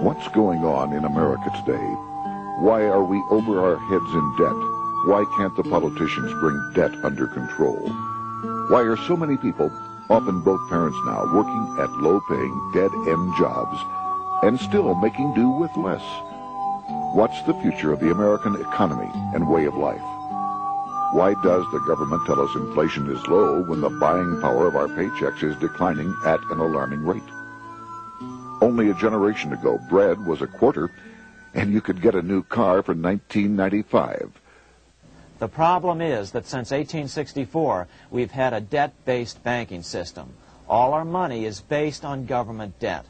What's going on in America today? Why are we over our heads in debt? Why can't the politicians bring debt under control? Why are so many people, often both parents now, working at low-paying, dead-end jobs and still making do with less? What's the future of the American economy and way of life? Why does the government tell us inflation is low when the buying power of our paychecks is declining at an alarming rate? Only a generation ago, bread was a quarter, and you could get a new car for $19.95. The problem is that since 1864, we've had a debt-based banking system. All our money is based on government debt.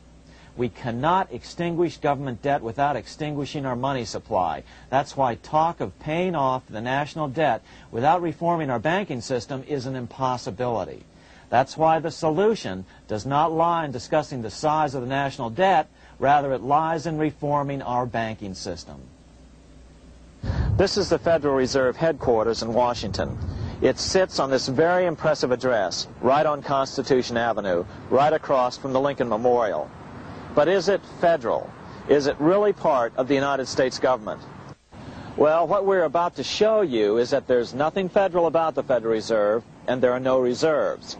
We cannot extinguish government debt without extinguishing our money supply. That's why talk of paying off the national debt without reforming our banking system is an impossibility. That's why the solution does not lie in discussing the size of the national debt, rather it lies in reforming our banking system. This is the Federal Reserve headquarters in Washington. It sits on this very impressive address, right on Constitution Avenue, right across from the Lincoln Memorial. But is it federal? Is it really part of the United States government? Well, what we're about to show you is that there's nothing federal about the Federal Reserve, and there are no reserves.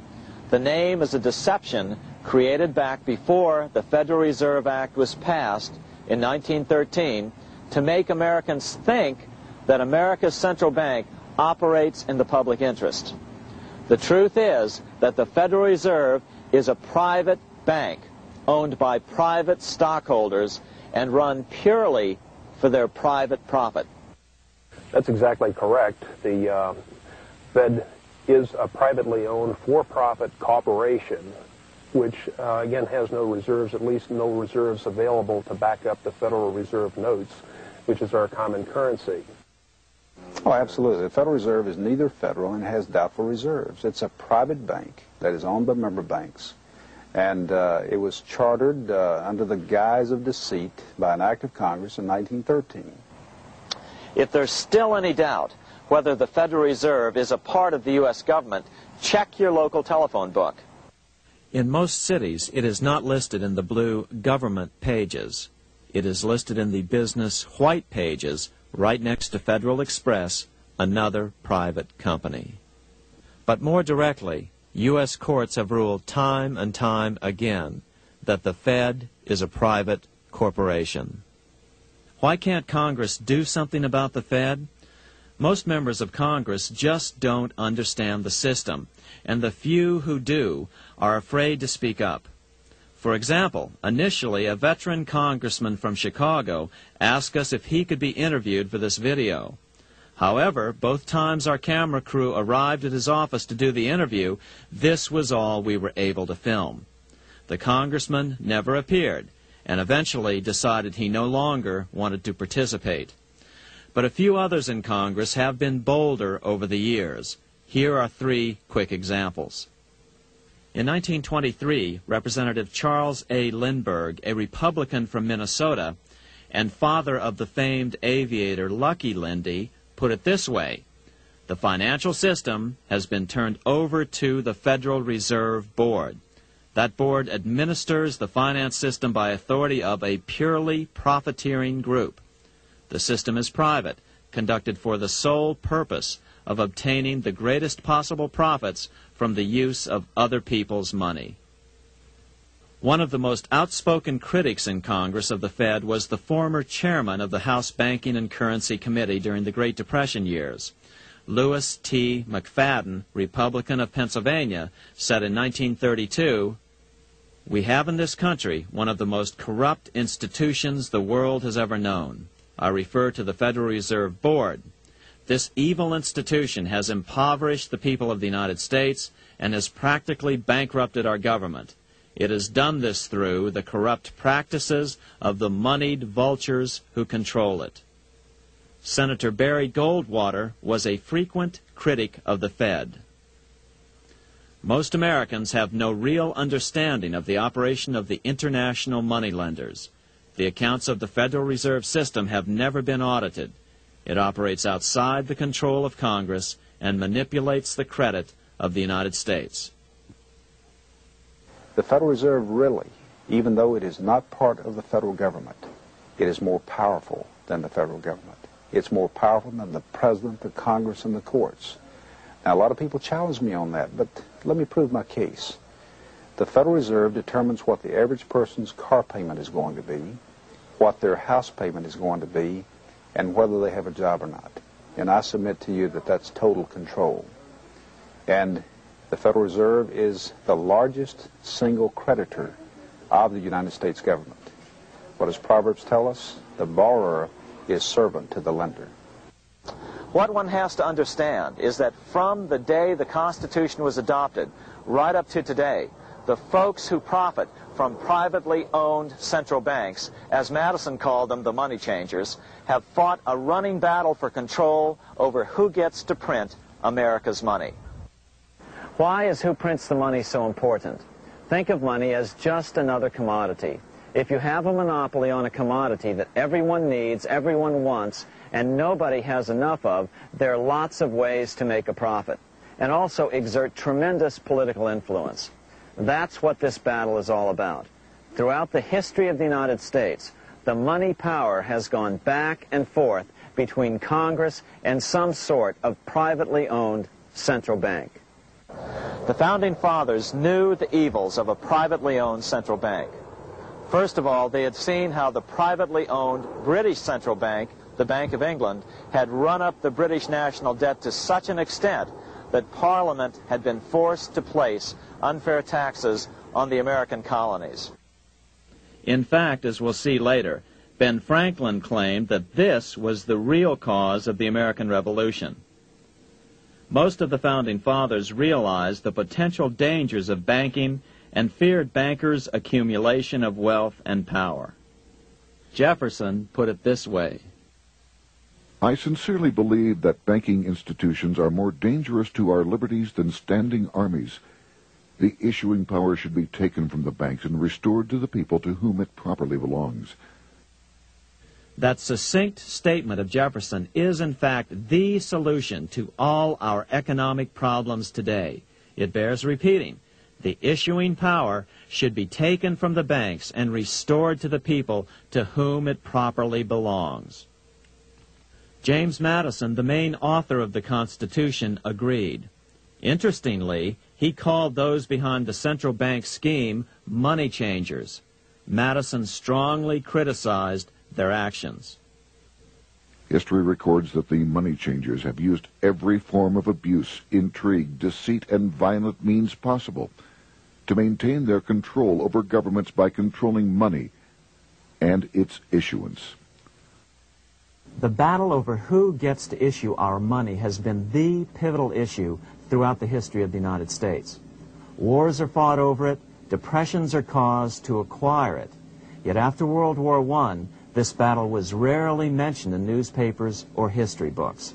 The name is a deception created back before the Federal Reserve Act was passed in 1913 to make Americans think that America's central bank operates in the public interest. The truth is that the Federal Reserve is a private bank owned by private stockholders and run purely for their private profit. That's exactly correct. The Fed is a privately owned for-profit corporation which, again, has no reserves, at least no reserves available to back up the Federal Reserve notes, which is our common currency. Oh, absolutely. The Federal Reserve is neither federal and has doubtful reserves. It's a private bank that is owned by member banks. And it was chartered under the guise of deceit by an act of Congress in 1913. If there's still any doubt whether the Federal Reserve is a part of the U.S. government, check your local telephone book. In most cities, it is not listed in the blue government pages. It is listed in the business white pages right next to Federal Express, another private company. But more directly, U.S. courts have ruled time and time again that the Fed is a private corporation. Why can't Congress do something about the Fed? Most members of Congress just don't understand the system, and the few who do are afraid to speak up. For example, initially a veteran congressman from Chicago asked us if he could be interviewed for this video. However, both times our camera crew arrived at his office to do the interview, this was all we were able to film. The congressman never appeared, and eventually decided he no longer wanted to participate. But a few others in Congress have been bolder over the years. Here are 3 quick examples. In 1923, Representative Charles A. Lindbergh, a Republican from Minnesota, and father of the famed aviator Lucky Lindy, put it this way: the financial system has been turned over to the Federal Reserve Board. That board administers the finance system by authority of a purely profiteering group. The system is private, conducted for the sole purpose of obtaining the greatest possible profits from the use of other people's money. One of the most outspoken critics in Congress of the Fed was the former chairman of the House Banking and Currency Committee during the Great Depression years. Lewis T. McFadden, Republican of Pennsylvania, said in 1932, "We have in this country one of the most corrupt institutions the world has ever known. I refer to the Federal Reserve Board. This evil institution has impoverished the people of the United States and has practically bankrupted our government. It has done this through the corrupt practices of the moneyed vultures who control it." Senator Barry Goldwater was a frequent critic of the Fed. Most Americans have no real understanding of the operation of the international moneylenders. The accounts of the Federal Reserve System have never been audited. It operates outside the control of Congress and manipulates the credit of the United States. The Federal Reserve really even though it is not part of the federal government, it is more powerful than the federal government. It's more powerful than the president, the Congress, and the courts. Now, a lot of people challenge me on that, but let me prove my case. The Federal Reserve determines what the average person's car payment is going to be, what their house payment is going to be, and whether they have a job or not. And I submit to you that that's total control. And the Federal Reserve is the largest single creditor of the United States government. What does Proverbs tell us? The borrower is servant to the lender. What one has to understand is that from the day the Constitution was adopted right up to today, the folks who profit from privately owned central banks, as Madison called them, the money changers, have fought a running battle for control over who gets to print America's money. Why is who prints the money so important? Think of money as just another commodity. If you have a monopoly on a commodity that everyone needs, everyone wants, and nobody has enough of, there are lots of ways to make a profit, and also exert tremendous political influence. That's what this battle is all about. Throughout the history of the United States, the money power has gone back and forth between Congress and some sort of privately owned central bank. The Founding Fathers knew the evils of a privately owned central bank. First of all, they had seen how the privately owned British central bank, the Bank of England, had run up the British national debt to such an extent that Parliament had been forced to place unfair taxes on the American colonies. In fact, as we'll see later, Ben Franklin claimed that this was the real cause of the American Revolution. Most of the Founding Fathers realized the potential dangers of banking and feared bankers' accumulation of wealth and power. Jefferson put it this way: I sincerely believe that banking institutions are more dangerous to our liberties than standing armies. The issuing power should be taken from the banks and restored to the people to whom it properly belongs. That succinct statement of Jefferson is, in fact, the solution to all our economic problems today. It bears repeating. The issuing power should be taken from the banks and restored to the people to whom it properly belongs. James Madison, the main author of the Constitution, agreed. Interestingly, he called those behind the central bank scheme money changers. Madison strongly criticized their actions. History records that the money changers have used every form of abuse, intrigue, deceit, and violent means possible to maintain their control over governments by controlling money and its issuance. The battle over who gets to issue our money has been the pivotal issue throughout the history of the United States. Wars are fought over it, depressions are caused to acquire it. Yet after World War I, this battle was rarely mentioned in newspapers or history books.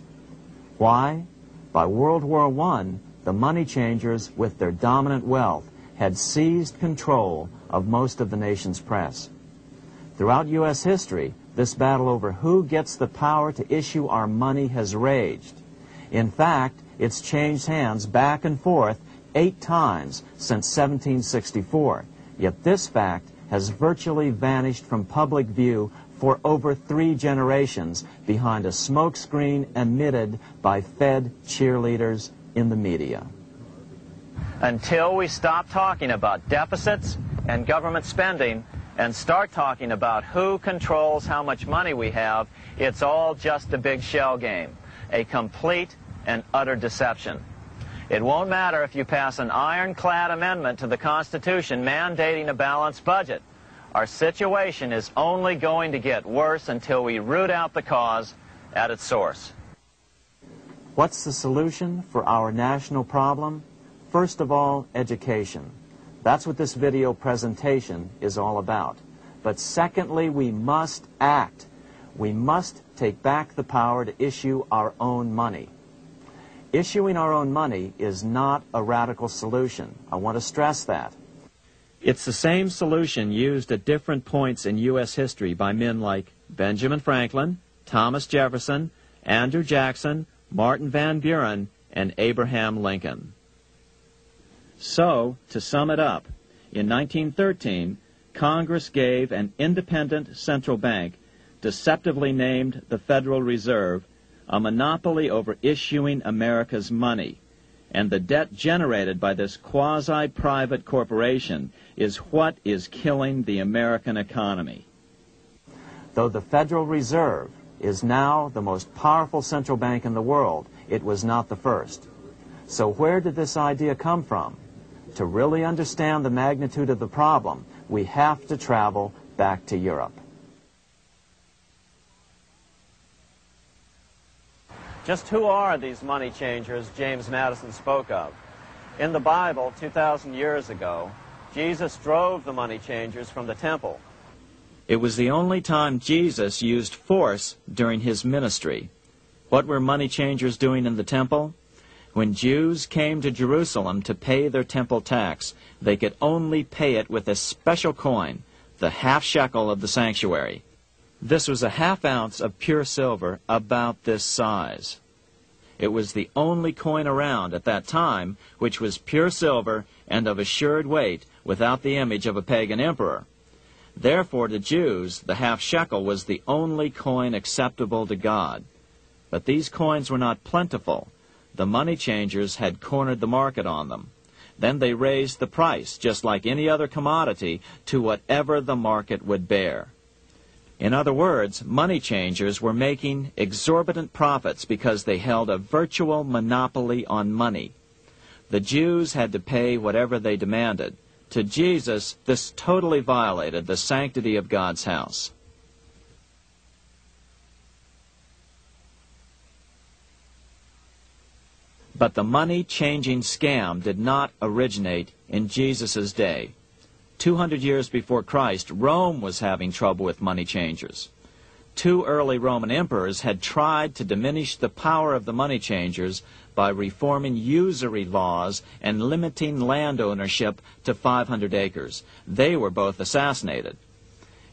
Why? By World War I, the money changers, with their dominant wealth, had seized control of most of the nation's press. Throughout U.S. history, this battle over who gets the power to issue our money has raged. In fact, it's changed hands back and forth 8 times since 1764. Yet this fact has virtually vanished from public view for over 3 generations behind a smokescreen emitted by Fed cheerleaders in the media. Until we stop talking about deficits and government spending and start talking about who controls how much money we have, it's all just a big shell game, a complete and utter deception. It won't matter if you pass an ironclad amendment to the Constitution mandating a balanced budget. Our situation is only going to get worse until we root out the cause at its source. What's the solution for our national problem? First of all, education. That's what this video presentation is all about. But secondly, we must act. We must take back the power to issue our own money. Issuing our own money is not a radical solution. I want to stress that. It's the same solution used at different points in U.S. history by men like Benjamin Franklin, Thomas Jefferson, Andrew Jackson, Martin Van Buren, and Abraham Lincoln. So, to sum it up, in 1913, Congress gave an independent central bank, deceptively named the Federal Reserve, a monopoly over issuing America's money. And the debt generated by this quasi-private corporation is what is killing the American economy. Though the Federal Reserve is now the most powerful central bank in the world, it was not the first. So where did this idea come from? To really understand the magnitude of the problem, we have to travel back to Europe. Just who are these money changers James Madison spoke of? In the Bible, 2,000 years ago, Jesus drove the money changers from the temple. It was the only time Jesus used force during his ministry. What were money changers doing in the temple? When Jews came to Jerusalem to pay their temple tax, they could only pay it with a special coin, the half shekel of the sanctuary. This was a half ounce of pure silver about this size. It was the only coin around at that time which was pure silver and of assured weight without the image of a pagan emperor. Therefore, to Jews, the half shekel was the only coin acceptable to God. But these coins were not plentiful. The money changers had cornered the market on them. Then they raised the price, just like any other commodity, to whatever the market would bear. In other words, money changers were making exorbitant profits because they held a virtual monopoly on money. The Jews had to pay whatever they demanded. To Jesus, this totally violated the sanctity of God's house. But the money-changing scam did not originate in Jesus' day. 200 years before Christ, Rome was having trouble with money changers. 2 early Roman emperors had tried to diminish the power of the money changers by reforming usury laws and limiting land ownership to 500 acres. They were both assassinated.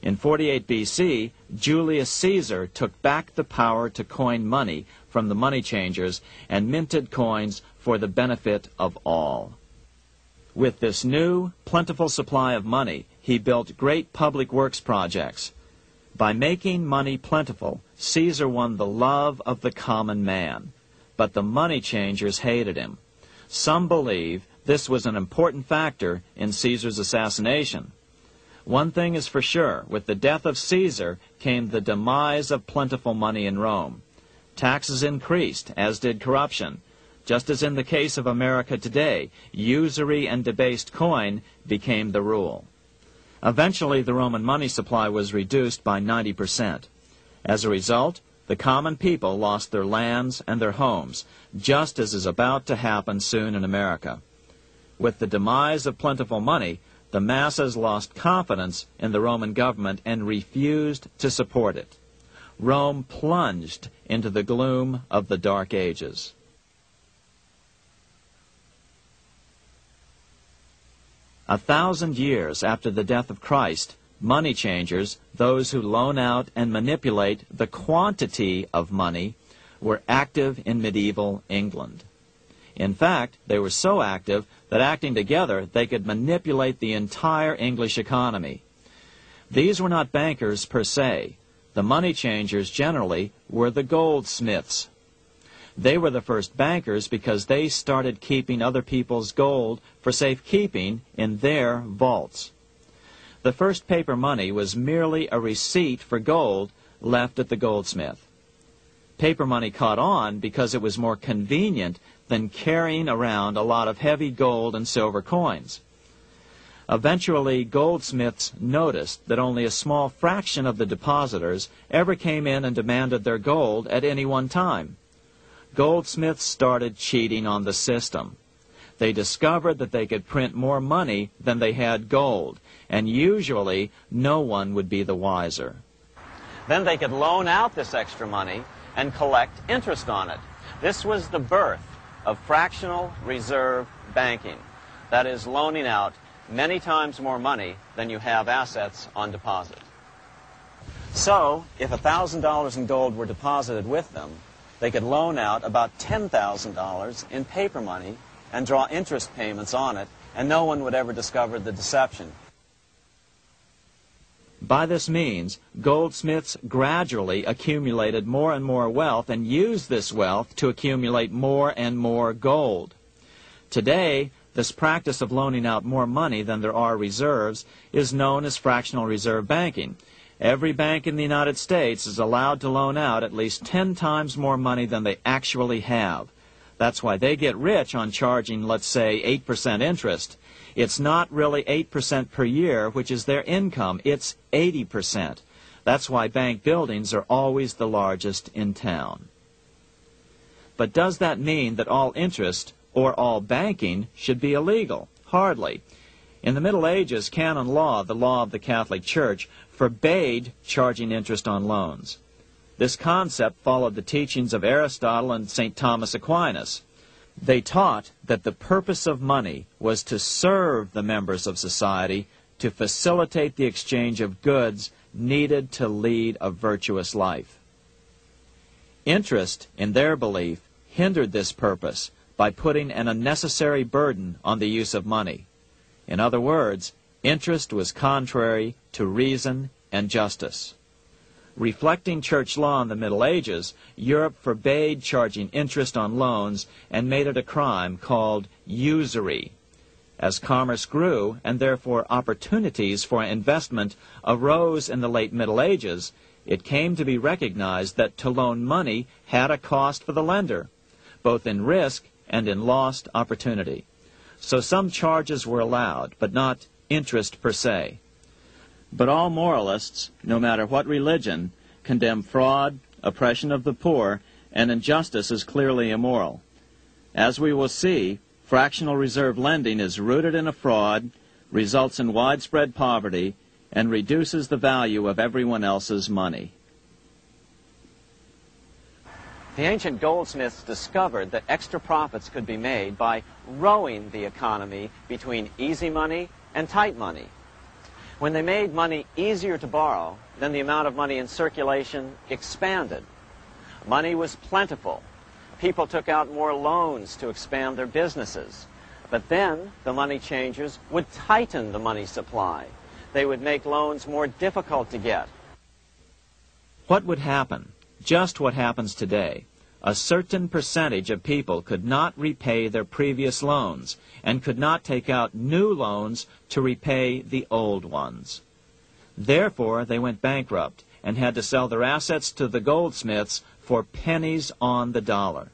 In 48 BC, Julius Caesar took back the power to coin money from the money changers and minted coins for the benefit of all. With this new, plentiful supply of money, he built great public works projects. By making money plentiful, Caesar won the love of the common man. But the money changers hated him. Some believe this was an important factor in Caesar's assassination. One thing is for sure, with the death of Caesar came the demise of plentiful money in Rome. Taxes increased, as did corruption. Just as in the case of America today, usury and debased coin became the rule. Eventually, the Roman money supply was reduced by 90%. As a result, the common people lost their lands and their homes, just as is about to happen soon in America. With the demise of plentiful money, the masses lost confidence in the Roman government and refused to support it. Rome plunged into the gloom of the Dark Ages. A 1,000 years after the death of Christ, money changers, those who loan out and manipulate the quantity of money, were active in medieval England. In fact, they were so active that acting together, they could manipulate the entire English economy. These were not bankers per se. The money changers generally were the goldsmiths. They were the first bankers because they started keeping other people's gold for safekeeping in their vaults. The first paper money was merely a receipt for gold left at the goldsmith. Paper money caught on because it was more convenient than carrying around a lot of heavy gold and silver coins. Eventually, goldsmiths noticed that only a small fraction of the depositors ever came in and demanded their gold at any one time. Goldsmiths started cheating on the system. They discovered that they could print more money than they had gold, and usually no one would be the wiser. Then they could loan out this extra money and collect interest on it. This was the birth of fractional reserve banking. That is, loaning out many times more money than you have assets on deposit. So, if $1,000 in gold were deposited with them, they could loan out about $10,000 in paper money and draw interest payments on it, and no one would ever discover the deception. By this means, goldsmiths gradually accumulated more and more wealth and used this wealth to accumulate more and more gold. Today, this practice of loaning out more money than there are reserves is known as fractional reserve banking. Every bank in the United States is allowed to loan out at least 10 times more money than they actually have. That's why they get rich on charging, let's say, 8% interest. It's not really 8% per year, which is their income. It's 80%. That's why bank buildings are always the largest in town. But does that mean that all interest or all banking should be illegal? Hardly. In the Middle Ages, canon law, the law of the Catholic Church, forbade charging interest on loans. This concept followed the teachings of Aristotle and St. Thomas Aquinas. They taught that the purpose of money was to serve the members of society, to facilitate the exchange of goods needed to lead a virtuous life. Interest, in their belief, hindered this purpose by putting an unnecessary burden on the use of money. In other words, interest was contrary to reason and justice. Reflecting church law in the Middle Ages, Europe forbade charging interest on loans and made it a crime called usury. As commerce grew, and therefore opportunities for investment arose in the late Middle Ages, it came to be recognized that to loan money had a cost for the lender, both in risk and in lost opportunity. So some charges were allowed, but not interest per se. But all moralists, no matter what religion, condemn fraud, oppression of the poor, and injustice as clearly immoral. As we will see, fractional reserve lending is rooted in a fraud, results in widespread poverty, and reduces the value of everyone else's money. The ancient goldsmiths discovered that extra profits could be made by rowing the economy between easy money and tight money. When they made money easier to borrow, then the amount of money in circulation expanded. Money was plentiful. People took out more loans to expand their businesses. But then the money changers would tighten the money supply. They would make loans more difficult to get. What would happen? Just what happens today. A certain percentage of people could not repay their previous loans and could not take out new loans to repay the old ones. Therefore, they went bankrupt and had to sell their assets to the goldsmiths for pennies on the dollar.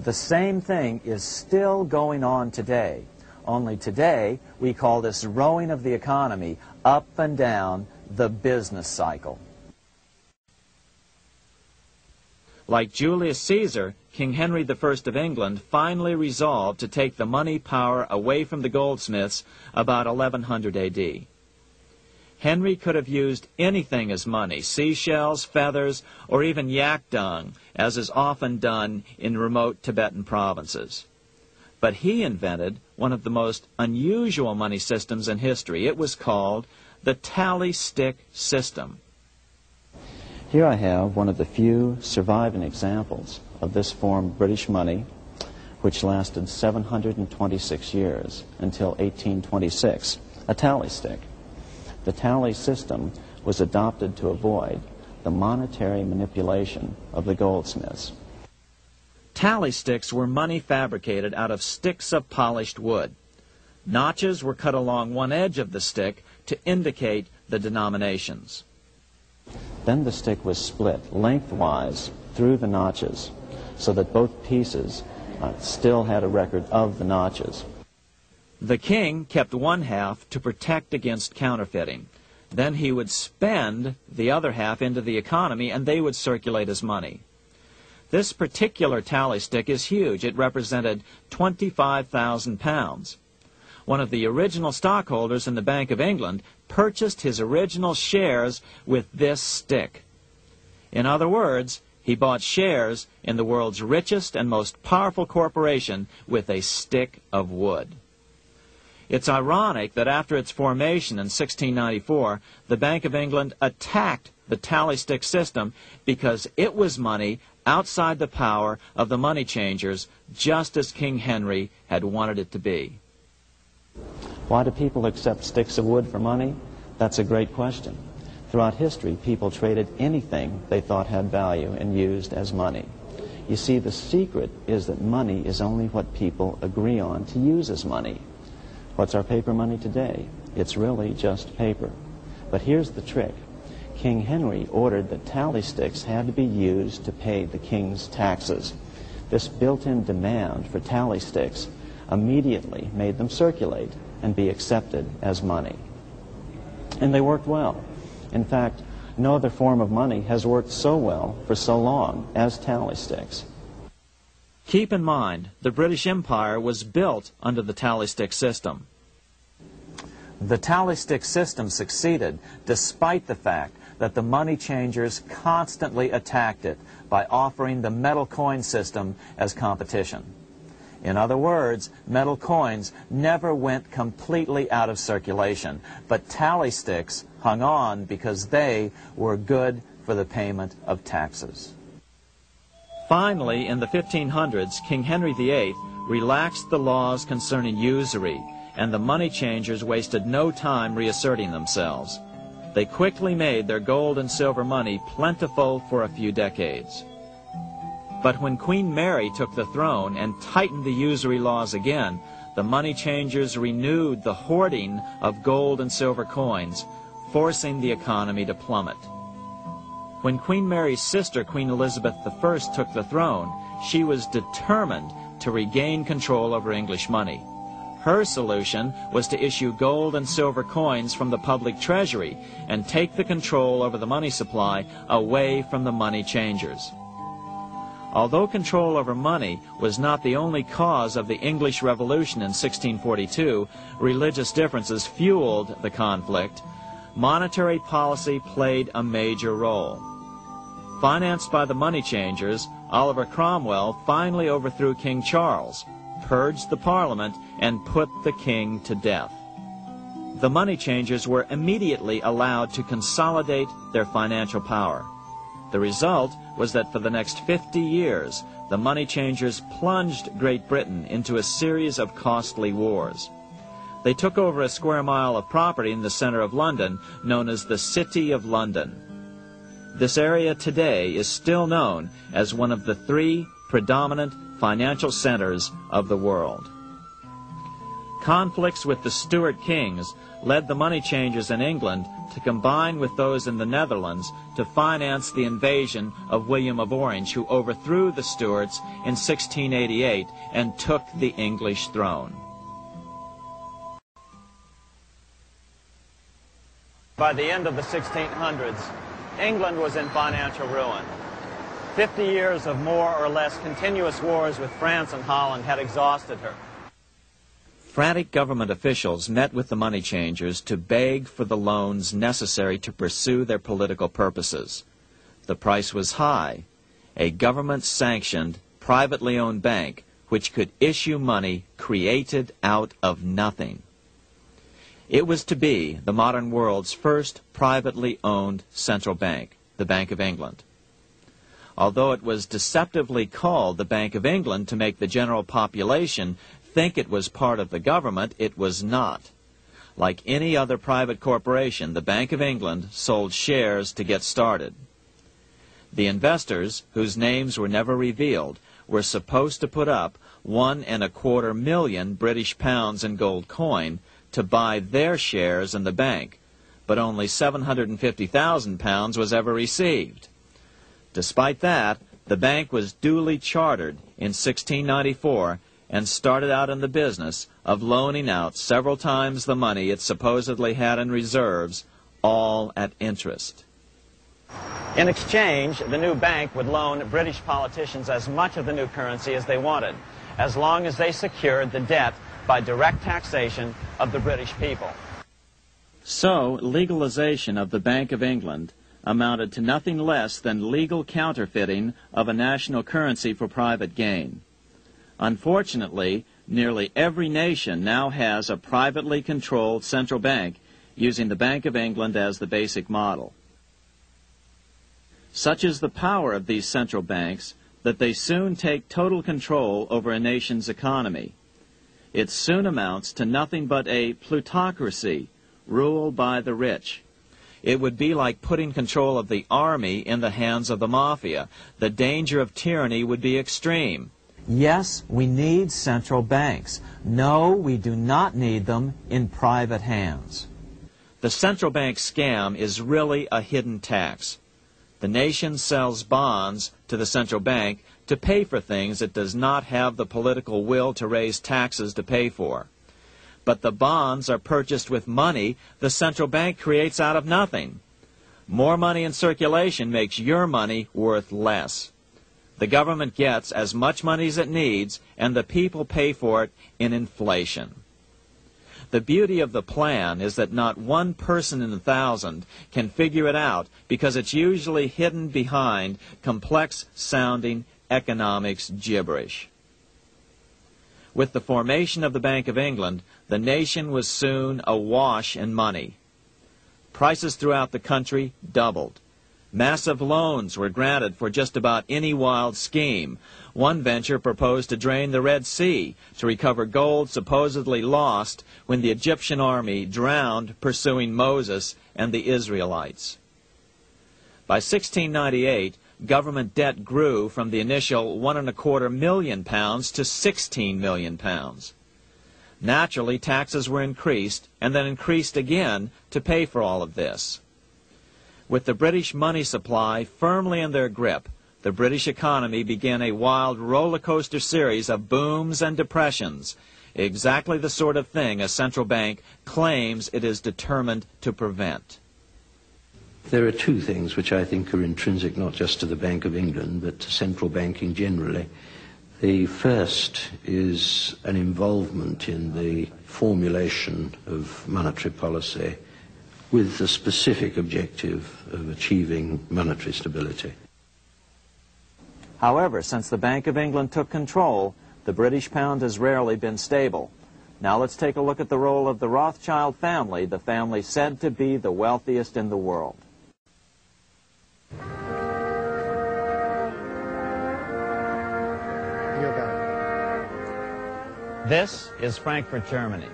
The same thing is still going on today. Only today, we call this rowing of the economy up and down the business cycle. Like Julius Caesar, King Henry I of England finally resolved to take the money power away from the goldsmiths about 1100 A.D. Henry could have used anything as money, seashells, feathers, or even yak dung, as is often done in remote Tibetan provinces. But he invented one of the most unusual money systems in history. It was called the tally stick system. Here I have one of the few surviving examples of this form of British money, which lasted 726 years until 1826, a tally stick. The tally system was adopted to avoid the monetary manipulation of the goldsmiths. Tally sticks were money fabricated out of sticks of polished wood. Notches were cut along one edge of the stick to indicate the denominations. Then the stick was split lengthwise through the notches so that both pieces still had a record of the notches. The king kept one half to protect against counterfeiting. Then he would spend the other half into the economy and they would circulate as money. This particular tally stick is huge. It represented 25,000 pounds. One of the original stockholders in the Bank of England purchased his original shares with this stick. In other words, he bought shares in the world's richest and most powerful corporation with a stick of wood. It's ironic that after its formation in 1694, the Bank of England attacked the tally stick system because it was money outside the power of the money changers, just as King Henry had wanted it to be. Why do people accept sticks of wood for money? That's a great question. Throughout history, people traded anything they thought had value and used as money. You see, the secret is that money is only what people agree on to use as money. What's our paper money today? It's really just paper. But here's the trick. King Henry ordered that tally sticks had to be used to pay the king's taxes. This built-in demand for tally sticks immediately made them circulate and be accepted as money. And they worked well. In fact, no other form of money has worked so well for so long as tally sticks. Keep in mind, the British Empire was built under the tally stick system. The tally stick system succeeded despite the fact that the money changers constantly attacked it by offering the metal coin system as competition. In other words, metal coins never went completely out of circulation, but tally sticks hung on because they were good for the payment of taxes. Finally, in the 1500s, King Henry VIII relaxed the laws concerning usury, and the money changers wasted no time reasserting themselves. They quickly made their gold and silver money plentiful for a few decades. But when Queen Mary took the throne and tightened the usury laws again, the money changers renewed the hoarding of gold and silver coins, forcing the economy to plummet. When Queen Mary's sister, Queen Elizabeth I, took the throne, she was determined to regain control over English money. Her solution was to issue gold and silver coins from the public treasury and take the control over the money supply away from the money changers. Although control over money was not the only cause of the English Revolution in 1642, religious differences fueled the conflict. Monetary policy played a major role. Financed by the money changers, Oliver Cromwell finally overthrew King Charles, purged the Parliament, and put the king to death. The money changers were immediately allowed to consolidate their financial power. The result was that for the next 50 years, the money changers plunged Great Britain into a series of costly wars. They took over a square mile of property in the center of London, known as the City of London. This area today is still known as one of the 3 predominant financial centers of the world. Conflicts with the Stuart kings led the money changers in England to combine with those in the Netherlands to finance the invasion of William of Orange, who overthrew the Stuarts in 1688 and took the English throne. By the end of the 1600s, England was in financial ruin. 50 years of more or less continuous wars with France and Holland had exhausted her. Frantic government officials met with the money changers to beg for the loans necessary to pursue their political purposes. The price was high: a government-sanctioned, privately owned bank which could issue money created out of nothing. It was to be the modern world's first privately owned central bank, the Bank of England. Although it was deceptively called the Bank of England to make the general population think it was part of the government, it was not. Like any other private corporation, the Bank of England sold shares to get started. The investors, whose names were never revealed, were supposed to put up £1.25 million British pounds in gold coin to buy their shares in the bank, but only £750,000 was ever received. Despite that, the bank was duly chartered in 1694 and started out in the business of loaning out several times the money it supposedly had in reserves, all at interest. In exchange, the new bank would loan British politicians as much of the new currency as they wanted, as long as they secured the debt by direct taxation of the British people. So, legalization of the Bank of England amounted to nothing less than legal counterfeiting of a national currency for private gain. Unfortunately, nearly every nation now has a privately controlled central bank using the Bank of England as the basic model. Such is the power of these central banks that they soon take total control over a nation's economy. It soon amounts to nothing but a plutocracy, ruled by the rich. It would be like putting control of the army in the hands of the mafia. The danger of tyranny would be extreme. Yes, we need central banks. No, we do not need them in private hands. The central bank scam is really a hidden tax. The nation sells bonds to the central bank to pay for things it does not have the political will to raise taxes to pay for. But the bonds are purchased with money the central bank creates out of nothing. More money in circulation makes your money worth less. The government gets as much money as it needs, and the people pay for it in inflation. The beauty of the plan is that not one person in 1,000 can figure it out because it's usually hidden behind complex-sounding economics gibberish. With the formation of the Bank of England, the nation was soon awash in money. Prices throughout the country doubled. Massive loans were granted for just about any wild scheme. One venture proposed to drain the Red Sea to recover gold supposedly lost when the Egyptian army drowned pursuing Moses and the Israelites. By 1698, government debt grew from the initial £1.25 million to £16 million. Naturally, taxes were increased and then increased again to pay for all of this. With the British money supply firmly in their grip, the British economy began a wild roller coaster series of booms and depressions, exactly the sort of thing a central bank claims it is determined to prevent. There are two things which I think are intrinsic not just to the Bank of England but to central banking generally. The first is an involvement in the formulation of monetary policy with the specific objective of achieving monetary stability. However, since the Bank of England took control, the British pound has rarely been stable. Now let's take a look at the role of the Rothschild family, the family said to be the wealthiest in the world. This is Frankfurt, Germany.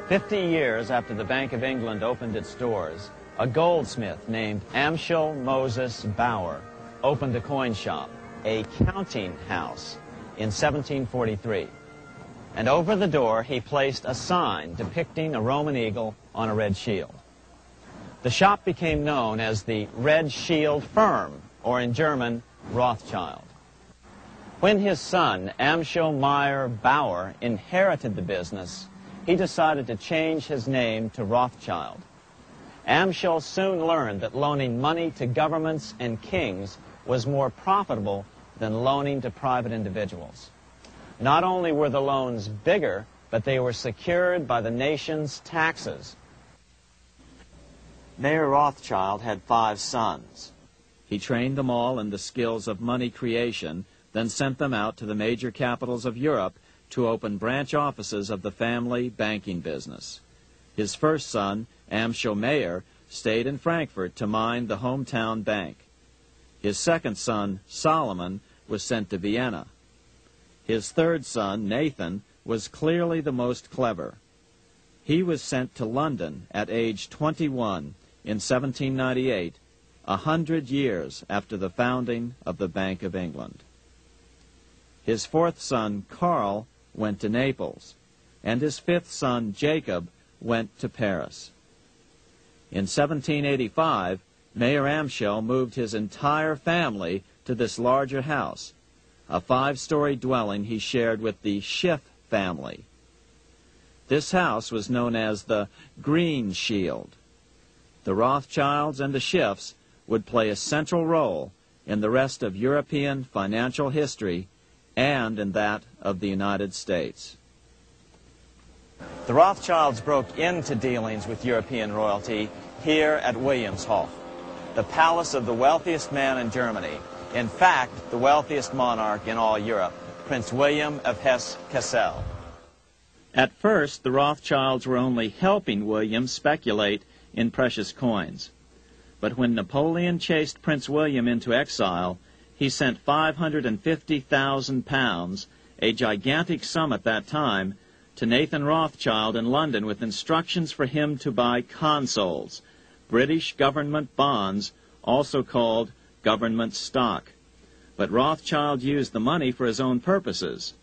50 years after the Bank of England opened its doors, a goldsmith named Amschel Moses Bauer opened a coin shop, a counting house, in 1743. And over the door he placed a sign depicting a Roman eagle on a red shield. The shop became known as the Red Shield Firm, or in German, Rothschild. When his son, Amschel Meyer Bauer, inherited the business, he decided to change his name to Rothschild. Amschel soon learned that loaning money to governments and kings was more profitable than loaning to private individuals. Not only were the loans bigger, but they were secured by the nation's taxes. Mayer Rothschild had 5 sons. He trained them all in the skills of money creation, then sent them out to the major capitals of Europe to open branch offices of the family banking business. His first son, Amschel Meyer, stayed in Frankfurt to mind the hometown bank. His second son, Solomon, was sent to Vienna. His third son, Nathan, was clearly the most clever. He was sent to London at age 21 in 1798, 100 years after the founding of the Bank of England. His fourth son, Karl, went to Naples, and his fifth son, Jacob, went to Paris. In 1785, Mayer Amschel moved his entire family to this larger house, a 5-story dwelling he shared with the Schiff family. This house was known as the Green Shield. The Rothschilds and the Schiffs would play a central role in the rest of European financial history and in that of the United States. The Rothschilds broke into dealings with European royalty here at Wilhelmshof, the palace of the wealthiest man in Germany. In fact, the wealthiest monarch in all Europe, Prince William of Hesse-Kassel. At first, the Rothschilds were only helping William speculate in precious coins. But when Napoleon chased Prince William into exile, he sent £550,000, a gigantic sum at that time, to Nathan Rothschild in London with instructions for him to buy consols, British government bonds, also called government stock. But Rothschild used the money for his own purposes.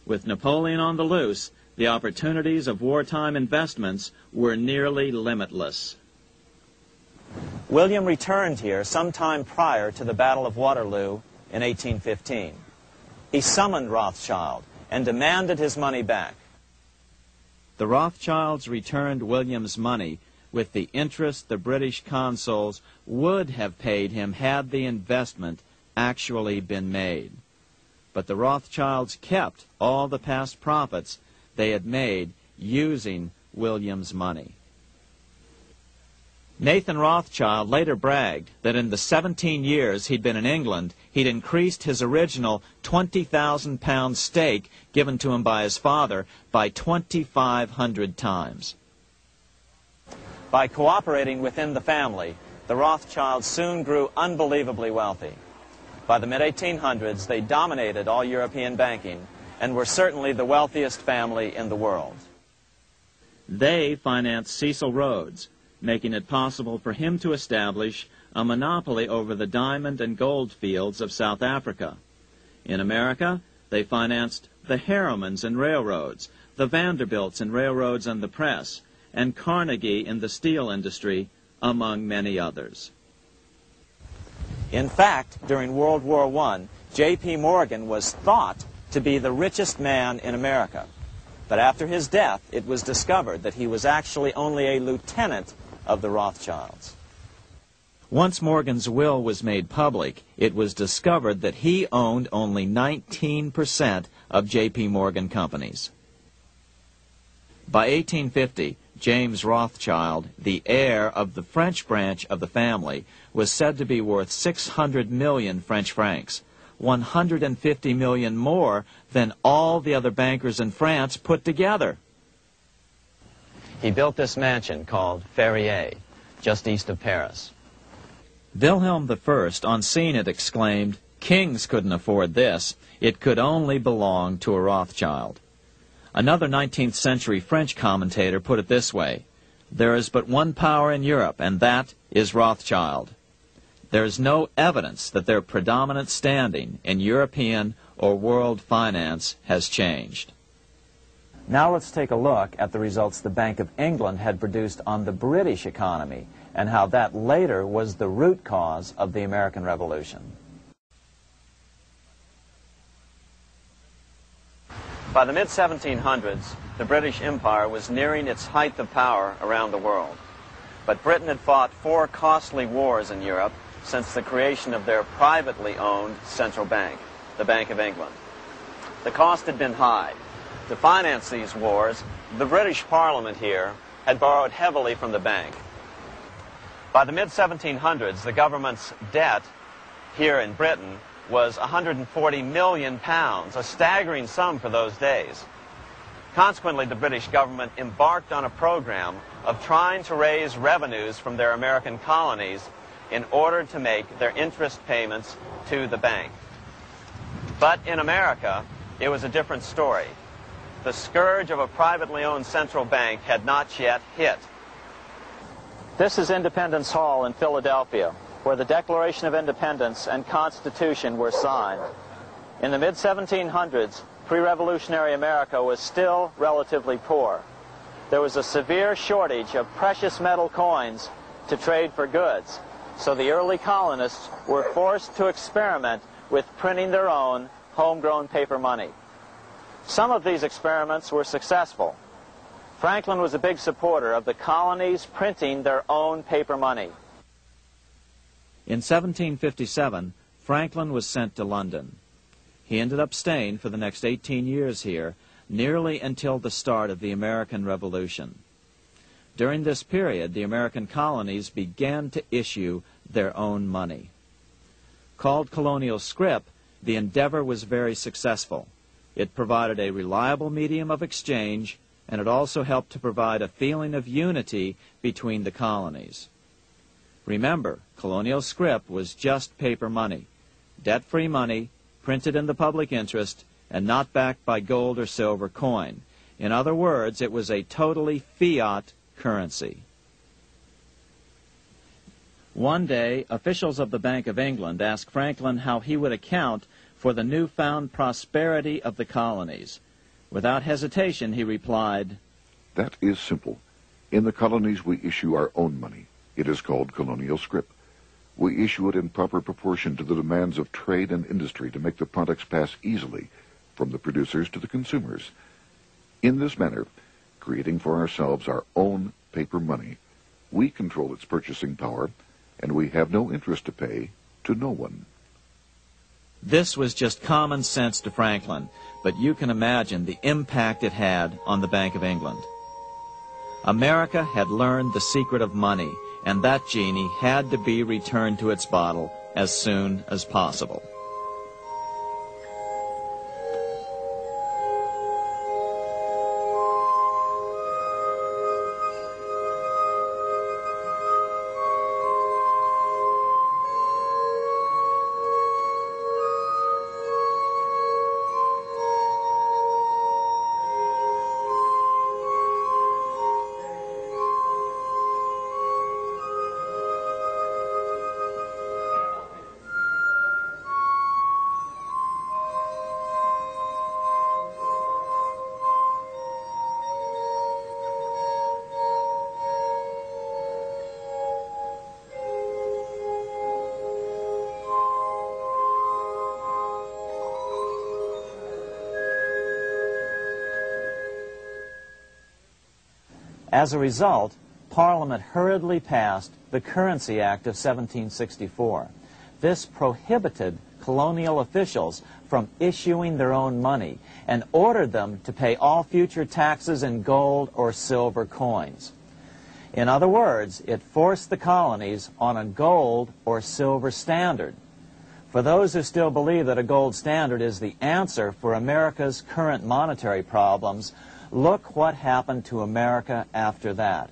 With Napoleon on the loose, the opportunities of wartime investments were nearly limitless. William returned here sometime prior to the Battle of Waterloo in 1815. He summoned Rothschild and demanded his money back. The Rothschilds returned William's money with the interest the British consuls would have paid him had the investment actually been made. But the Rothschilds kept all the past profits they had made using William's money. Nathan Rothschild later bragged that in the 17 years he'd been in England, he'd increased his original £20,000 stake given to him by his father by 2,500 times. By cooperating within the family, the Rothschilds soon grew unbelievably wealthy. By the mid-1800s, they dominated all European banking and were certainly the wealthiest family in the world. They financed Cecil Rhodes, making it possible for him to establish a monopoly over the diamond and gold fields of South Africa. In America, they financed the Harrimans and railroads, the Vanderbilts in railroads and the press, and Carnegie in the steel industry, among many others. In fact, during World War I, J.P. Morgan was thought to be the richest man in America. But after his death, it was discovered that he was actually only a lieutenant of the Rothschilds. Once Morgan's will was made public, it was discovered that he owned only 19% of J.P. Morgan companies. By 1850, James Rothschild, the heir of the French branch of the family, was said to be worth 600 million French francs, 150 million more than all the other bankers in France put together. He built this mansion called Ferrier, just east of Paris. Wilhelm I, on seeing it, exclaimed, "Kings couldn't afford this. It could only belong to a Rothschild." Another 19th century French commentator put it this way: "There is but one power in Europe, and that is Rothschild." There is no evidence that their predominant standing in European or world finance has changed. Now let's take a look at the results the Bank of England had produced on the British economy and how that later was the root cause of the American Revolution. By the mid-1700s, the British Empire was nearing its height of power around the world. But Britain had fought 4 costly wars in Europe since the creation of their privately owned central bank, the Bank of England. The cost had been high. To finance these wars, the British Parliament here had borrowed heavily from the bank. By the mid-1700s, the government's debt here in Britain was £140 million, a staggering sum for those days. Consequently, the British government embarked on a program of trying to raise revenues from their American colonies in order to make their interest payments to the bank. But in America, it was a different story. The scourge of a privately owned central bank had not yet hit. This is Independence Hall in Philadelphia, where the Declaration of Independence and Constitution were signed. In the mid-1700s, pre-revolutionary America was still relatively poor. There was a severe shortage of precious metal coins to trade for goods, so the early colonists were forced to experiment with printing their own homegrown paper money. Some of these experiments were successful. Franklin was a big supporter of the colonies printing their own paper money. In 1757, Franklin was sent to London. He ended up staying for the next 18 years here, nearly until the start of the American Revolution. During this period, the American colonies began to issue their own money. Called colonial scrip, the endeavor was very successful. It provided a reliable medium of exchange, and it also helped to provide a feeling of unity between the colonies. Remember, colonial scrip was just paper money, debt-free money, printed in the public interest, and not backed by gold or silver coin. In other words, it was a totally fiat currency. One day, officials of the Bank of England asked Franklin how he would account for the newfound prosperity of the colonies. Without hesitation, he replied, "That is simple. In the colonies we issue our own money. It is called colonial scrip. We issue it in proper proportion to the demands of trade and industry to make the products pass easily from the producers to the consumers. In this manner, creating for ourselves our own paper money, we control its purchasing power, and we have no interest to pay to no one." This was just common sense to Franklin, but you can imagine the impact it had on the Bank of England. America had learned the secret of money, and that genie had to be returned to its bottle as soon as possible. As a result, Parliament hurriedly passed the Currency Act of 1764. This prohibited colonial officials from issuing their own money and ordered them to pay all future taxes in gold or silver coins. In other words, it forced the colonies on a gold or silver standard. For those who still believe that a gold standard is the answer for America's current monetary problems, look what happened to America after that.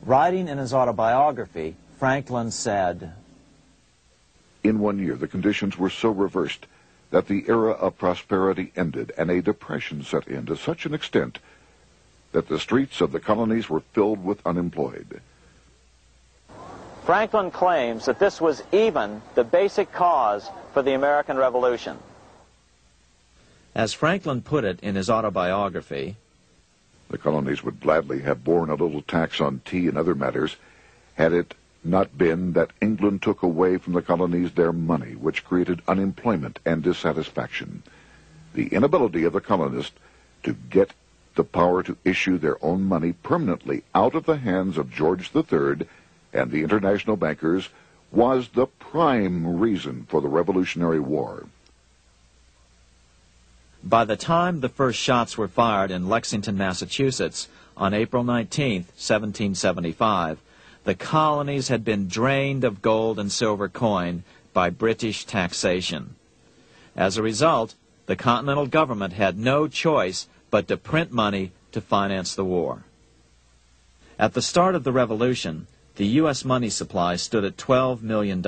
Writing in his autobiography, Franklin said, "In 1 year, the conditions were so reversed that the era of prosperity ended and a depression set in to such an extent that the streets of the colonies were filled with unemployed." Franklin claims that this was even the basic cause for the American Revolution. As Franklin put it in his autobiography, The colonies would gladly have borne a little tax on tea and other matters had it not been that England took away from the colonies their money, which created unemployment and dissatisfaction. The inability of the colonists to get the power to issue their own money permanently out of the hands of George III and the international bankers was the prime reason for the Revolutionary War. by the time the first shots were fired in Lexington, Massachusetts, on April 19, 1775, the colonies had been drained of gold and silver coin by British taxation. As a result, the Continental government had no choice but to print money to finance the war. At the start of the Revolution, the U.S. money supply stood at $12 million.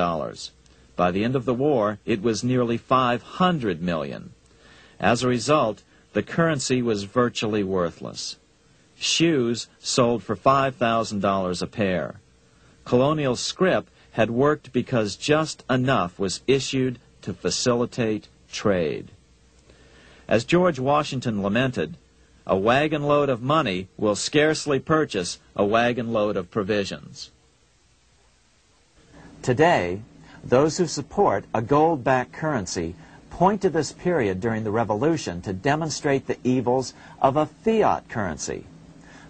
By the end of the war, it was nearly $500 million. As a result, the currency was virtually worthless. Shoes sold for $5,000 a pair. Colonial scrip had worked because just enough was issued to facilitate trade. As George Washington lamented, a wagon load of money will scarcely purchase a wagon load of provisions. Today, those who support a gold-backed currency point to this period during the Revolution to demonstrate the evils of a fiat currency.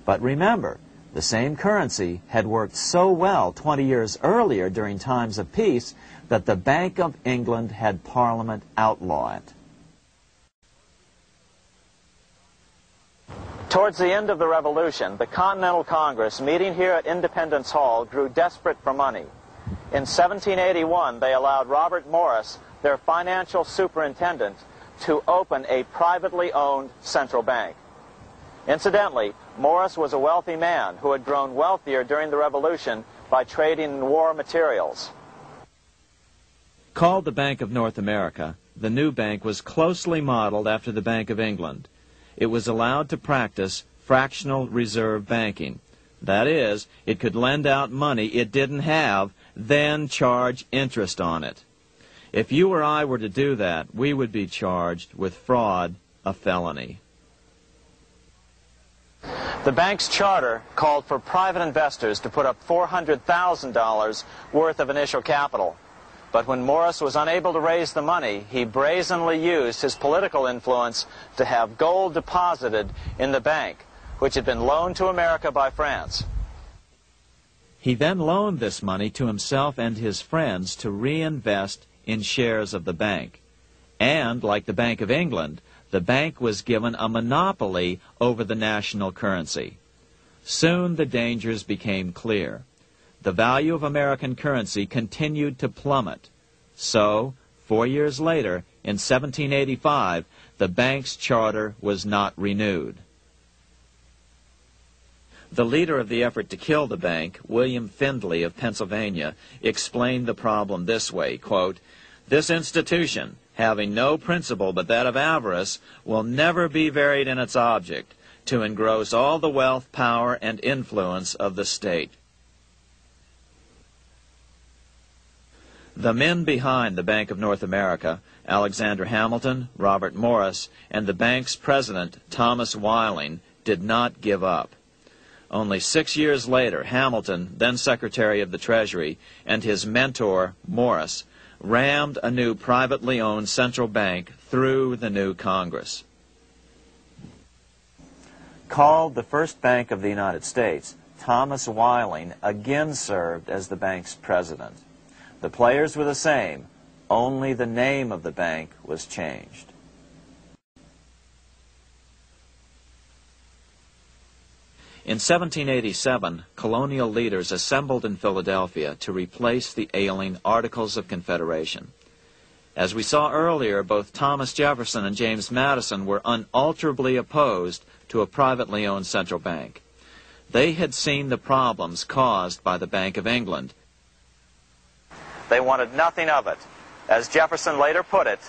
But remember, the same currency had worked so well 20 years earlier during times of peace that the Bank of England had Parliament outlaw it. Towards the end of the Revolution, the Continental Congress, meeting here at Independence Hall, grew desperate for money. In 1781, they allowed Robert Morris, their financial superintendent, to open a privately owned central bank. Incidentally, Morris was a wealthy man who had grown wealthier during the Revolution by trading in war materials. Called the Bank of North America, the new bank was closely modeled after the Bank of England. it was allowed to practice fractional reserve banking. That is, it could lend out money it didn't have, then charge interest on it. If you or I were to do that, we would be charged with fraud, a felony. The bank's charter called for private investors to put up $400,000 worth of initial capital. But when Morris was unable to raise the money, he brazenly used his political influence to have gold deposited in the bank, which had been loaned to America by France. He then loaned this money to himself and his friends to reinvest in shares of the bank. And, like the Bank of England, the bank was given a monopoly over the national currency. Soon the dangers became clear. The value of American currency continued to plummet. So, 4 years later, in 1785, the bank's charter was not renewed. The leader of the effort to kill the bank, William Findley of Pennsylvania, explained the problem this way, quote, "This institution, having no principle but that of avarice, will never be varied in its object, to engross all the wealth, power, and influence of the state." The men behind the Bank of North America, Alexander Hamilton, Robert Morris, and the bank's president, Thomas Whiling, did not give up. Only 6 years later, Hamilton, then Secretary of the Treasury, and his mentor, Morris, rammed a new privately owned central bank through the new Congress. Called the first bank of the United States, Thomas Whiling again served as the bank's president. The players were the same, only the name of the bank was changed. In 1787, colonial leaders assembled in Philadelphia to replace the ailing Articles of Confederation. As we saw earlier, both Thomas Jefferson and James Madison were unalterably opposed to a privately owned central bank. They had seen the problems caused by the Bank of England. They wanted nothing of it. As Jefferson later put it,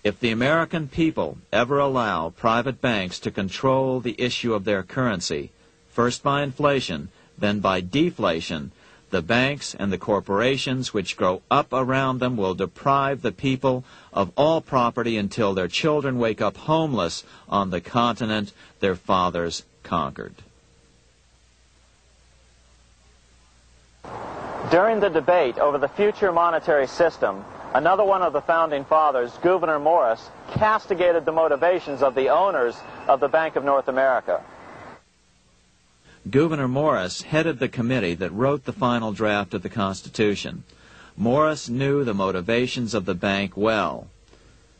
"If the American people ever allow private banks to control the issue of their currency, first by inflation, then by deflation, the banks and the corporations which grow up around them will deprive the people of all property until their children wake up homeless on the continent their fathers conquered." during the debate over the future monetary system, another one of the founding fathers, Gouverneur Morris, castigated the motivations of the owners of the Bank of North America. Gouverneur Morris headed the committee that wrote the final draft of the Constitution. Morris knew the motivations of the bank well.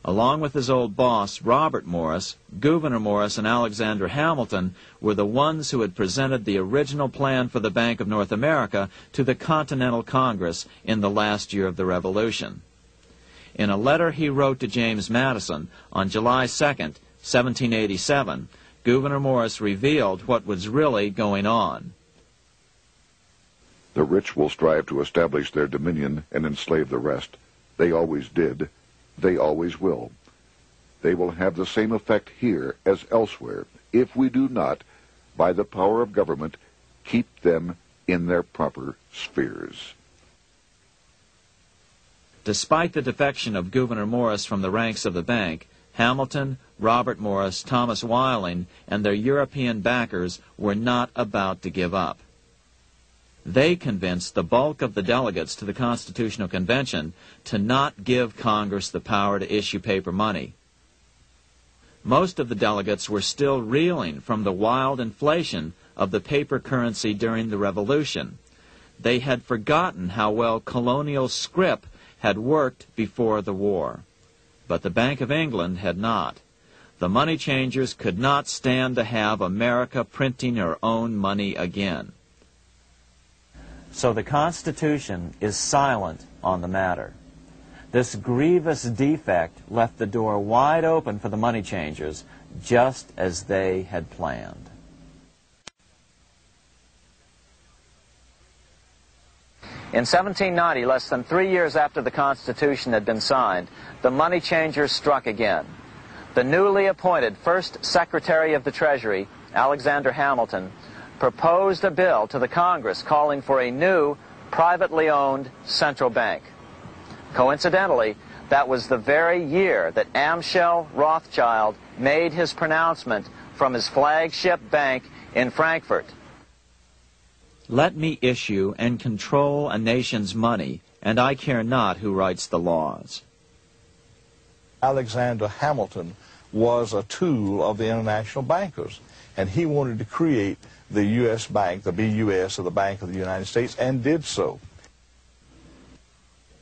Along with his old boss, Robert Morris, Gouverneur Morris and Alexander Hamilton were the ones who had presented the original plan for the Bank of North America to the Continental Congress in the last year of the Revolution. In a letter he wrote to James Madison on July 2nd, 1787, Gouverneur Morris revealed what was really going on. The rich will strive to establish their dominion and enslave the rest. They always did. They always will. They will have the same effect here as elsewhere if we do not, by the power of government, keep them in their proper spheres. Despite the defection of Gouverneur Morris from the ranks of the bank, Hamilton, Robert Morris, Thomas Whiling, and their European backers were not about to give up. They convinced the bulk of the delegates to the Constitutional Convention to not give Congress the power to issue paper money. Most of the delegates were still reeling from the wild inflation of the paper currency during the Revolution. They had forgotten how well colonial scrip had worked before the war. But the Bank of England had not. The money changers could not stand to have America printing her own money again. So the Constitution is silent on the matter. This grievous defect left the door wide open for the money changers, just as they had planned. In 1790, less than 3 years after the Constitution had been signed, the money changers struck again. the newly appointed first Secretary of the Treasury, Alexander Hamilton, proposed a bill to the Congress calling for a new privately owned central bank. Coincidentally, that was the very year that Amschel Rothschild made his pronouncement from his flagship bank in Frankfurt. Let me issue and control a nation's money, and I care not who writes the laws. Alexander Hamilton was a tool of the international bankers, and he wanted to create the U.S. Bank, the BUS, or the Bank of the United States, and did so.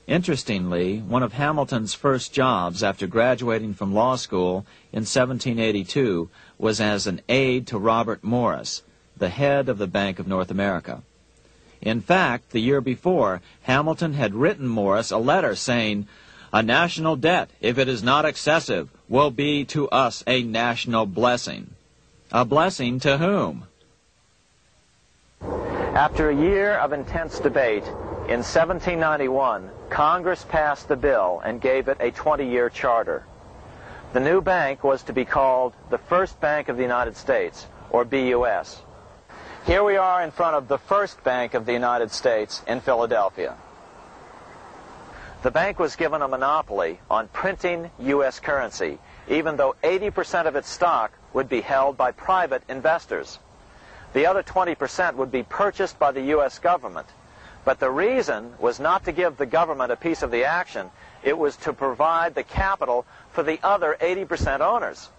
Interestingly, one of Hamilton's first jobs after graduating from law school in 1782 was as an aide to Robert Morris, the head of the Bank of North America. In fact, the year before, Hamilton had written Morris a letter saying, "A national debt, if it is not excessive, will be to us a national blessing." A blessing to whom? After a year of intense debate, in 1791, Congress passed the bill and gave it a 20-year charter. The new bank was to be called the First Bank of the United States, or BUS. Here we are in front of the First Bank of the United States in Philadelphia. The bank was given a monopoly on printing U.S. currency, even though 80% of its stock would be held by private investors. The other 20% would be purchased by the U.S. government. But the reason was not to give the government a piece of the action. It was to provide the capital for the other 80% owners.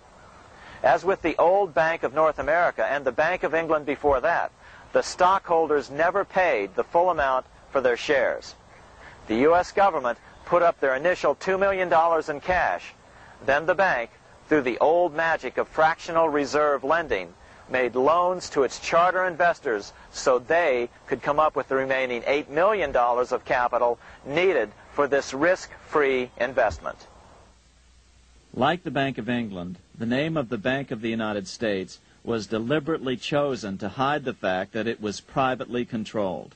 As with the old Bank of North America and the Bank of England before that, the stockholders never paid the full amount for their shares. The U.S. government put up their initial $2 million in cash. Then the bank, through the old magic of fractional reserve lending, made loans to its charter investors so they could come up with the remaining $8 million of capital needed for this risk-free investment. Like the Bank of England, the name of the Bank of the United States was deliberately chosen to hide the fact that it was privately controlled.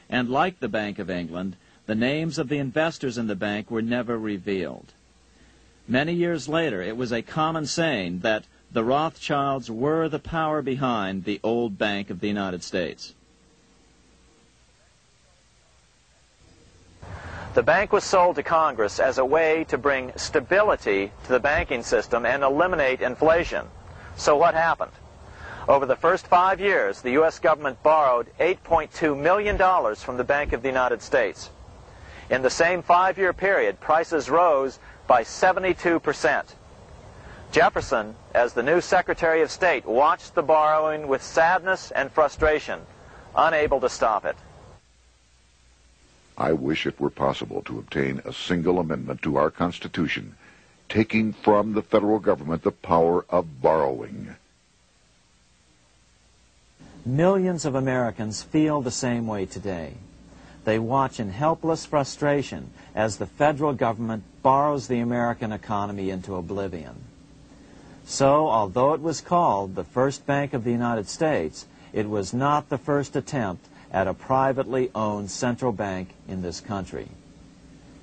And like the Bank of England, the names of the investors in the bank were never revealed. Many years later, it was a common saying that the Rothschilds were the power behind the old Bank of the United States. The bank was sold to Congress as a way to bring stability to the banking system and eliminate inflation. So what happened? Over the first 5 years, the U.S. government borrowed $8.2 million from the Bank of the United States. In the same 5-year period, prices rose by 72%. Jefferson, as the new Secretary of State, watched the borrowing with sadness and frustration, unable to stop it. I wish it were possible to obtain a single amendment to our Constitution, taking from the federal government the power of borrowing. Millions of Americans feel the same way today. They watch in helpless frustration as the federal government borrows the American economy into oblivion. So, although it was called the First Bank of the United States, it was not the first attempt at a privately owned central bank in this country.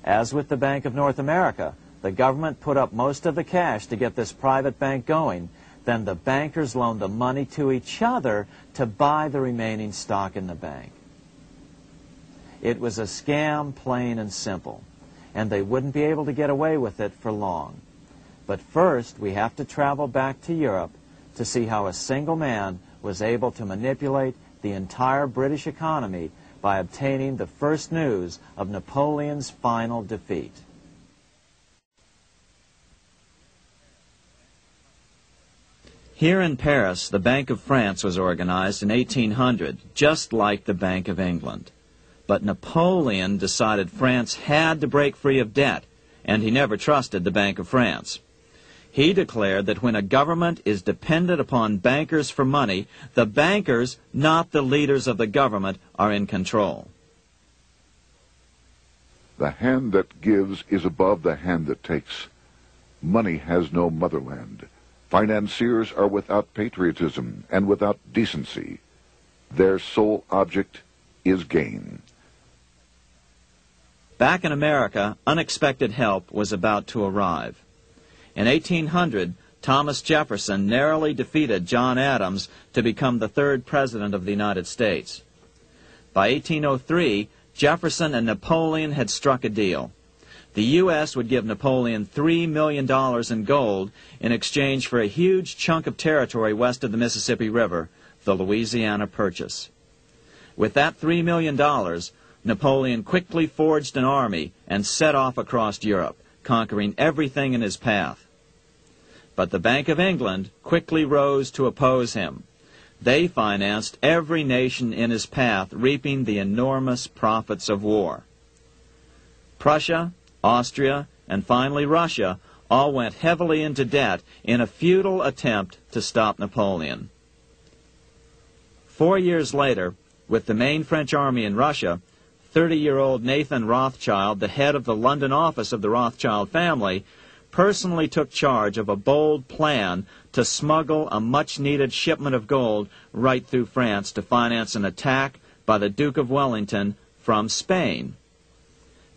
As with the Bank of North America, the government put up most of the cash to get this private bank going, then the bankers loaned the money to each other to buy the remaining stock in the bank. It was a scam, plain and simple, and they wouldn't be able to get away with it for long. But first, we have to travel back to Europe to see how a single man was able to manipulate the entire British economy by obtaining the first news of Napoleon's final defeat. Here in Paris, the Bank of France was organized in 1800, just like the Bank of England. But Napoleon decided France had to break free of debt, and he never trusted the Bank of France. He declared that when a government is dependent upon bankers for money, the bankers, not the leaders of the government, are in control. The hand that gives is above the hand that takes. Money has no motherland. Financiers are without patriotism and without decency. Their sole object is gain. Back in America, unexpected help was about to arrive. In 1800, Thomas Jefferson narrowly defeated John Adams to become the third president of the United States. By 1803, Jefferson and Napoleon had struck a deal. The U.S. would give Napoleon $3 million in gold in exchange for a huge chunk of territory west of the Mississippi River, the Louisiana Purchase. With that $3 million, Napoleon quickly forged an army and set off across Europe, conquering everything in his path. But the Bank of England quickly rose to oppose him. They financed every nation in his path, reaping the enormous profits of war. Prussia, Austria, and finally Russia all went heavily into debt in a futile attempt to stop Napoleon. 4 years later, with the main French army in Russia, 30-year-old Nathan Rothschild, the head of the London office of the Rothschild family, personally took charge of a bold plan to smuggle a much-needed shipment of gold right through France to finance an attack by the Duke of Wellington from Spain.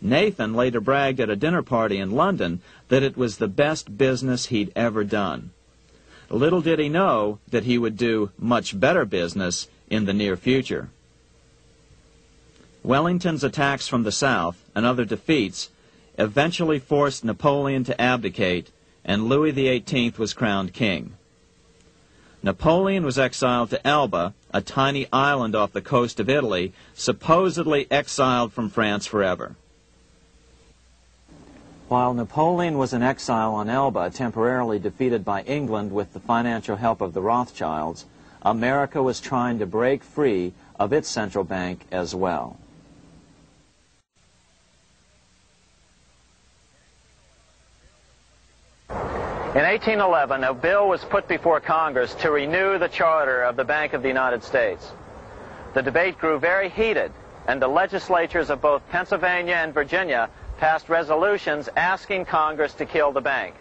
Nathan later bragged at a dinner party in London that it was the best business he'd ever done. Little did he know that he would do much better business in the near future. Wellington's attacks from the south and other defeats eventually forced Napoleon to abdicate, and Louis XVIII was crowned king. Napoleon was exiled to Elba, a tiny island off the coast of Italy, supposedly exiled from France forever. While Napoleon was in exile on Elba, temporarily defeated by England with the financial help of the Rothschilds, America was trying to break free of its central bank as well. In 1811, a bill was put before Congress to renew the charter of the Bank of the United States. The debate grew very heated, and the legislatures of both Pennsylvania and Virginia passed resolutions asking Congress to kill the bank.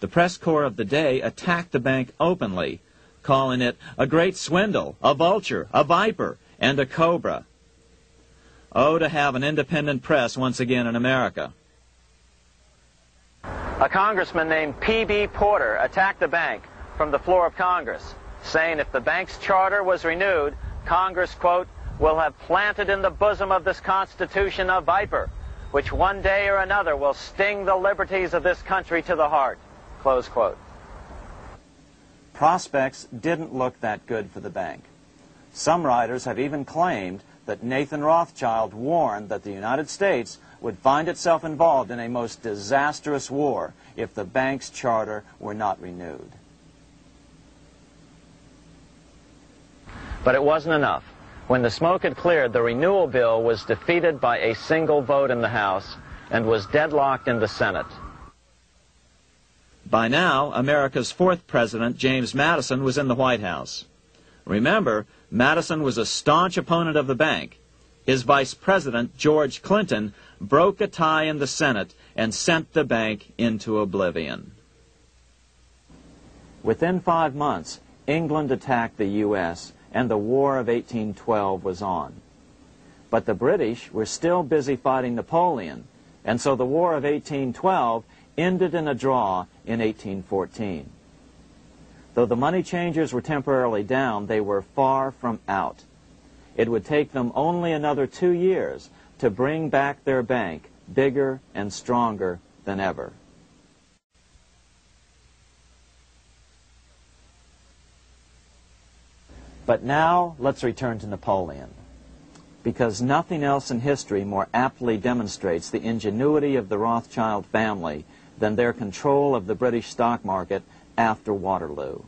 The press corps of the day attacked the bank openly, calling it a great swindle, a vulture, a viper, and a cobra. Oh, to have an independent press once again in America. A congressman named P.B. Porter attacked the bank from the floor of Congress, saying if the bank's charter was renewed, Congress, quote, will have planted in the bosom of this Constitution a viper, which one day or another will sting the liberties of this country to the heart, close quote. Prospects didn't look that good for the bank. Some writers have even claimed that Nathan Rothschild warned that the United States would find itself involved in a most disastrous war if the bank's charter were not renewed. But it wasn't enough. When the smoke had cleared, the renewal bill was defeated by a single vote in the House and was deadlocked in the Senate. By now, America's fourth president, James Madison, was in the White House. Remember, Madison was a staunch opponent of the bank. His vice president, George Clinton, broke a tie in the Senate and sent the bank into oblivion. Within 5 months, England attacked the U.S., and the War of 1812 was on. But the British were still busy fighting Napoleon, and so the War of 1812 ended in a draw in 1814. Though the money changers were temporarily down, they were far from out. It would take them only another 2 years to bring back their bank bigger and stronger than ever. But now let's return to Napoleon, because nothing else in history more aptly demonstrates the ingenuity of the Rothschild family than their control of the British stock market after Waterloo.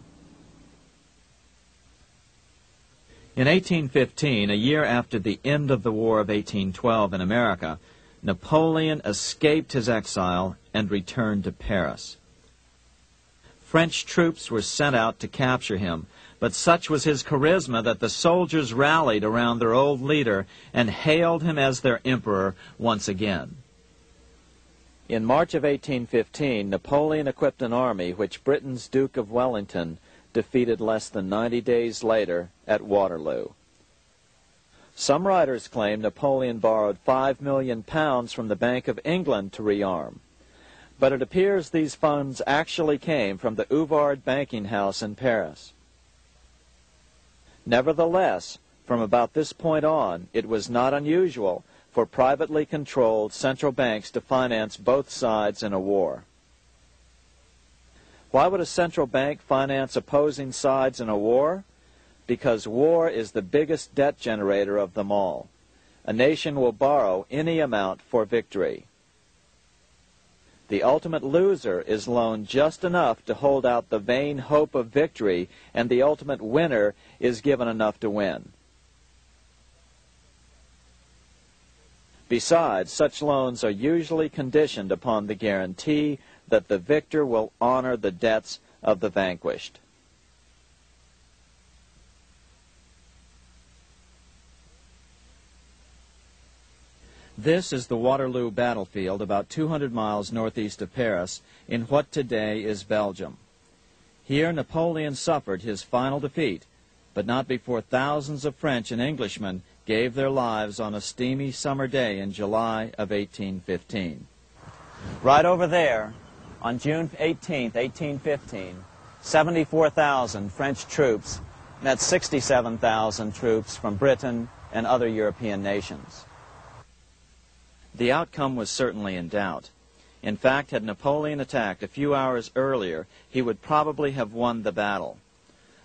In 1815, a year after the end of the War of 1812 in America, Napoleon escaped his exile and returned to Paris. French troops were sent out to capture him, but such was his charisma that the soldiers rallied around their old leader and hailed him as their emperor once again. In March of 1815, Napoleon equipped an army which Britain's Duke of Wellington defeated less than 90 days later at Waterloo. Some writers claim Napoleon borrowed £5 million from the Bank of England to rearm. But it appears these funds actually came from the Ouvard banking house in Paris. Nevertheless, from about this point on, it was not unusual for privately controlled central banks to finance both sides in a war. Why would a central bank finance opposing sides in a war? Because war is the biggest debt generator of them all. A nation will borrow any amount for victory. The ultimate loser is loaned just enough to hold out the vain hope of victory, and the ultimate winner is given enough to win. Besides, such loans are usually conditioned upon the guarantee that the victor will honor the debts of the vanquished. This is the Waterloo battlefield about 200 miles northeast of Paris in what today is Belgium. Here Napoleon suffered his final defeat, but not before thousands of French and Englishmen gave their lives on a steamy summer day in July of 1815. Right over there, on June 18, 1815, 74,000 French troops met 67,000 troops from Britain and other European nations. The outcome was certainly in doubt. In fact, had Napoleon attacked a few hours earlier, he would probably have won the battle.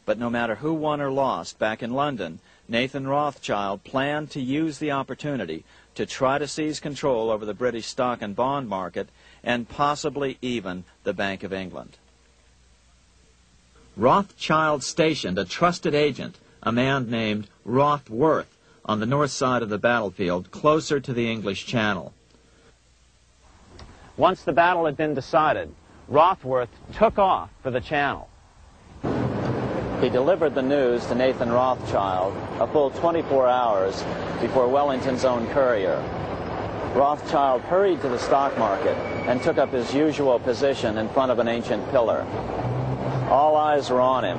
But no matter who won or lost, back in London, Nathan Rothschild planned to use the opportunity to try to seize control over the British stock and bond market and possibly even the Bank of England. Rothschild stationed a trusted agent, a man named Rothworth, on the north side of the battlefield, closer to the English Channel. Once the battle had been decided, Rothworth took off for the Channel. He delivered the news to Nathan Rothschild a full 24 hours before Wellington's own courier. Rothschild hurried to the stock market and took up his usual position in front of an ancient pillar. All eyes were on him.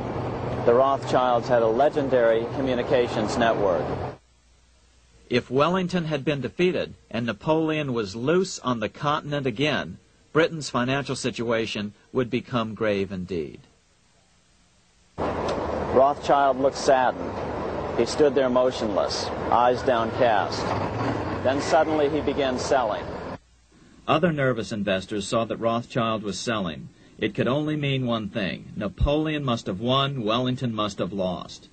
The Rothschilds had a legendary communications network. If Wellington had been defeated and Napoleon was loose on the continent again, Britain's financial situation would become grave indeed. Rothschild looked saddened. He stood there motionless, eyes downcast. Then suddenly he began selling. Other nervous investors saw that Rothschild was selling. It could only mean one thing. Napoleon must have won, Wellington must have lost.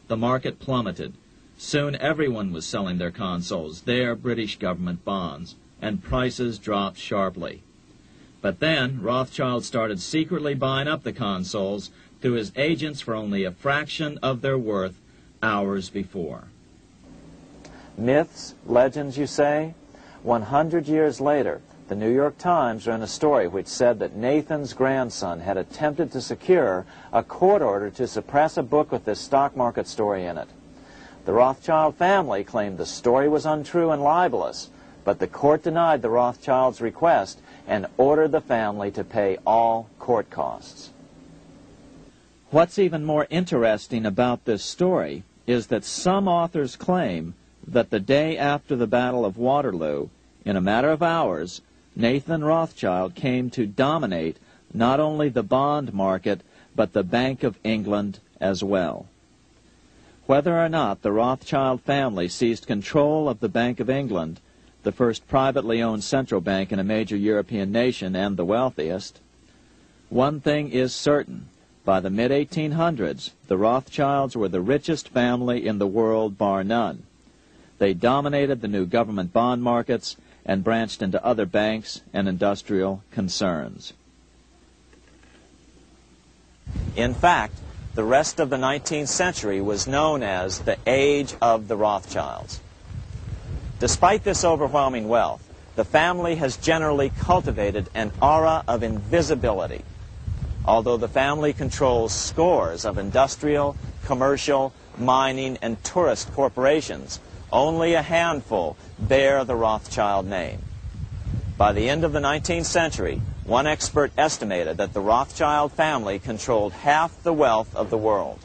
The market plummeted. Soon everyone was selling their consols, their British government bonds, and prices dropped sharply. But then Rothschild started secretly buying up the consols through his agents for only a fraction of their worth hours before. Myths, legends, you say? 100 years later, the New York Times ran a story which said that Nathan's grandson had attempted to secure a court order to suppress a book with this stock market story in it. The Rothschild family claimed the story was untrue and libelous, but the court denied the Rothschilds' request and ordered the family to pay all court costs. What's even more interesting about this story is that some authors claim that the day after the Battle of Waterloo, in a matter of hours, Nathan Rothschild came to dominate not only the bond market, but the Bank of England as well. Whether or not the Rothschild family seized control of the Bank of England, the first privately owned central bank in a major European nation and the wealthiest, one thing is certain. By the mid-1800s, the Rothschilds were the richest family in the world, bar none. They dominated the new government bond markets and branched into other banks and industrial concerns. In fact, the rest of the 19th century was known as the Age of the Rothschilds. Despite this overwhelming wealth, the family has generally cultivated an aura of invisibility. Although the family controls scores of industrial, commercial, mining, and tourist corporations, only a handful bear the Rothschild name. By the end of the 19th century, one expert estimated that the Rothschild family controlled half the wealth of the world.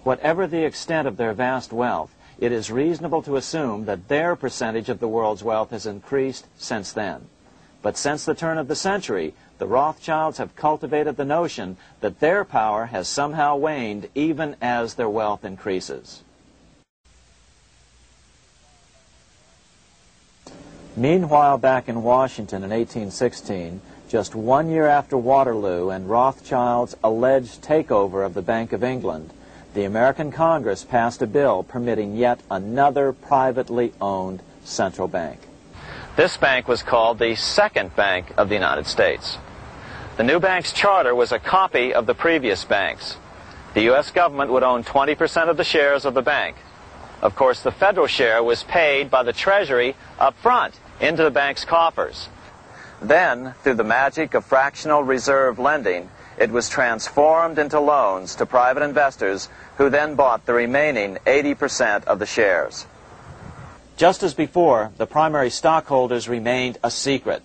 Whatever the extent of their vast wealth, it is reasonable to assume that their percentage of the world's wealth has increased since then. But since the turn of the century, the Rothschilds have cultivated the notion that their power has somehow waned even as their wealth increases. Meanwhile, back in Washington in 1816, just 1 year after Waterloo and Rothschild's alleged takeover of the Bank of England, the American Congress passed a bill permitting yet another privately owned central bank. This bank was called the Second Bank of the United States. The new bank's charter was a copy of the previous bank's. The U.S. government would own 20% of the shares of the bank. Of course, the federal share was paid by the Treasury up front into the bank's coffers. Then, through the magic of fractional reserve lending, it was transformed into loans to private investors who then bought the remaining 80% of the shares. Just as before, the primary stockholders remained a secret.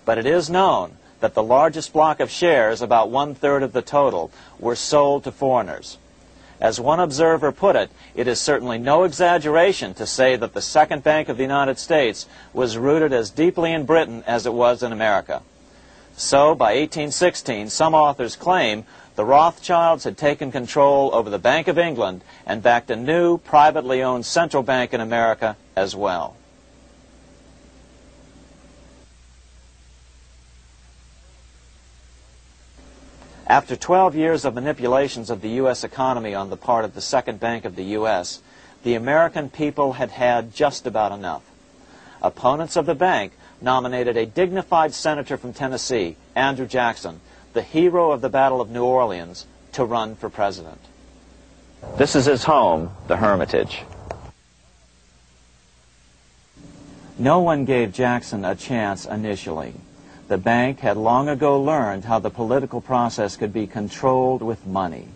But it is known that the largest block of shares, about 1/3 of the total, were sold to foreigners. As one observer put it, it is certainly no exaggeration to say that the Second Bank of the United States was rooted as deeply in Britain as it was in America. So, by 1816, some authors claim the Rothschilds had taken control over the Bank of England and backed a new, privately owned central bank in America as well. After 12 years of manipulations of the U.S. economy on the part of the Second Bank of the U.S., the American people had had just about enough. Opponents of the bank nominated a dignified senator from Tennessee, Andrew Jackson, the hero of the Battle of New Orleans, to run for president. This is his home, the Hermitage. No one gave Jackson a chance initially. The bank had long ago learned how the political process could be controlled with money.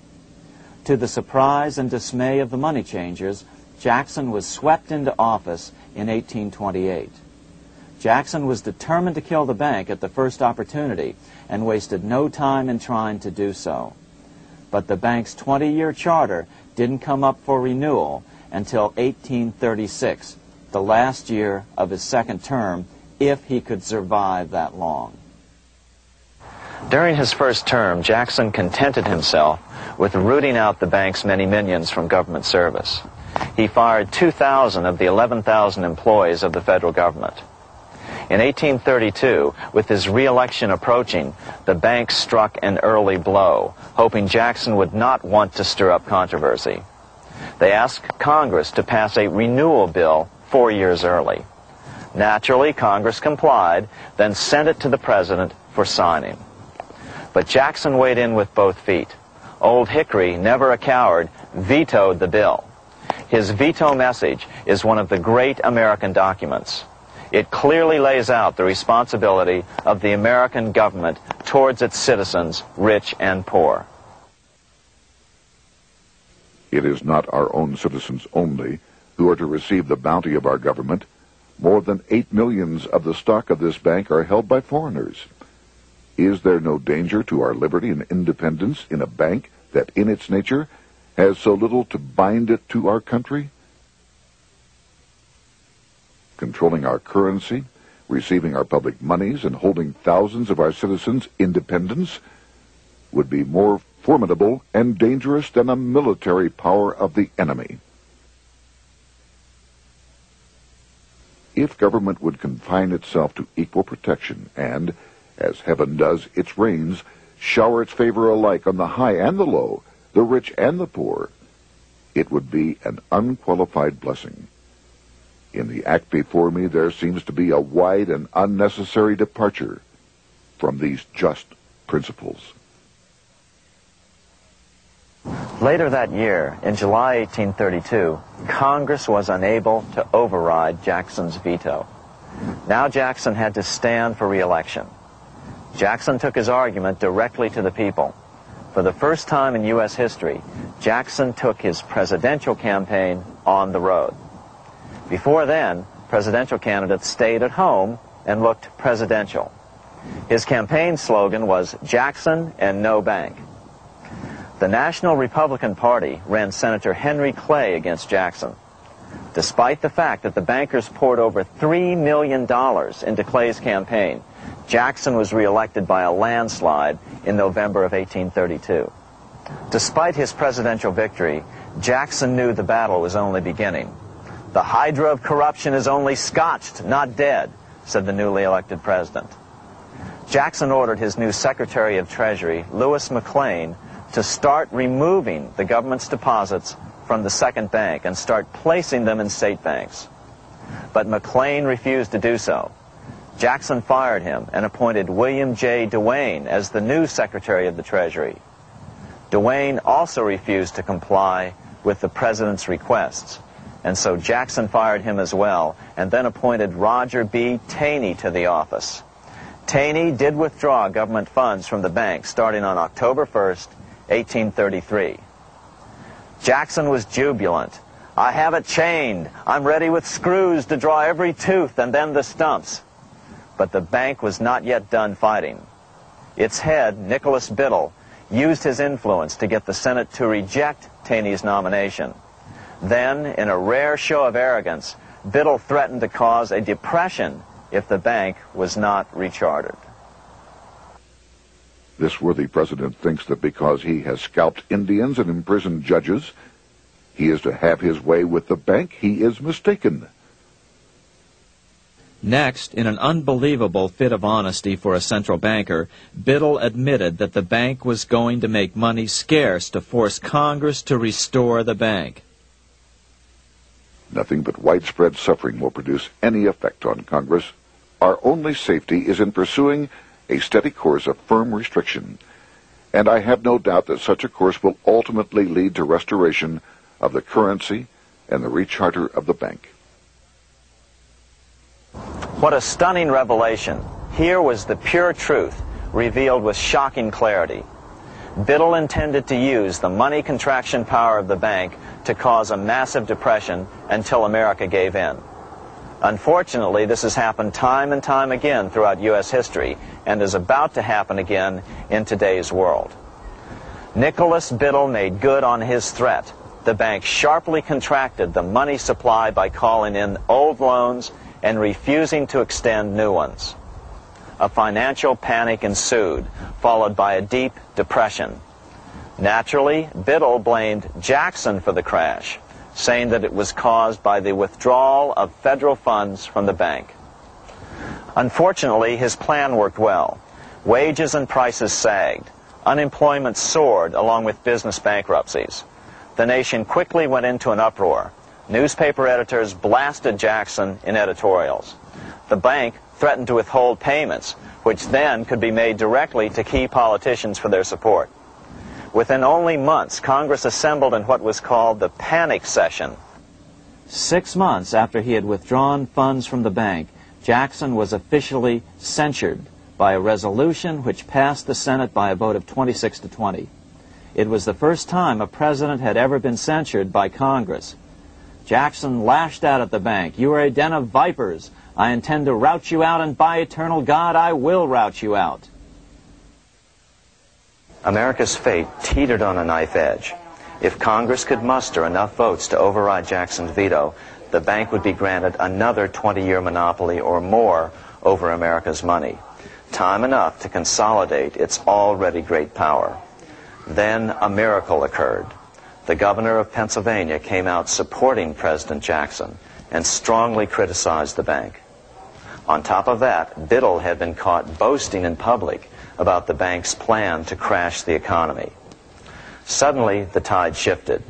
To the surprise and dismay of the money changers, Jackson was swept into office in 1828. Jackson was determined to kill the bank at the first opportunity and wasted no time in trying to do so. But the bank's 20-year charter didn't come up for renewal until 1836, the last year of his second term, if he could survive that long. During his first term, Jackson contented himself with rooting out the bank's many minions from government service. He fired 2,000 of the 11,000 employees of the federal government. In 1832, with his re-election approaching, the bank struck an early blow, hoping Jackson would not want to stir up controversy. They asked Congress to pass a renewal bill 4 years early. Naturally, Congress complied, then sent it to the president for signing. But Jackson weighed in with both feet. Old Hickory, never a coward, vetoed the bill. His veto message is one of the great American documents. It clearly lays out the responsibility of the American government towards its citizens, rich and poor. It is not our own citizens only who are to receive the bounty of our government. More than 8 millions of the stock of this bank are held by foreigners. Is there no danger to our liberty and independence in a bank that in its nature has so little to bind it to our country? Controlling our currency, receiving our public monies, and holding thousands of our citizens' independence would be more formidable and dangerous than a military power of the enemy. If government would confine itself to equal protection and, as heaven does its rains, shower its favor alike on the high and the low, the rich and the poor, it would be an unqualified blessing. In the act before me there seems to be a wide and unnecessary departure from these just principles. Later that year, in July 1832, Congress was unable to override Jackson's veto. Now Jackson had to stand for re-election. Jackson took his argument directly to the people. For the first time in U.S. history, Jackson took his presidential campaign on the road. Before then, presidential candidates stayed at home and looked presidential. His campaign slogan was "Jackson and no bank." The National Republican Party ran Senator Henry Clay against Jackson. Despite the fact that the bankers poured over $3 million into Clay's campaign, Jackson was reelected by a landslide in November of 1832. Despite his presidential victory, Jackson knew the battle was only beginning. "The hydra of corruption is only scotched, not dead," said the newly elected president. Jackson ordered his new Secretary of Treasury, Lewis McLean, to start removing the government's deposits from the second bank and start placing them in state banks. But McLean refused to do so. Jackson fired him and appointed William J. Duane as the new Secretary of the Treasury. Duane also refused to comply with the president's requests, and so Jackson fired him as well and then appointed Roger B. Taney to the office. Taney did withdraw government funds from the bank starting on October 1st, 1833. Jackson was jubilant. "I have it chained. I'm ready with screws to draw every tooth and then the stumps." But the bank was not yet done fighting. Its head, Nicholas Biddle, used his influence to get the Senate to reject Taney's nomination. Then, in a rare show of arrogance, Biddle threatened to cause a depression if the bank was not rechartered. This worthy president thinks that because he has scalped Indians and imprisoned judges, he is to have his way with the bank. He is mistaken. Next, in an unbelievable fit of honesty for a central banker, Biddle admitted that the bank was going to make money scarce to force Congress to restore the bank. Nothing but widespread suffering will produce any effect on Congress. Our only safety is in pursuing a steady course of firm restriction, and I have no doubt that such a course will ultimately lead to restoration of the currency and the recharter of the bank. What a stunning revelation. Here was the pure truth, revealed with shocking clarity. Biddle intended to use the money contraction power of the bank to cause a massive depression until America gave in. Unfortunately, this has happened time and time again throughout U.S. history and is about to happen again in today's world. Nicholas Biddle made good on his threat. The bank sharply contracted the money supply by calling in old loans and refusing to extend new ones. A financial panic ensued, followed by a deep depression. Naturally, Biddle blamed Jackson for the crash, saying that it was caused by the withdrawal of federal funds from the bank. Unfortunately, his plan worked well. Wages and prices sagged. Unemployment soared along with business bankruptcies. The nation quickly went into an uproar. Newspaper editors blasted Jackson in editorials. The bank threatened to withhold payments, which then could be made directly to key politicians for their support. Within only months, Congress assembled in what was called the panic session. 6 months after he had withdrawn funds from the bank, Jackson was officially censured by a resolution which passed the Senate by a vote of 26 to 20. It was the first time a president had ever been censured by Congress. Jackson lashed out at the bank. "You are a den of vipers. I intend to rout you out, and by eternal God, I will rout you out." America's fate teetered on a knife edge. If Congress could muster enough votes to override Jackson's veto, the bank would be granted another 20-year monopoly or more over America's money, time enough to consolidate its already great power. Then a miracle occurred. The governor of Pennsylvania came out supporting President Jackson and strongly criticized the bank. On top of that, Biddle had been caught boasting in public about the bank's plan to crash the economy. Suddenly, the tide shifted.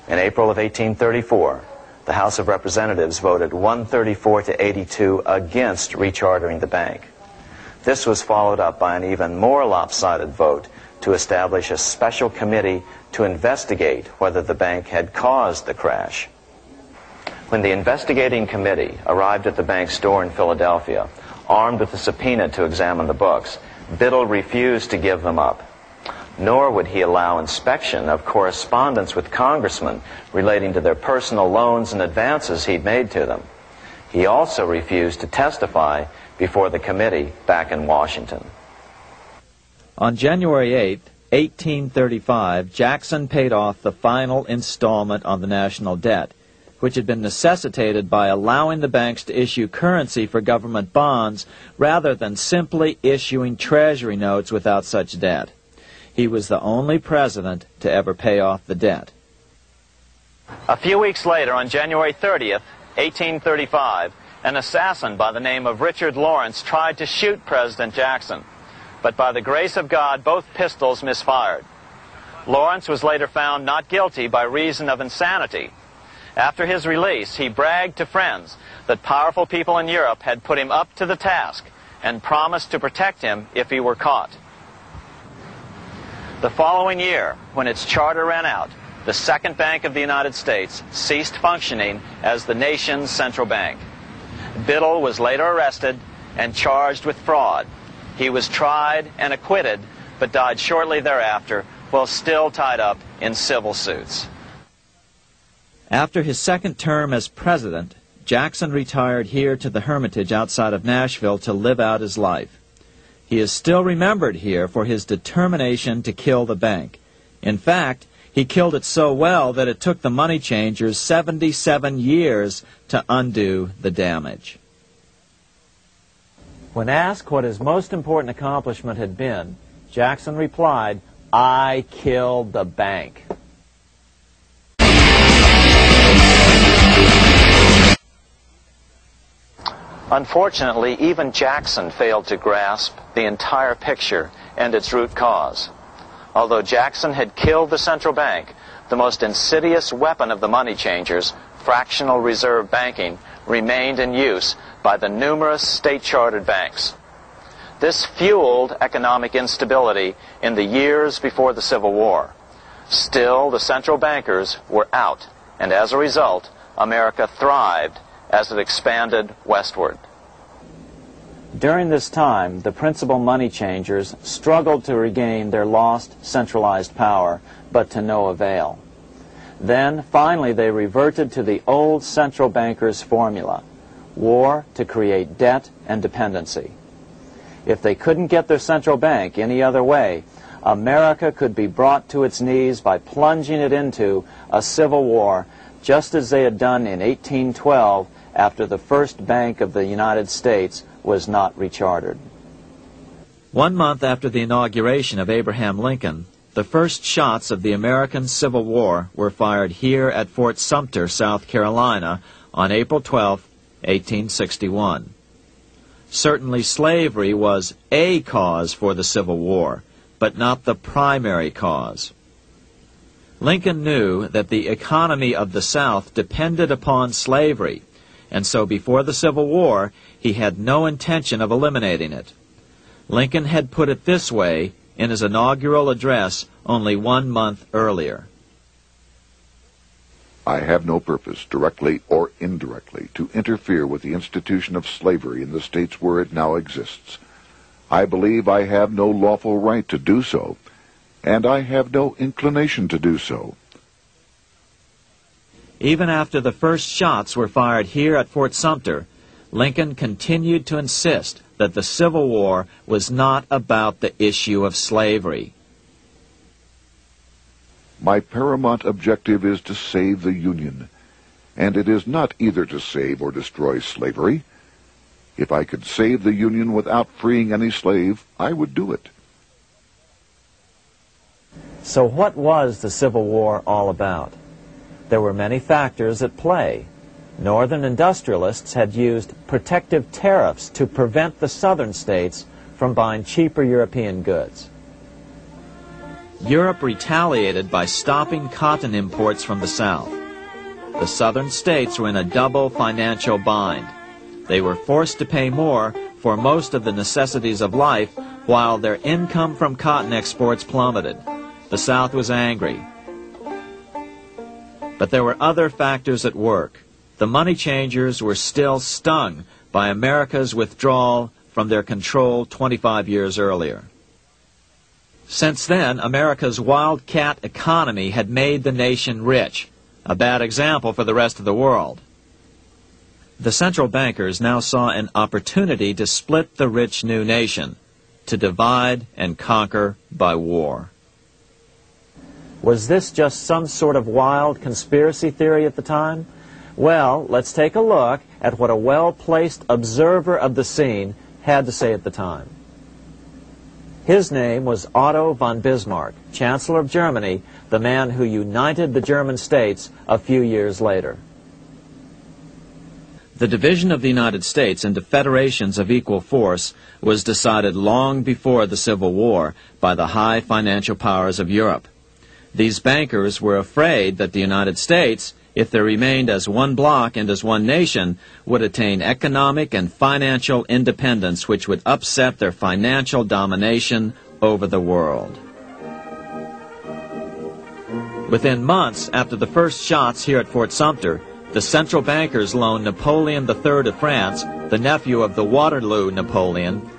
In April of 1834, the House of Representatives voted 134 to 82 against rechartering the bank. This was followed up by an even more lopsided vote to establish a special committee to investigate whether the bank had caused the crash. When the investigating committee arrived at the bank's door in Philadelphia, armed with a subpoena to examine the books, Biddle refused to give them up. Nor would he allow inspection of correspondence with congressmen relating to their personal loans and advances he'd made to them. He also refused to testify before the committee back in Washington. On January 8, 1835, Jackson paid off the final installment on the national debt. which had been necessitated by allowing the banks to issue currency for government bonds rather than simply issuing treasury notes without such debt. He was the only president to ever pay off the debt. A few weeks later, on January 30th, 1835, an assassin by the name of Richard Lawrence tried to shoot President Jackson, but by the grace of God, both pistols misfired. Lawrence was later found not guilty by reason of insanity. After his release, he bragged to friends that powerful people in Europe had put him up to the task and promised to protect him if he were caught. The following year, when its charter ran out, the Second Bank of the United States ceased functioning as the nation's central bank. Biddle was later arrested and charged with fraud. He was tried and acquitted, but died shortly thereafter while still tied up in civil suits. After his second term as president, Jackson retired here to the Hermitage outside of Nashville to live out his life. He is still remembered here for his determination to kill the bank. In fact, he killed it so well that it took the money changers 77 years to undo the damage. When asked what his most important accomplishment had been, Jackson replied, "I killed the bank." Unfortunately, even Jackson failed to grasp the entire picture and its root cause. Although Jackson had killed the central bank, the most insidious weapon of the money changers, fractional reserve banking, remained in use by the numerous state-chartered banks. This fueled economic instability in the years before the Civil War. Still, the central bankers were out, and as a result, America thrived as it expanded westward. During this time, the principal money changers struggled to regain their lost centralized power, but to no avail. Then, finally, they reverted to the old central bankers' formula: war to create debt and dependency. If they couldn't get their central bank any other way, America could be brought to its knees by plunging it into a civil war, just as they had done in 1812 after the first Bank of the United States was not rechartered. 1 month after the inauguration of Abraham Lincoln, the first shots of the American Civil War were fired here at Fort Sumter, South Carolina, on April 12, 1861. Certainly slavery was a cause for the Civil War, but not the primary cause. Lincoln knew that the economy of the South depended upon slavery, and so before the Civil War, he had no intention of eliminating it. Lincoln had put it this way in his inaugural address only 1 month earlier. I have no purpose, directly or indirectly, to interfere with the institution of slavery in the states where it now exists. I believe I have no lawful right to do so, and I have no inclination to do so. Even after the first shots were fired here at Fort Sumter, Lincoln continued to insist that the Civil War was not about the issue of slavery. My paramount objective is to save the Union, and it is not either to save or destroy slavery. If I could save the Union without freeing any slave, I would do it. So what was the Civil War all about? There were many factors at play. Northern industrialists had used protective tariffs to prevent the southern states from buying cheaper European goods. Europe retaliated by stopping cotton imports from the South. The southern states were in a double financial bind. They were forced to pay more for most of the necessities of life, while their income from cotton exports plummeted. The South was angry. But there were other factors at work. The money changers were still stung by America's withdrawal from their control 25 years earlier. Since then, America's wildcat economy had made the nation rich, a bad example for the rest of the world. The central bankers now saw an opportunity to split the rich new nation, to divide and conquer by war. Was this just some sort of wild conspiracy theory at the time? Well, let's take a look at what a well-placed observer of the scene had to say at the time. His name was Otto von Bismarck, Chancellor of Germany, the man who united the German states a few years later. The division of the United States into federations of equal force was decided long before the Civil War by the high financial powers of Europe. These bankers were afraid that the United States, if they remained as one bloc and as one nation, would attain economic and financial independence which would upset their financial domination over the world. Within months after the first shots here at Fort Sumter, the central bankers loaned Napoleon III of France, the nephew of the Waterloo Napoleon,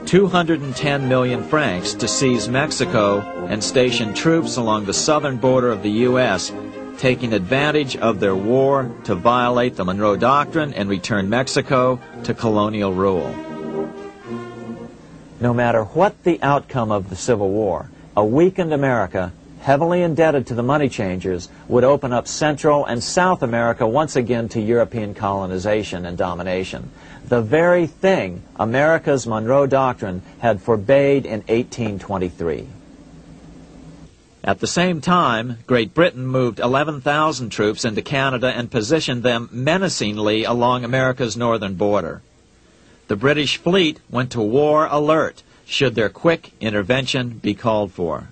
210 million francs to seize Mexico and station troops along the southern border of the U.S., taking advantage of their war to violate the Monroe Doctrine and return Mexico to colonial rule. No matter what the outcome of the Civil War, a weakened America, heavily indebted to the money changers, would open up Central and South America once again to European colonization and domination. The very thing America's Monroe Doctrine had forbade in 1823. At the same time, Great Britain moved 11,000 troops into Canada and positioned them menacingly along America's northern border. The British fleet went to war alert should their quick intervention be called for.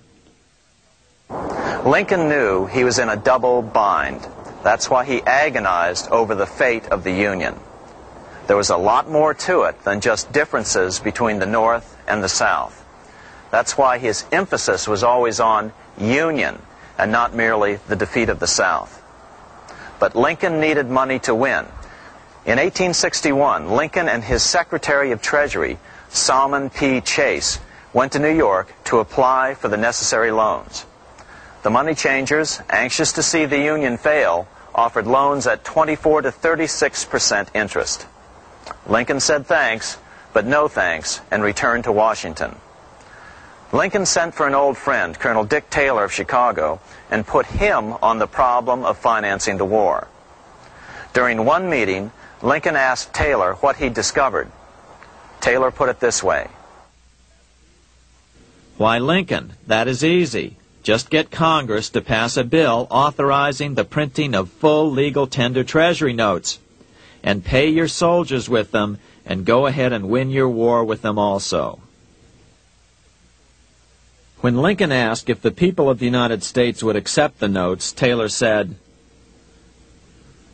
Lincoln knew he was in a double bind. That's why he agonized over the fate of the Union. There was a lot more to it than just differences between the North and the South. That's why his emphasis was always on union and not merely the defeat of the South. But Lincoln needed money to win. In 1861, Lincoln and his Secretary of Treasury, Salmon P. Chase, went to New York to apply for the necessary loans. The money changers, anxious to see the Union fail, offered loans at 24 to 36% interest. Lincoln said thanks, but no thanks, and returned to Washington. Lincoln sent for an old friend, Colonel Dick Taylor of Chicago, and put him on the problem of financing the war. During one meeting, Lincoln asked Taylor what he'd discovered. Taylor put it this way. Why, Lincoln, that is easy. Just get Congress to pass a bill authorizing the printing of full legal tender treasury notes, and pay your soldiers with them, and go ahead and win your war with them also. When Lincoln asked if the people of the United States would accept the notes, Taylor said,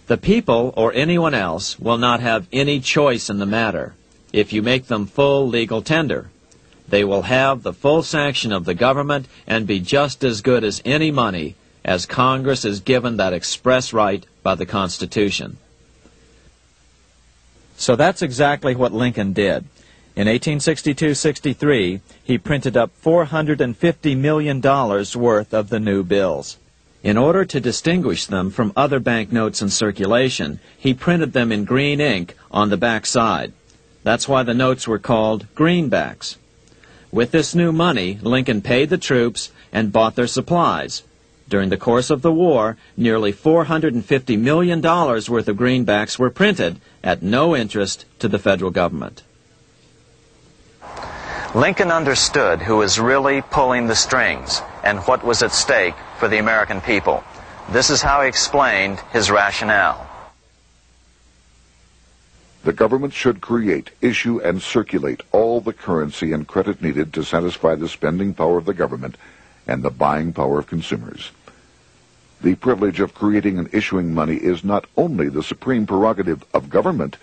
"The people, or anyone else, will not have any choice in the matter if you make them full legal tender. They will have the full sanction of the government and be just as good as any money, as Congress is given that express right by the Constitution." So that's exactly what Lincoln did. In 1862-63, he printed up $450 million worth of the new bills. In order to distinguish them from other banknotes in circulation, he printed them in green ink on the back side. That's why the notes were called greenbacks. With this new money, Lincoln paid the troops and bought their supplies. During the course of the war, nearly $450 million worth of greenbacks were printed at no interest to the federal government. Lincoln understood who was really pulling the strings and what was at stake for the American people. This is how he explained his rationale. The government should create, issue, and circulate all the currency and credit needed to satisfy the spending power of the government and the buying power of consumers. The privilege of creating and issuing money is not only the supreme prerogative of government,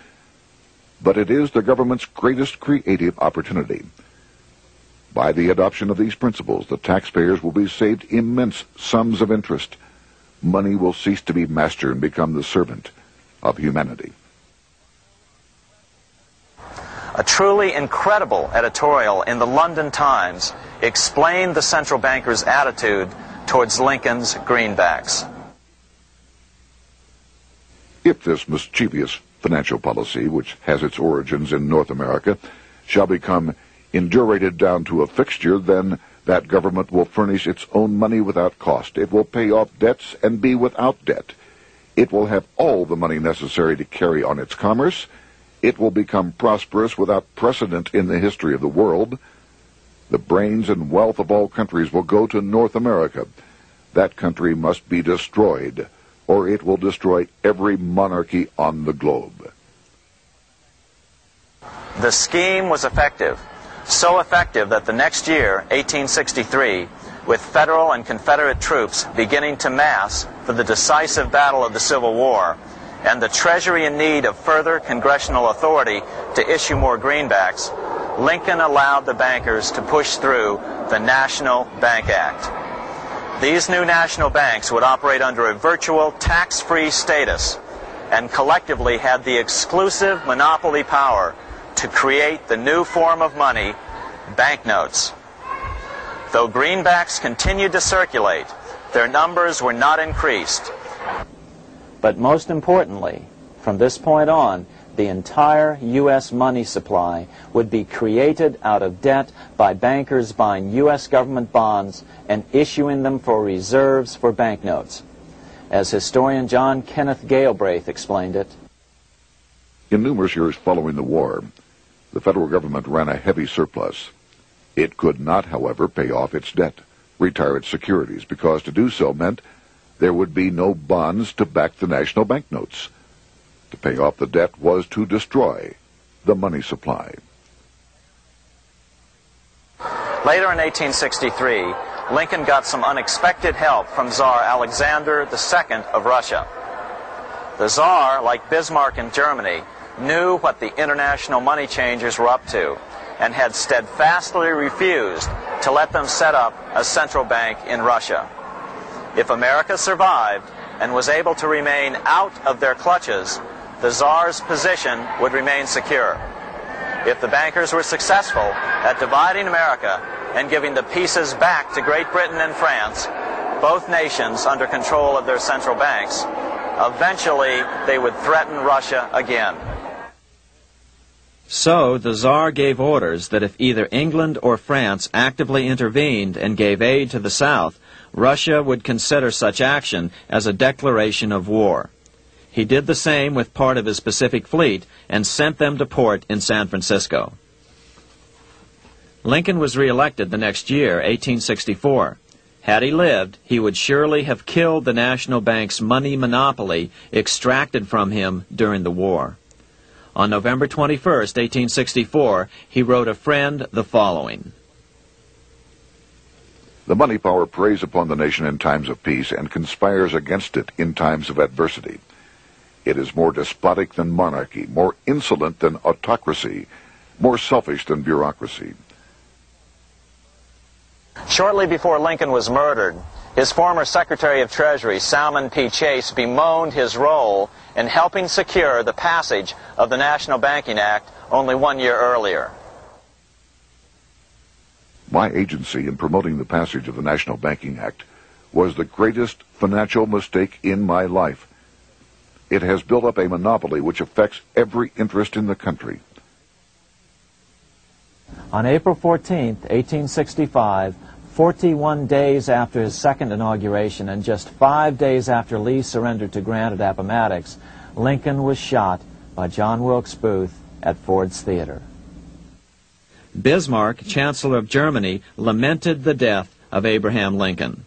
but it is the government's greatest creative opportunity. By the adoption of these principles, the taxpayers will be saved immense sums of interest. Money will cease to be master and become the servant of humanity. A truly incredible editorial in the London Times explained the central bankers' attitude towards Lincoln's greenbacks. If this mischievous financial policy, which has its origins in North America, shall become indurated down to a fixture, then that government will furnish its own money without cost. It will pay off debts and be without debt. It will have all the money necessary to carry on its commerce. It will become prosperous without precedent in the history of the world. The brains and wealth of all countries will go to North America. That country must be destroyed, or it will destroy every monarchy on the globe. The scheme was effective, so effective that the next year, 1863, with Federal and Confederate troops beginning to mass for the decisive battle of the Civil War, and the Treasury in need of further congressional authority to issue more greenbacks, Lincoln allowed the bankers to push through the National Bank Act. These new national banks would operate under a virtual tax-free status and collectively had the exclusive monopoly power to create the new form of money, banknotes. Though greenbacks continued to circulate, their numbers were not increased. But most importantly, from this point on, the entire U.S. money supply would be created out of debt by bankers buying U.S. government bonds and issuing them for reserves for banknotes. As historian John Kenneth Galbraith explained it, in numerous years following the war, the federal government ran a heavy surplus. It could not, however, pay off its debt, retire its securities, because to do so meant there would be no bonds to back the national banknotes. To pay off the debt was to destroy the money supply. Later in 1863, Lincoln got some unexpected help from Tsar Alexander II of Russia. The Tsar, like Bismarck in Germany, knew what the international money changers were up to and had steadfastly refused to let them set up a central bank in Russia. If America survived and was able to remain out of their clutches, the Tsar's position would remain secure. If the bankers were successful at dividing America and giving the pieces back to Great Britain and France, both nations under control of their central banks, eventually they would threaten Russia again. So the Tsar gave orders that if either England or France actively intervened and gave aid to the South, Russia would consider such action as a declaration of war. He did the same with part of his Pacific Fleet and sent them to port in San Francisco. Lincoln was reelected the next year, 1864. Had he lived, he would surely have killed the national bank's money monopoly extracted from him during the war. On November 21, 1864, he wrote a friend the following. The money power preys upon the nation in times of peace and conspires against it in times of adversity. It is more despotic than monarchy, more insolent than autocracy, more selfish than bureaucracy. Shortly before Lincoln was murdered, his former Secretary of Treasury, Salmon P. Chase, bemoaned his role in helping secure the passage of the National Banking Act only 1 year earlier. My agency in promoting the passage of the National Banking Act was the greatest financial mistake in my life. It has built up a monopoly which affects every interest in the country. On April 14, 1865, 41 days after his second inauguration and just 5 days after Lee surrendered to Grant at Appomattox, Lincoln was shot by John Wilkes Booth at Ford's Theater. Bismarck, Chancellor of Germany, lamented the death of Abraham Lincoln.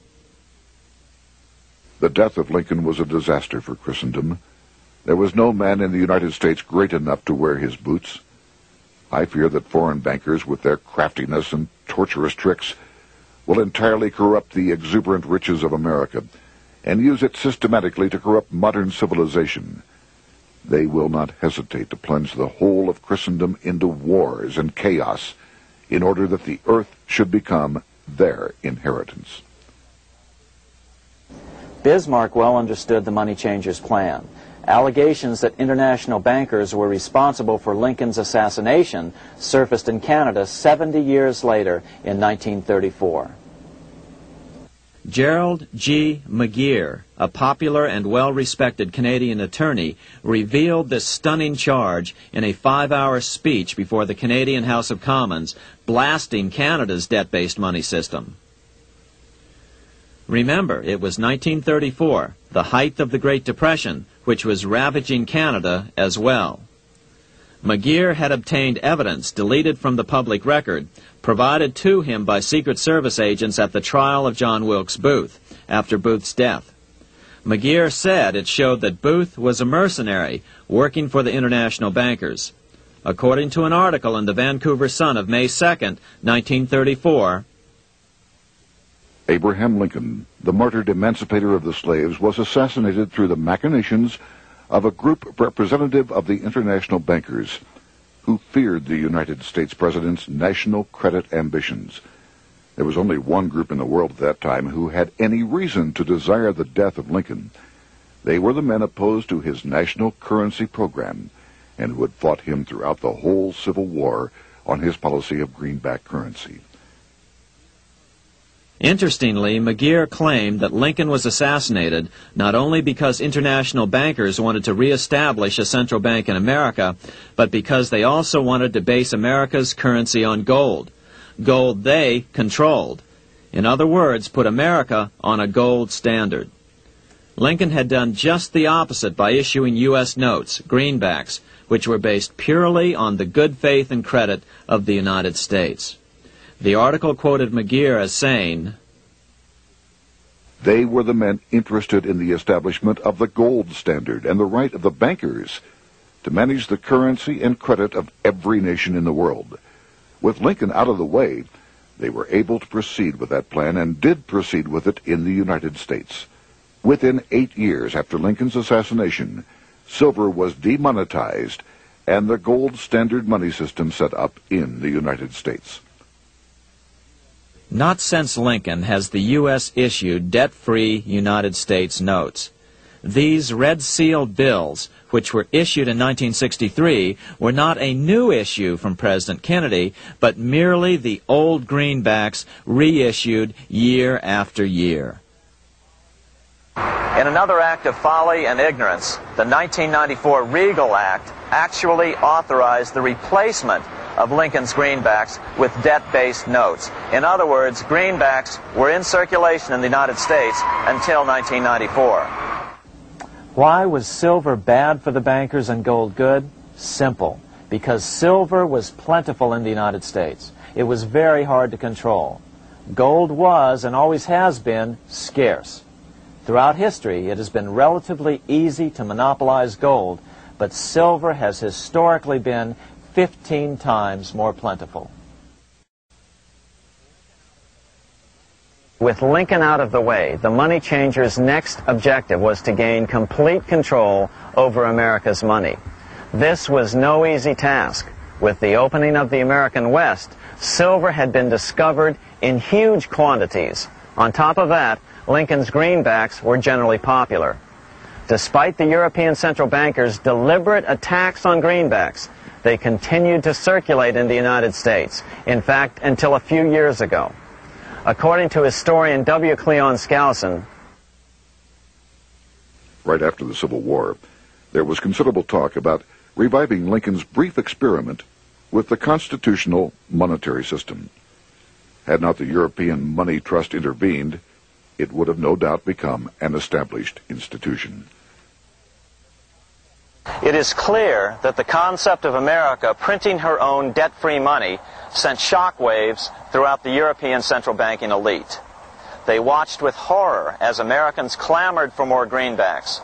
The death of Lincoln was a disaster for Christendom. There was no man in the United States great enough to wear his boots. I fear that foreign bankers, with their craftiness and torturous tricks, will entirely corrupt the exuberant riches of America and use it systematically to corrupt modern civilization. They will not hesitate to plunge the whole of Christendom into wars and chaos in order that the earth should become their inheritance. Bismarck well understood the money changers' plan. Allegations that international bankers were responsible for Lincoln's assassination surfaced in Canada 70 years later in 1934. Gerald G. McGeer, a popular and well-respected Canadian attorney, revealed this stunning charge in a 5-hour speech before the Canadian House of Commons, blasting Canada's debt-based money system. Remember, it was 1934, the height of the Great Depression, which was ravaging Canada as well. McGeer had obtained evidence deleted from the public record, provided to him by Secret Service agents at the trial of John Wilkes Booth, after Booth's death. McGeer said it showed that Booth was a mercenary working for the international bankers. According to an article in the Vancouver Sun of May 2nd, 1934, Abraham Lincoln, the martyred emancipator of the slaves, was assassinated through the machinations of a group representative of the international bankers who feared the United States president's national credit ambitions. There was only one group in the world at that time who had any reason to desire the death of Lincoln. They were the men opposed to his national currency program and who had fought him throughout the whole Civil War on his policy of greenback currency. Interestingly, McGeer claimed that Lincoln was assassinated not only because international bankers wanted to reestablish a central bank in America, but because they also wanted to base America's currency on gold. Gold they controlled. In other words, put America on a gold standard. Lincoln had done just the opposite by issuing U.S. notes, greenbacks, which were based purely on the good faith and credit of the United States. The article quoted McGeer as saying, "They were the men interested in the establishment of the gold standard and the right of the bankers to manage the currency and credit of every nation in the world. With Lincoln out of the way, they were able to proceed with that plan and did proceed with it in the United States. Within 8 years after Lincoln's assassination, silver was demonetized and the gold standard money system set up in the United States." Not since Lincoln has the U.S. issued debt-free United States notes. These red-sealed bills, which were issued in 1963, were not a new issue from President Kennedy, but merely the old greenbacks reissued year after year. In another act of folly and ignorance, the 1994 Regal Act actually authorized the replacement of Lincoln's greenbacks with debt-based notes. In other words, greenbacks were in circulation in the United States until 1994. Why was silver bad for the bankers and gold good? Simple. Because silver was plentiful in the United States. It was very hard to control. Gold was, and always has been, scarce. Throughout history, it has been relatively easy to monopolize gold, but silver has historically been 15 times more plentiful. With Lincoln out of the way, the money changers' next objective was to gain complete control over America's money. This was no easy task. With the opening of the American West, silver had been discovered in huge quantities. On top of that, Lincoln's greenbacks were generally popular. Despite the European central bankers' deliberate attacks on greenbacks, they continued to circulate in the United States, in fact, until a few years ago. According to historian W. Cleon Skousen, right after the Civil War, there was considerable talk about reviving Lincoln's brief experiment with the constitutional monetary system. Had not the European Money Trust intervened, it would have no doubt become an established institution. it is clear that the concept of America printing her own debt-free money sent shockwaves throughout the European central banking elite. They watched with horror as Americans clamored for more greenbacks.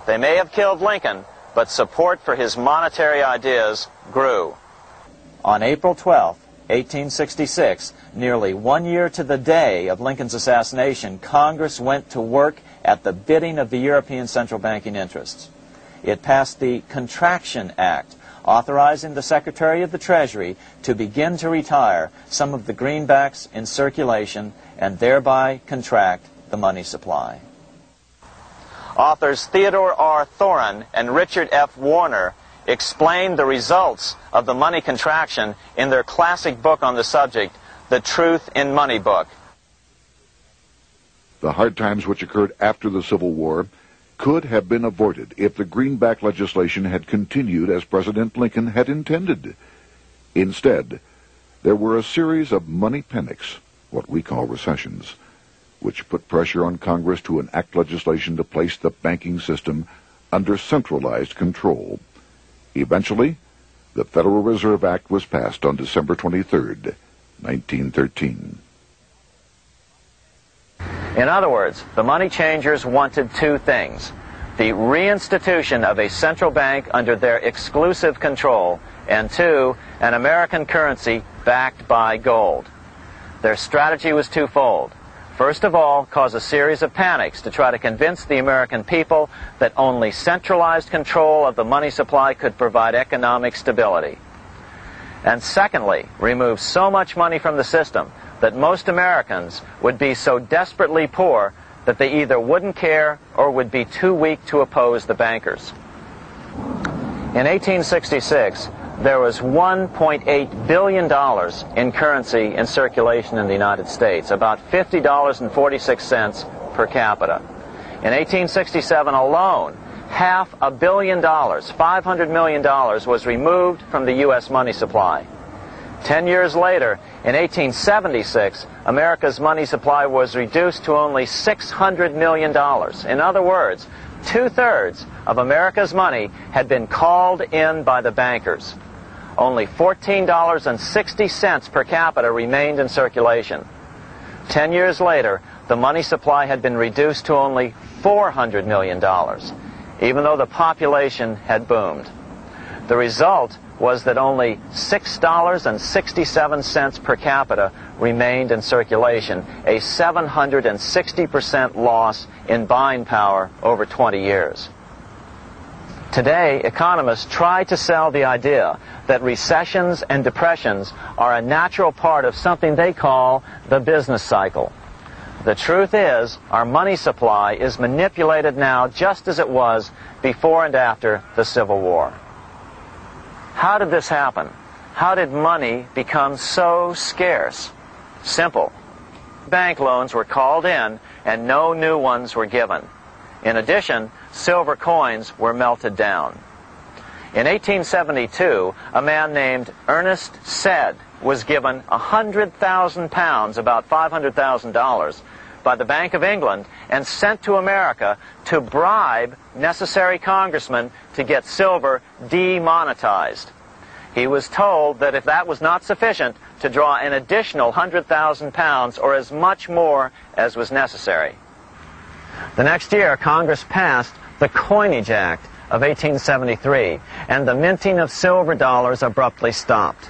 They may have killed Lincoln, but support for his monetary ideas grew. On April 12, 1866, nearly 1 year to the day of Lincoln's assassination, Congress went to work at the bidding of the European central banking interests. It passed the Contraction Act, authorizing the Secretary of the Treasury to begin to retire some of the greenbacks in circulation and thereby contract the money supply. Authors Theodore R. Thorin and Richard F. Warner explained the results of the money contraction in their classic book on the subject, The Truth in Money Book. The hard times which occurred after the Civil War could have been avoided if the greenback legislation had continued as President Lincoln had intended. Instead, there were a series of money panics, what we call recessions. which put pressure on Congress to enact legislation to place the banking system under centralized control. Eventually, the Federal Reserve Act was passed on December 23, 1913. In other words, the money changers wanted two things: the reinstitution of a central bank under their exclusive control, and two, an American currency backed by gold. Their strategy was twofold. First of all, cause a series of panics to try to convince the American people that only centralized control of the money supply could provide economic stability. And secondly, remove so much money from the system that most Americans would be so desperately poor that they either wouldn't care or would be too weak to oppose the bankers. In 1866, there was $1.8 billion in currency in circulation in the United States, about $50.46 per capita. In 1867 alone, $500 million, $500 million, was removed from the U.S. money supply. 10 years later, in 1876, America's money supply was reduced to only $600 million. In other words, 2/3 of America's money had been called in by the bankers. Only $14.60 per capita remained in circulation. 10 years later, the money supply had been reduced to only $400 million, even though the population had boomed. The result was that only $6.67 per capita remained in circulation, a 760% loss in buying power over 20 years. Today, economists try to sell the idea that recessions and depressions are a natural part of something they call the business cycle. The truth is, our money supply is manipulated now just as it was before and after the Civil War. How did this happen? How did money become so scarce? Simple. Bank loans were called in and no new ones were given. In addition, silver coins were melted down. In 1872, a man named Ernest Sed was given 100,000 pounds, about $500,000, by the Bank of England and sent to America to bribe necessary congressmen to get silver demonetized. He was told that if that was not sufficient, to draw an additional 100,000 pounds or as much more as was necessary. The next year, Congress passed the Coinage Act of 1873, and the minting of silver dollars abruptly stopped.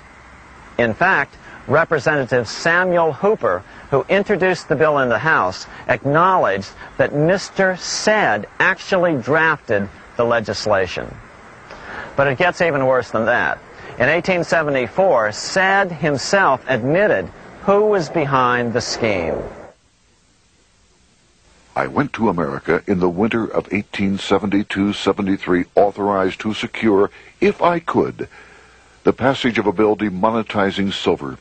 In fact, Representative Samuel Hooper, who introduced the bill in the House, acknowledged that Mr. Sed actually drafted the legislation. But it gets even worse than that. In 1874, Sed himself admitted who was behind the scheme. I went to America in the winter of 1872-73, authorized to secure, if I could, the passage of a bill demonetizing silver.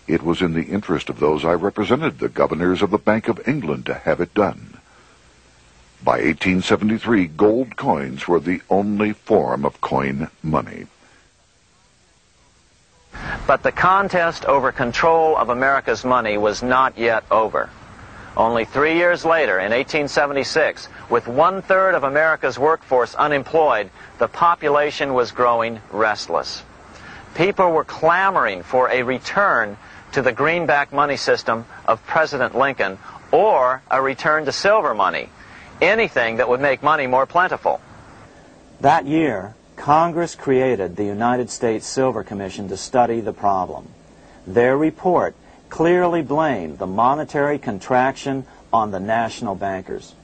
It was in the interest of those I represented, the governors of the Bank of England, to have it done. By 1873, gold coins were the only form of coin money. But the contest over control of America's money was not yet over. Only 3 years later, in 1876, with 1/3 of America's workforce unemployed, the population was growing restless. People were clamoring for a return to the greenback money system of President Lincoln or a return to silver money, anything that would make money more plentiful. That year, Congress created the United States Silver Commission to study the problem. Their report clearly blamed the monetary contraction on the national bankers.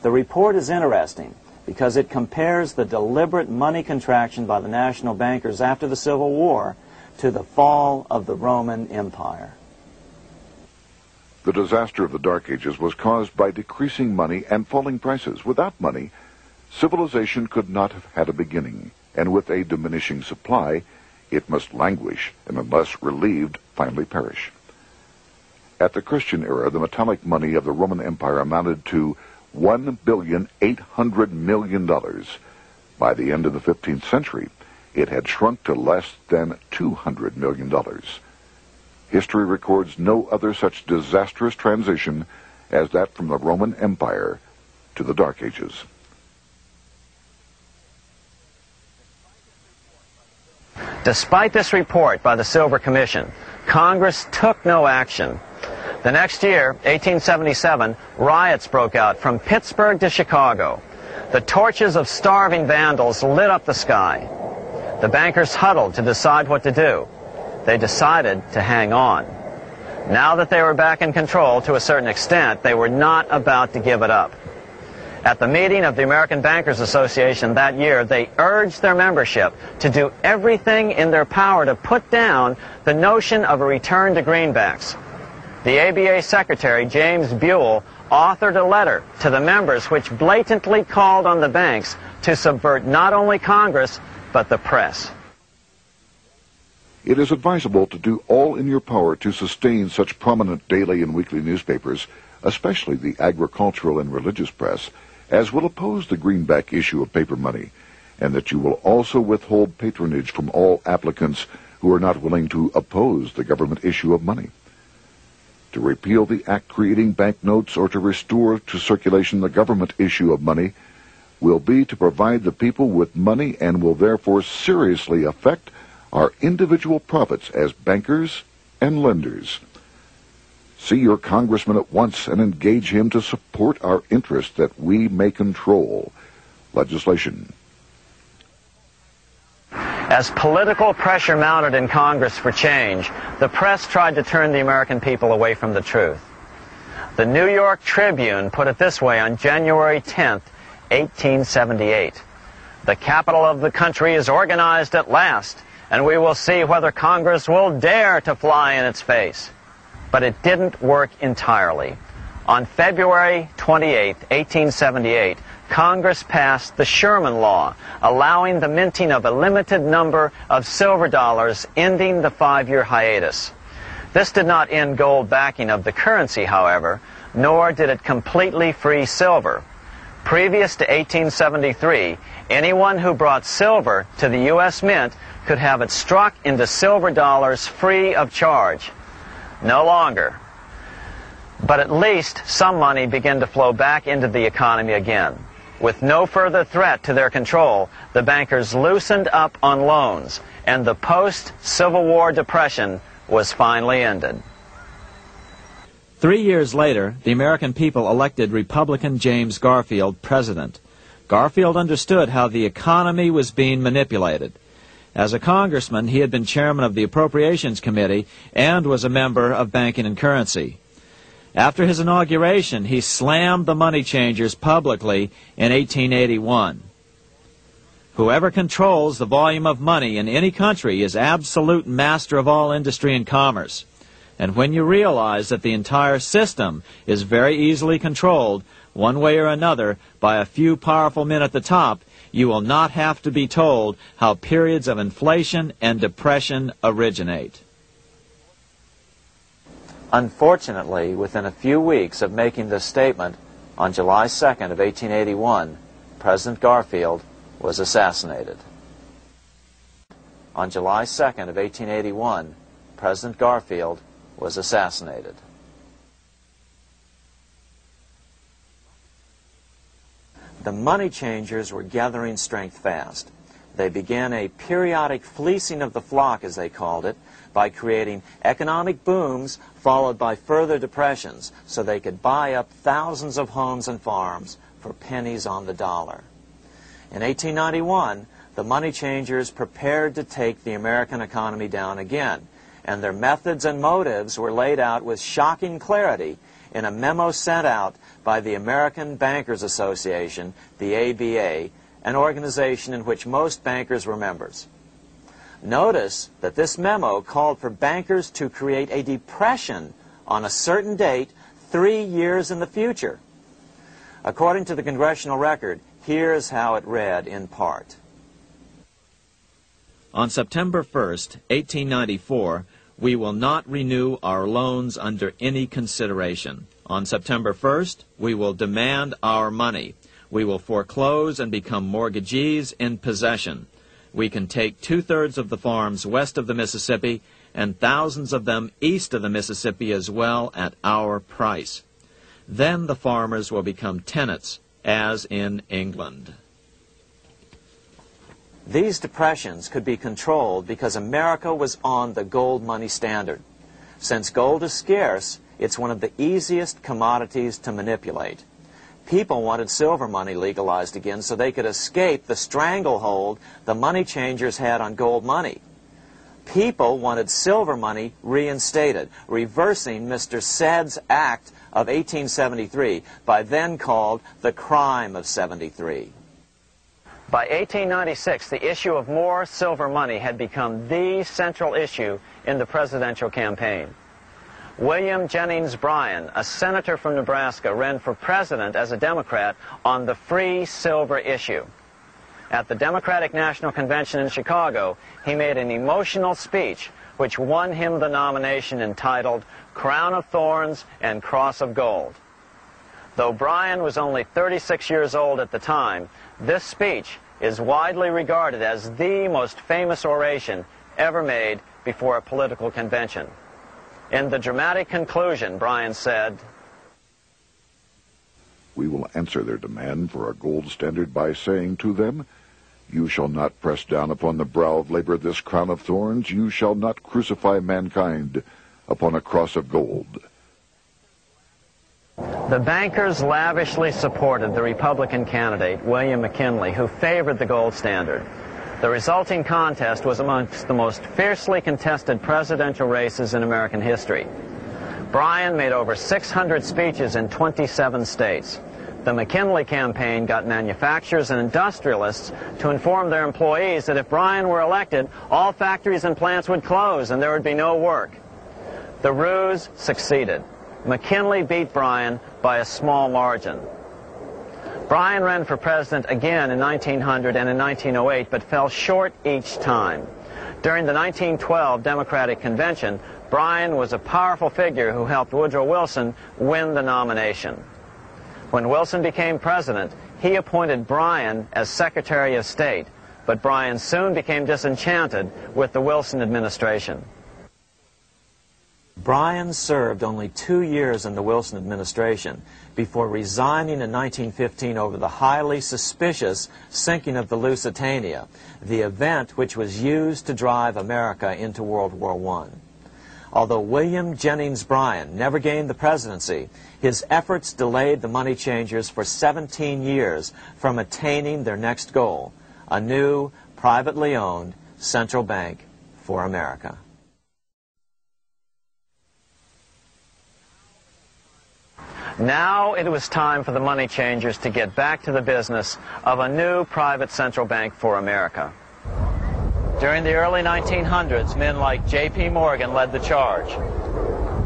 The report is interesting because it compares the deliberate money contraction by the national bankers after the Civil War to the fall of the Roman Empire. The disaster of the Dark Ages was caused by decreasing money and falling prices. Without money, civilization could not have had a beginning, and with a diminishing supply, it must languish, and unless relieved, finally perish. At the Christian era, the metallic money of the Roman Empire amounted to $1,800,000,000. By the end of the 15th century, it had shrunk to less than $200 million. History records no other such disastrous transition as that from the Roman Empire to the Dark Ages. Despite this report by the Silver Commission, Congress took no action. The next year, 1877, riots broke out from Pittsburgh to Chicago. The torches of starving vandals lit up the sky. The bankers huddled to decide what to do. They decided to hang on. Now that they were back in control to a certain extent, they were not about to give it up. At the meeting of the American Bankers Association that year, they urged their membership to do everything in their power to put down the notion of a return to greenbacks. The ABA Secretary, James Buell, authored a letter to the members which blatantly called on the banks to subvert not only Congress, but the press. It is advisable to do all in your power to sustain such prominent daily and weekly newspapers, especially the agricultural and religious press, as will oppose the greenback issue of paper money, and that you will also withhold patronage from all applicants who are not willing to oppose the government issue of money. To repeal the act creating banknotes or to restore to circulation the government issue of money will be to provide the people with money and will therefore seriously affect our individual profits as bankers and lenders. See your congressman at once and engage him to support our interest that we may control legislation. As political pressure mounted in Congress for change, the press tried to turn the American people away from the truth. The New York Tribune put it this way on January 10th, 1878. The capital of the country is organized at last, and we will see whether Congress will dare to fly in its face. But it didn't work entirely. On February 28, 1878, Congress passed the Sherman Law, allowing the minting of a limited number of silver dollars, ending the 5-year hiatus. This did not end gold backing of the currency, however, nor did it completely free silver. Previous to 1873, anyone who brought silver to the U.S. Mint could have it struck into silver dollars free of charge. No longer. But at least some money began to flow back into the economy again. With no further threat to their control, the bankers loosened up on loans, and the post-Civil War depression was finally ended. 3 years later, the American people elected Republican James Garfield president. Garfield understood how the economy was being manipulated. As a congressman, he had been chairman of the Appropriations Committee and was a member of Banking and Currency. After his inauguration, he slammed the money changers publicly in 1881. Whoever controls the volume of money in any country is absolute master of all industry and commerce. And when you realize that the entire system is very easily controlled, one way or another, by a few powerful men at the top, you will not have to be told how periods of inflation and depression originate. Unfortunately, within a few weeks of making this statement, on July 2nd of 1881, President Garfield was assassinated. On July 2nd of 1881, President Garfield was assassinated. The money changers were gathering strength fast. They began a periodic fleecing of the flock, as they called it, by creating economic booms followed by further depressions so they could buy up thousands of homes and farms for pennies on the dollar. In 1891, the money changers prepared to take the American economy down again, and their methods and motives were laid out with shocking clarity in a memo sent out by the American Bankers Association, the ABA, an organization in which most bankers were members. Notice that this memo called for bankers to create a depression on a certain date 3 years in the future. According to the congressional record, here's how it read in part. On September 1st, 1894, we will not renew our loans under any consideration. On September 1st, we will demand our money. We will foreclose and become mortgagees in possession. we can take 2/3 of the farms west of the Mississippi and thousands of them east of the Mississippi as well at our price. Then the farmers will become tenants, as in England. These depressions could be controlled because America was on the gold money standard. Since gold is scarce, it's one of the easiest commodities to manipulate. People wanted silver money legalized again so they could escape the stranglehold the money changers had on gold money. People wanted silver money reinstated, reversing Mr. Said's Act of 1873, by then called the Crime of 73. By 1896, the issue of more silver money had become the central issue in the presidential campaign. William Jennings Bryan, a senator from Nebraska, ran for president as a Democrat on the free silver issue. At the Democratic National Convention in Chicago, he made an emotional speech which won him the nomination entitled Crown of Thorns and Cross of Gold. Though Bryan was only 36 years old at the time, this speech is widely regarded as the most famous oration ever made before a political convention. In the dramatic conclusion, Bryan said, "We will answer their demand for a gold standard by saying to them, you shall not press down upon the brow of labor this crown of thorns. You shall not crucify mankind upon a cross of gold." The bankers lavishly supported the Republican candidate, William McKinley, who favored the gold standard. The resulting contest was amongst the most fiercely contested presidential races in American history. Bryan made over 600 speeches in 27 states. The McKinley campaign got manufacturers and industrialists to inform their employees that if Bryan were elected, all factories and plants would close and there would be no work. The ruse succeeded. McKinley beat Bryan by a small margin. Bryan ran for president again in 1900 and in 1908, but fell short each time. During the 1912 Democratic Convention, Bryan was a powerful figure who helped Woodrow Wilson win the nomination. When Wilson became president, he appointed Bryan as Secretary of State, but Bryan soon became disenchanted with the Wilson administration. Bryan served only 2 years in the Wilson administration before resigning in 1915 over the highly suspicious sinking of the Lusitania, the event which was used to drive America into World War I. Although William Jennings Bryan never gained the presidency, his efforts delayed the money changers for 17 years from attaining their next goal, a new, privately owned central bank for America. Now it was time for the money changers to get back to the business of a new private central bank for America. During the early 1900s, men like J.P. Morgan led the charge.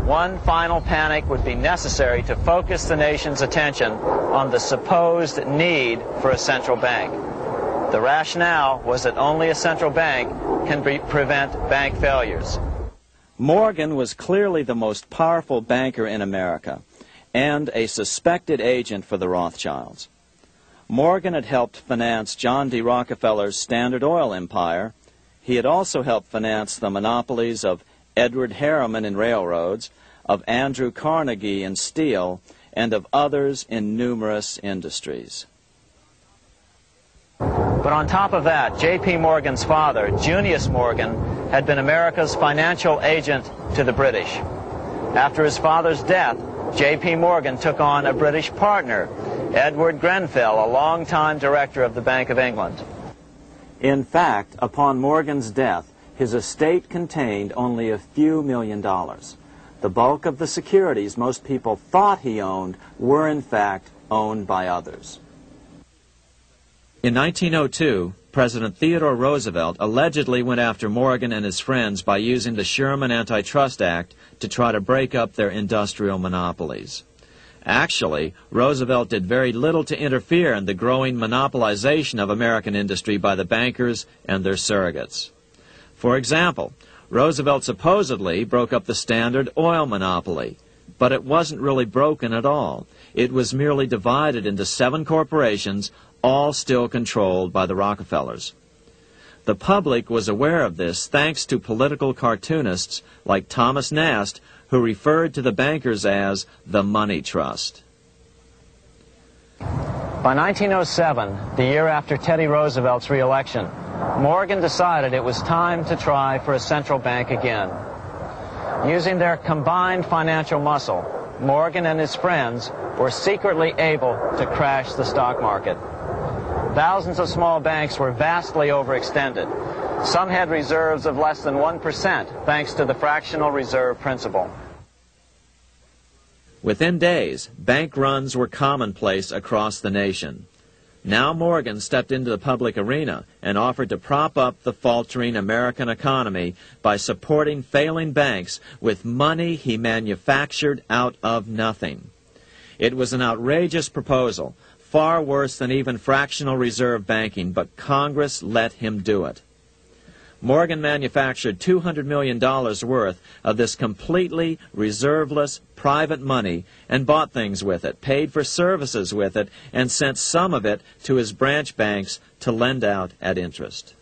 One final panic would be necessary to focus the nation's attention on the supposed need for a central bank. The rationale was that only a central bank can prevent bank failures. Morgan was clearly the most powerful banker in America and a suspected agent for the Rothschilds. Morgan had helped finance John D. Rockefeller's Standard Oil empire. He had also helped finance the monopolies of Edward Harriman in railroads, of Andrew Carnegie in steel, and of others in numerous industries. But on top of that, J.P. Morgan's father, Junius Morgan, had been America's financial agent to the British. After his father's death, J.P. Morgan took on a British partner, Edward Grenfell, a longtime director of the Bank of England. In fact, upon Morgan's death, his estate contained only a few $1 million. The bulk of the securities most people thought he owned were in fact owned by others. In 1902, President Theodore Roosevelt allegedly went after Morgan and his friends by using the Sherman Antitrust Act to try to break up their industrial monopolies. Actually, Roosevelt did very little to interfere in the growing monopolization of American industry by the bankers and their surrogates. For example, Roosevelt supposedly broke up the Standard Oil monopoly, but it wasn't really broken at all. It was merely divided into 7 corporations, all still controlled by the Rockefellers. The public was aware of this thanks to political cartoonists like Thomas Nast, who referred to the bankers as the money trust. By 1907, the year after Teddy Roosevelt's re-election, Morgan decided it was time to try for a central bank again. Using their combined financial muscle, Morgan and his friends were secretly able to crash the stock market. Thousands of small banks were vastly overextended. Some had reserves of less than 1% thanks to the fractional reserve principle. Within days, bank runs were commonplace across the nation. Now Morgan stepped into the public arena and offered to prop up the faltering American economy by supporting failing banks with money he manufactured out of nothing. It was an outrageous proposal, far worse than even fractional reserve banking, but Congress let him do it. Morgan manufactured $200 million worth of this completely reserveless private money and bought things with it, paid for services with it, and sent some of it to his branch banks to lend out at interest.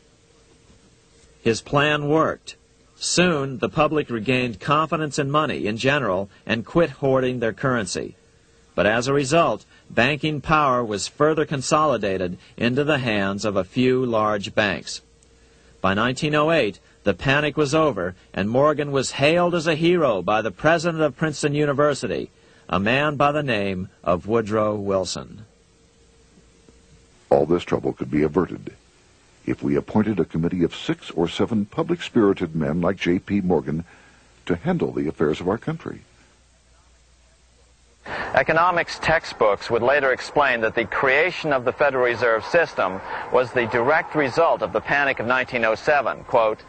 His plan worked. Soon, the public regained confidence in money in general and quit hoarding their currency. But as a result, banking power was further consolidated into the hands of a few large banks. By 1908, the panic was over, and Morgan was hailed as a hero by the president of Princeton University, a man by the name of Woodrow Wilson. All this trouble could be averted if we appointed a committee of 6 or 7 public-spirited men like J.P. Morgan to handle the affairs of our country. Economics textbooks would later explain that the creation of the Federal Reserve System was the direct result of the panic of 1907. Quote,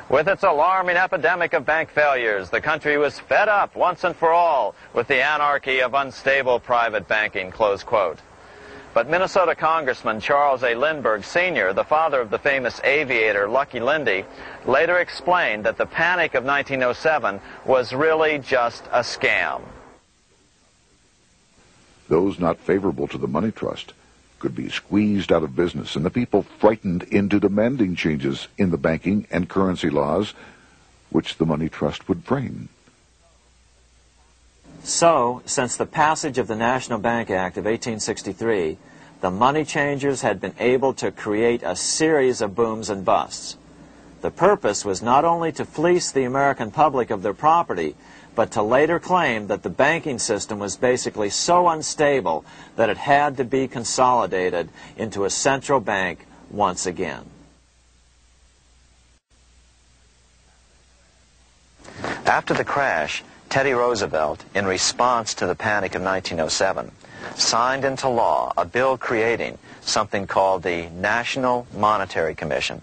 "With its alarming epidemic of bank failures, the country was fed up once and for all with the anarchy of unstable private banking." Close quote. But Minnesota Congressman Charles A. Lindbergh Sr., the father of the famous aviator Lucky Lindy, later explained that the panic of 1907 was really just a scam. Those not favorable to the money trust could be squeezed out of business and the people frightened into demanding changes in the banking and currency laws which the money trust would frame. So, since the passage of the National Bank Act of 1863, the money changers had been able to create a series of booms and busts. The purpose was not only to fleece the American public of their property, but to later claim that the banking system was basically so unstable that it had to be consolidated into a central bank once again. After the crash, Teddy Roosevelt, in response to the panic of 1907, signed into law a bill creating something called the National Monetary Commission.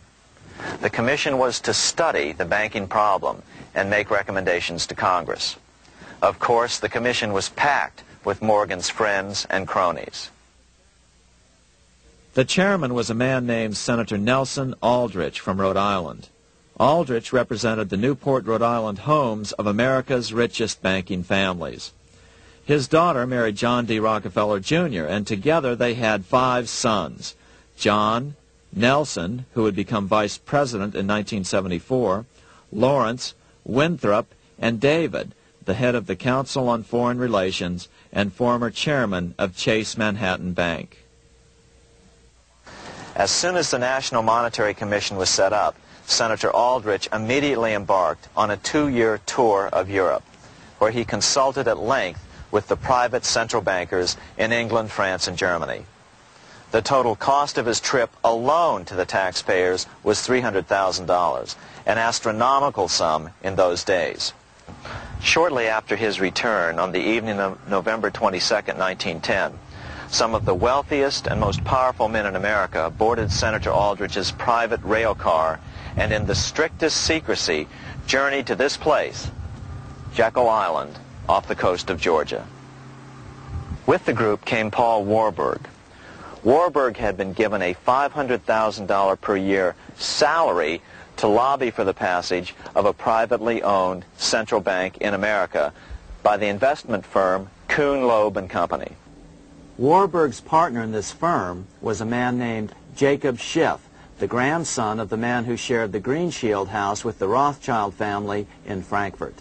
The commission was to study the banking problem and make recommendations to Congress. Of course, the commission was packed with Morgan's friends and cronies. The chairman was a man named Senator Nelson Aldrich from Rhode Island. Aldrich represented the Newport, Rhode Island homes of America's richest banking families. His daughter married John D. Rockefeller, Jr., and together they had 5 sons: John, Nelson, who would become vice president in 1974, Lawrence, Winthrop, and David, the head of the Council on Foreign Relations and former chairman of Chase Manhattan Bank. As soon as the National Monetary Commission was set up, Senator Aldrich immediately embarked on a 2-year tour of Europe, where he consulted at length with the private central bankers in England, France, and Germany. The total cost of his trip alone to the taxpayers was $300,000, an astronomical sum in those days. Shortly after his return, on the evening of November 22, 1910, some of the wealthiest and most powerful men in America boarded Senator Aldrich's private rail car and in the strictest secrecy journeyed to this place, Jekyll Island, off the coast of Georgia. With the group came Paul Warburg. Warburg had been given a $500,000 per year salary to lobby for the passage of a privately owned central bank in America by the investment firm Kuhn, Loeb and Company. Warburg's partner in this firm was a man named Jacob Schiff, the grandson of the man who shared the Green Shield house with the Rothschild family in Frankfurt.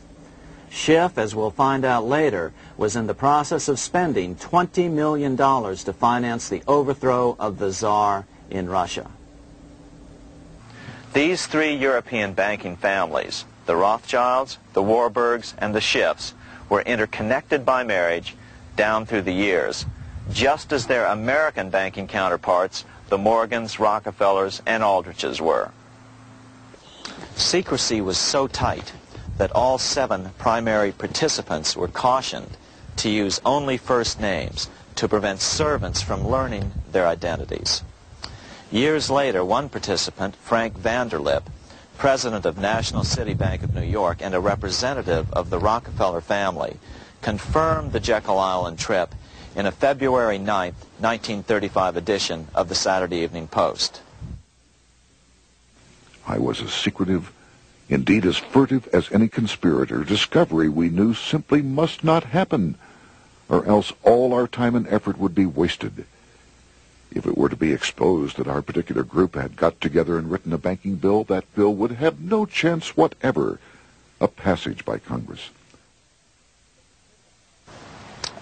Schiff, as we'll find out later, was in the process of spending $20 million to finance the overthrow of the Tsar in Russia. These three European banking families, the Rothschilds, the Warburgs, and the Schiffs, were interconnected by marriage down through the years, just as their American banking counterparts, the Morgans, Rockefellers, and Aldriches were. Secrecy was so tight that all 7 primary participants were cautioned to use only first names to prevent servants from learning their identities. Years later, one participant, Frank Vanderlip, president of National City Bank of New York and a representative of the Rockefeller family, confirmed the Jekyll Island trip in a February 9, 1935 edition of the Saturday Evening Post. I was as secretive, indeed as furtive as any conspirator. Discovery, we knew, simply must not happen, or else all our time and effort would be wasted. If it were to be exposed that our particular group had got together and written a banking bill, that bill would have no chance whatever of passage by Congress.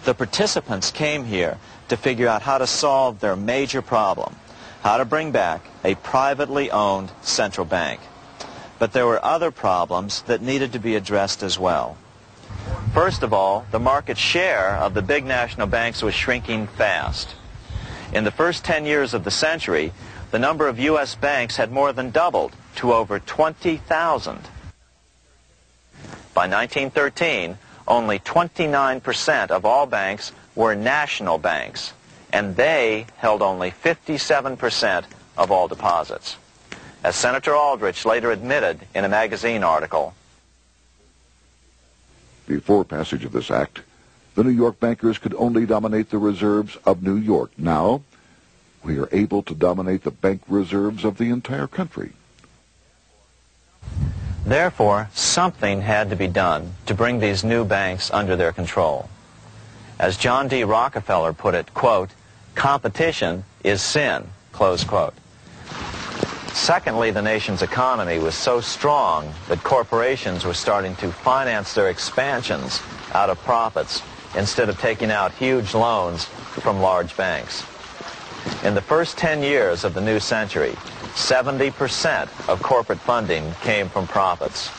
The participants came here to figure out how to solve their major problem, how to bring back a privately owned central bank. But there were other problems that needed to be addressed as well. First of all, the market share of the big national banks was shrinking fast. In the first 10 years of the century, the number of U.S. banks had more than doubled to over 20,000. By 1913, only 29% of all banks were national banks, and they held only 57% of all deposits. As Senator Aldrich later admitted in a magazine article, before passage of this act, the New York bankers could only dominate the reserves of New York. Now, we are able to dominate the bank reserves of the entire country. Therefore, something had to be done to bring these new banks under their control. As John D. Rockefeller put it, quote, "Competition is sin," close quote. Secondly, the nation's economy was so strong that corporations were starting to finance their expansions out of profits instead of taking out huge loans from large banks. In the first 10 years of the new century, 70% of corporate funding came from profits.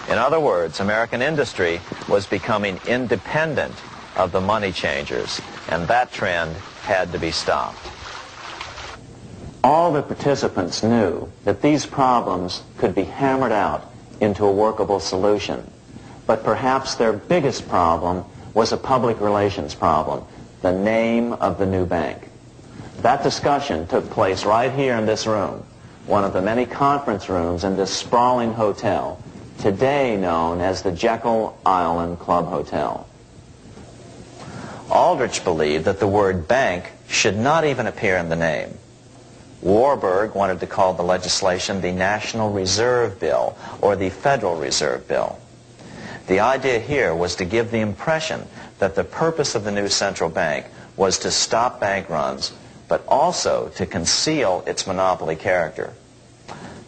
In other words, American industry was becoming independent of the money changers, and that trend had to be stopped. All the participants knew that these problems could be hammered out into a workable solution, but perhaps their biggest problem was a public relations problem, the name of the new bank. That discussion took place right here in this room, one of the many conference rooms in this sprawling hotel, today known as the Jekyll Island Club Hotel. Aldrich believed that the word bank should not even appear in the name. Warburg wanted to call the legislation the National Reserve Bill or the Federal Reserve Bill. The idea here was to give the impression that the purpose of the new central bank was to stop bank runs, but also to conceal its monopoly character.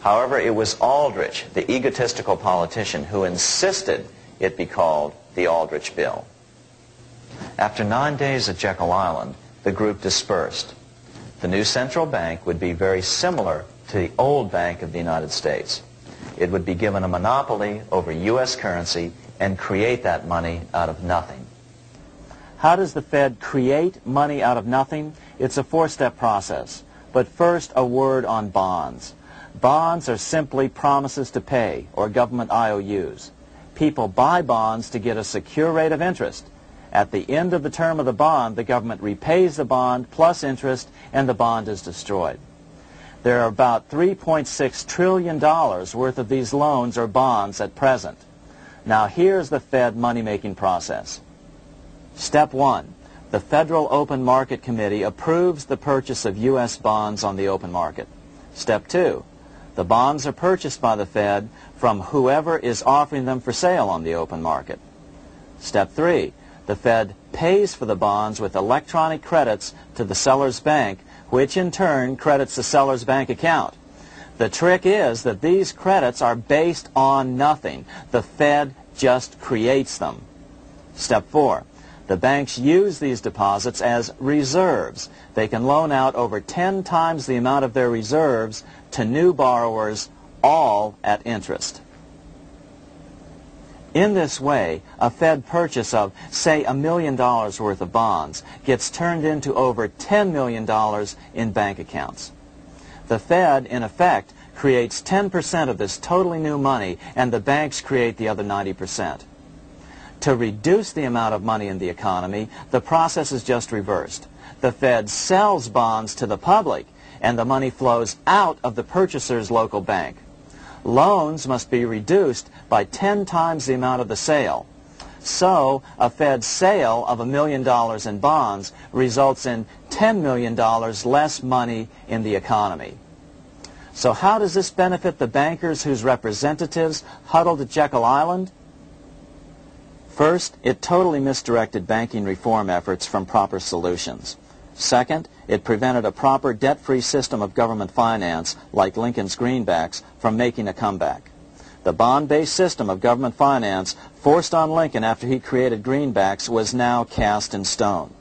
However, it was Aldrich, the egotistical politician, who insisted it be called the Aldrich Bill. After 9 days at Jekyll Island, the group dispersed. The new central bank would be very similar to the old Bank of the United States. It would be given a monopoly over U.S. currency and create that money out of nothing. How does the Fed create money out of nothing? It's a four-step process. But first, a word on bonds. Bonds are simply promises to pay, or government IOUs. People buy bonds to get a secure rate of interest. At the end of the term of the bond, the government repays the bond plus interest, and the bond is destroyed. There are about $3.6 trillion worth of these loans or bonds at present. Now here's the Fed money-making process. Step 1. The Federal Open Market Committee approves the purchase of U.S. bonds on the open market. Step 2. The bonds are purchased by the Fed from whoever is offering them for sale on the open market. Step 3. The Fed pays for the bonds with electronic credits to the seller's bank, which in turn credits the seller's bank account. The trick is that these credits are based on nothing. The Fed just creates them. Step 4. The banks use these deposits as reserves. They can loan out over 10 times the amount of their reserves to new borrowers, all at interest. In this way, a Fed purchase of, say, $1 million worth of bonds gets turned into over $10 million in bank accounts. The Fed, in effect, creates 10% of this totally new money, and the banks create the other 90%. To reduce the amount of money in the economy, the process is just reversed. The Fed sells bonds to the public, and the money flows out of the purchaser's local bank. Loans must be reduced by 10 times the amount of the sale. So, a Fed sale of $1 million in bonds results in $10 million less money in the economy. So how does this benefit the bankers whose representatives huddled at Jekyll Island? First, it totally misdirected banking reform efforts from proper solutions. Second, it prevented a proper debt-free system of government finance, like Lincoln's greenbacks, from making a comeback. The bond-based system of government finance forced on Lincoln after he created greenbacks was now cast in stone.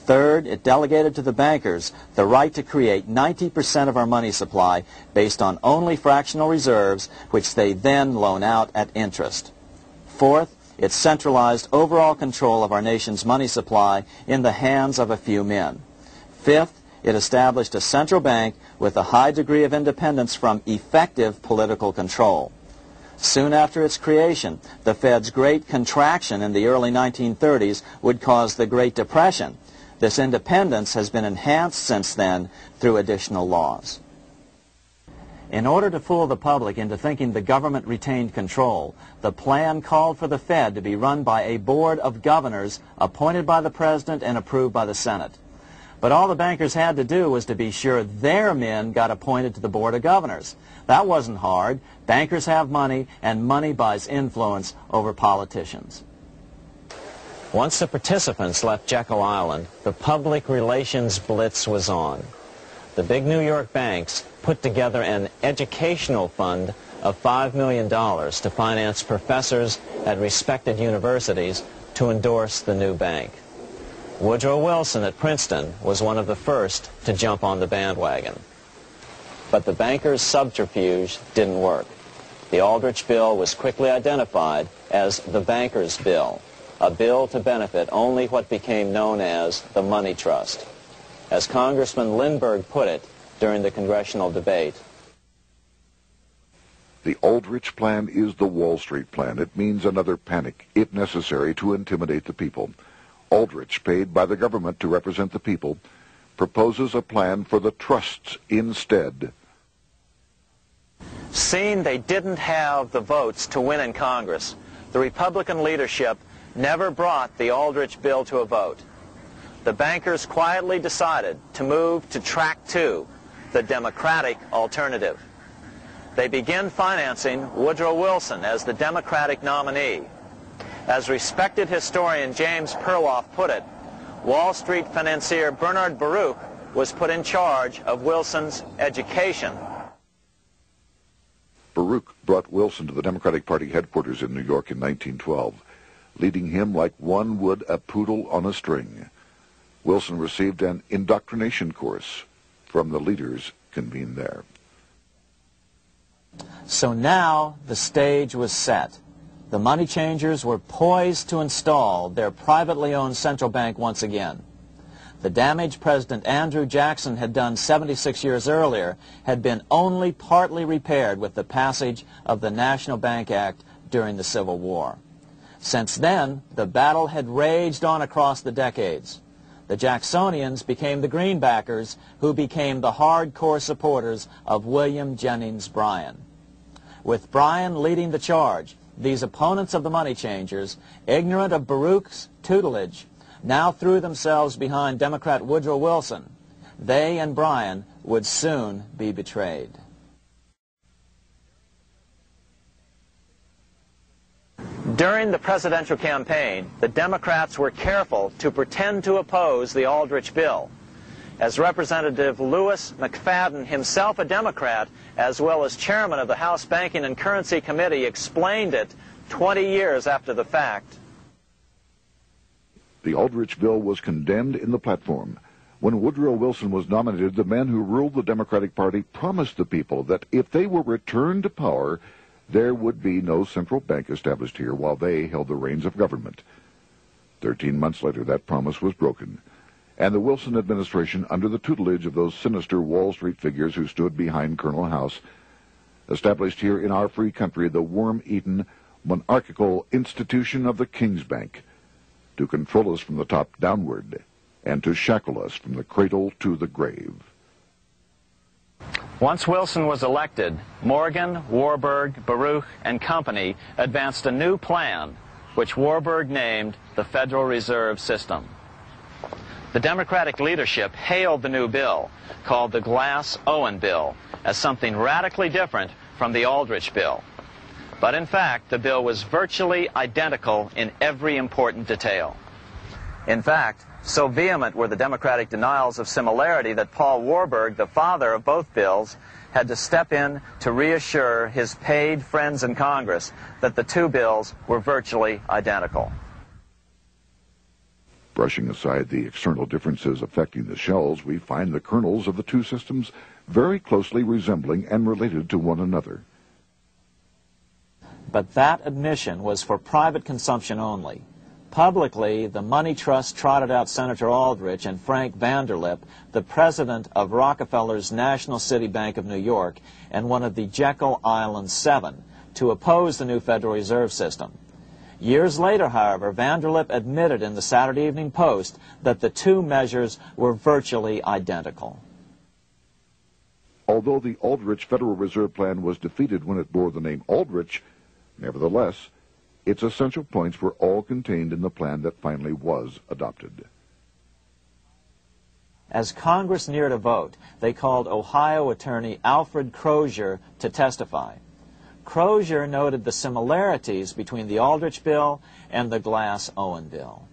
Third, it delegated to the bankers the right to create 90% of our money supply based on only fractional reserves, which they then loan out at interest. Fourth, it centralized overall control of our nation's money supply in the hands of a few men. Fifth, it established a central bank with a high degree of independence from effective political control. Soon after its creation, the Fed's great contraction in the early 1930s would cause the Great Depression. This independence has been enhanced since then through additional laws. In order to fool the public into thinking the government retained control, the plan called for the Fed to be run by a board of governors appointed by the President and approved by the Senate. But all the bankers had to do was to be sure their men got appointed to the board of governors. That wasn't hard. Bankers have money, and money buys influence over politicians. Once the participants left Jekyll Island, the public relations blitz was on. The big New York banks put together an educational fund of $5 million to finance professors at respected universities to endorse the new bank. Woodrow Wilson at Princeton was one of the first to jump on the bandwagon. But the bankers' subterfuge didn't work. The Aldrich Bill was quickly identified as the bankers' bill, a bill to benefit only what became known as the money trust. As Congressman Lindbergh put it during the congressional debate, the Aldrich Plan is the Wall Street Plan. It means another panic, if necessary, to intimidate the people. Aldrich, paid by the government to represent the people, proposes a plan for the trusts instead. seeing they didn't have the votes to win in Congress, the Republican leadership never brought the Aldrich bill to a vote. The bankers quietly decided to move to track 2, the Democratic alternative. They began financing Woodrow Wilson as the Democratic nominee. As respected historian James Perloff put it, Wall Street financier Bernard Baruch was put in charge of Wilson's education. Baruch brought Wilson to the Democratic Party headquarters in New York in 1912, leading him like one would a poodle on a string. Wilson received an indoctrination course from the leaders convened there. So now the stage was set. The money changers were poised to install their privately owned central bank once again. The damage President Andrew Jackson had done 76 years earlier had been only partly repaired with the passage of the National Bank Act during the Civil War. Since then, the battle had raged on across the decades. The Jacksonians became the greenbackers, who became the hardcore supporters of William Jennings Bryan. With Bryan leading the charge, these opponents of the money changers, ignorant of Baruch's tutelage, now threw themselves behind Democrat Woodrow Wilson. They and Bryan would soon be betrayed. During the presidential campaign, the Democrats were careful to pretend to oppose the Aldrich bill. as Representative Lewis McFadden, himself a Democrat, as well as chairman of the House Banking and Currency Committee, explained it 20 years after the fact. The Aldrich bill was condemned in the platform. When Woodrow Wilson was nominated, the man who ruled the Democratic Party promised the people that if they were returned to power, there would be no central bank established here while they held the reins of government. 13 months later, that promise was broken, and the Wilson administration, under the tutelage of those sinister Wall Street figures who stood behind Colonel House, established here in our free country the worm-eaten, monarchical institution of the King's Bank, to control us from the top downward, and to shackle us from the cradle to the grave. Once Wilson was elected, Morgan, Warburg, Baruch, and company advanced a new plan, which Warburg named the Federal Reserve System. The Democratic leadership hailed the new bill, called the Glass-Owen Bill, as something radically different from the Aldrich Bill. But in fact, the bill was virtually identical in every important detail. In fact, so vehement were the Democratic denials of similarity that Paul Warburg, the father of both bills, had to step in to reassure his paid friends in Congress that the two bills were virtually identical. Brushing aside the external differences affecting the shells, we find the kernels of the two systems very closely resembling and related to one another. But that admission was for private consumption only. Publicly, the money trust trotted out Senator Aldrich and Frank Vanderlip, the president of Rockefeller's National City Bank of New York and one of the Jekyll Island Seven, to oppose the new Federal Reserve System. Years later, however, Vanderlip admitted in the Saturday Evening Post that the two measures were virtually identical. Although the Aldrich Federal Reserve Plan was defeated when it bore the name Aldrich, nevertheless, its essential points were all contained in the plan that finally was adopted. As Congress neared a vote, they called Ohio attorney Alfred Crozier to testify. Crozier noted the similarities between the Aldrich bill and the Glass-Owen bill.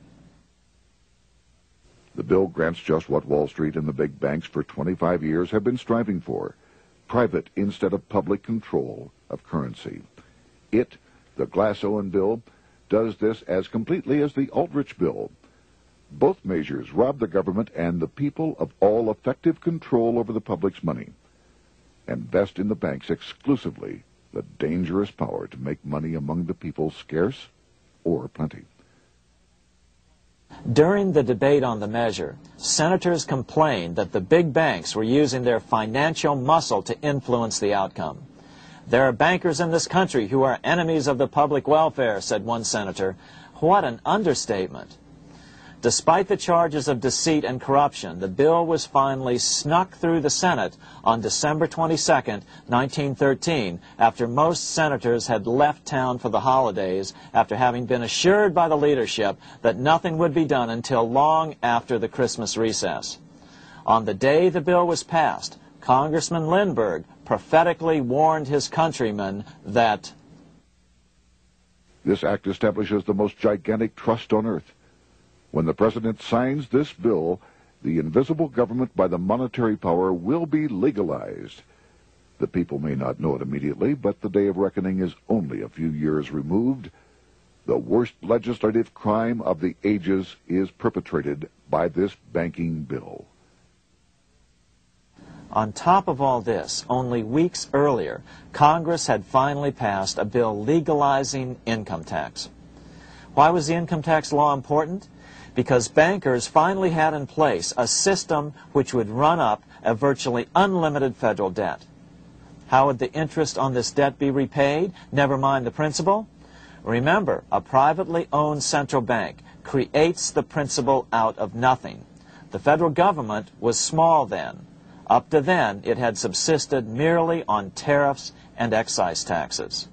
The bill grants just what Wall Street and the big banks for 25 years have been striving for: private instead of public control of currency. It, the Glass-Owen bill, does this as completely as the Aldrich bill. Both measures rob the government and the people of all effective control over the public's money, and vest in the banks exclusively the dangerous power to make money among the people scarce or plenty. During the debate on the measure, senators complained that the big banks were using their financial muscle to influence the outcome. "There are bankers in this country who are enemies of the public welfare," said one senator. What an understatement. Despite the charges of deceit and corruption, the bill was finally snuck through the Senate on December 22, 1913, after most senators had left town for the holidays, after having been assured by the leadership that nothing would be done until long after the Christmas recess. On the day the bill was passed, Congressman Lindbergh prophetically warned his countrymen that this act establishes the most gigantic trust on earth. When the president signs this bill, the invisible government by the monetary power will be legalized. The people may not know it immediately, but the day of reckoning is only a few years removed. The worst legislative crime of the ages is perpetrated by this banking bill. On top of all this, only weeks earlier, Congress had finally passed a bill legalizing income tax. Why was the income tax law important? Because bankers finally had in place a system which would run up a virtually unlimited federal debt. How would the interest on this debt be repaid? Never mind the principal. Remember, a privately owned central bank creates the principal out of nothing. The federal government was small then. Up to then, it had subsisted merely on tariffs and excise taxes.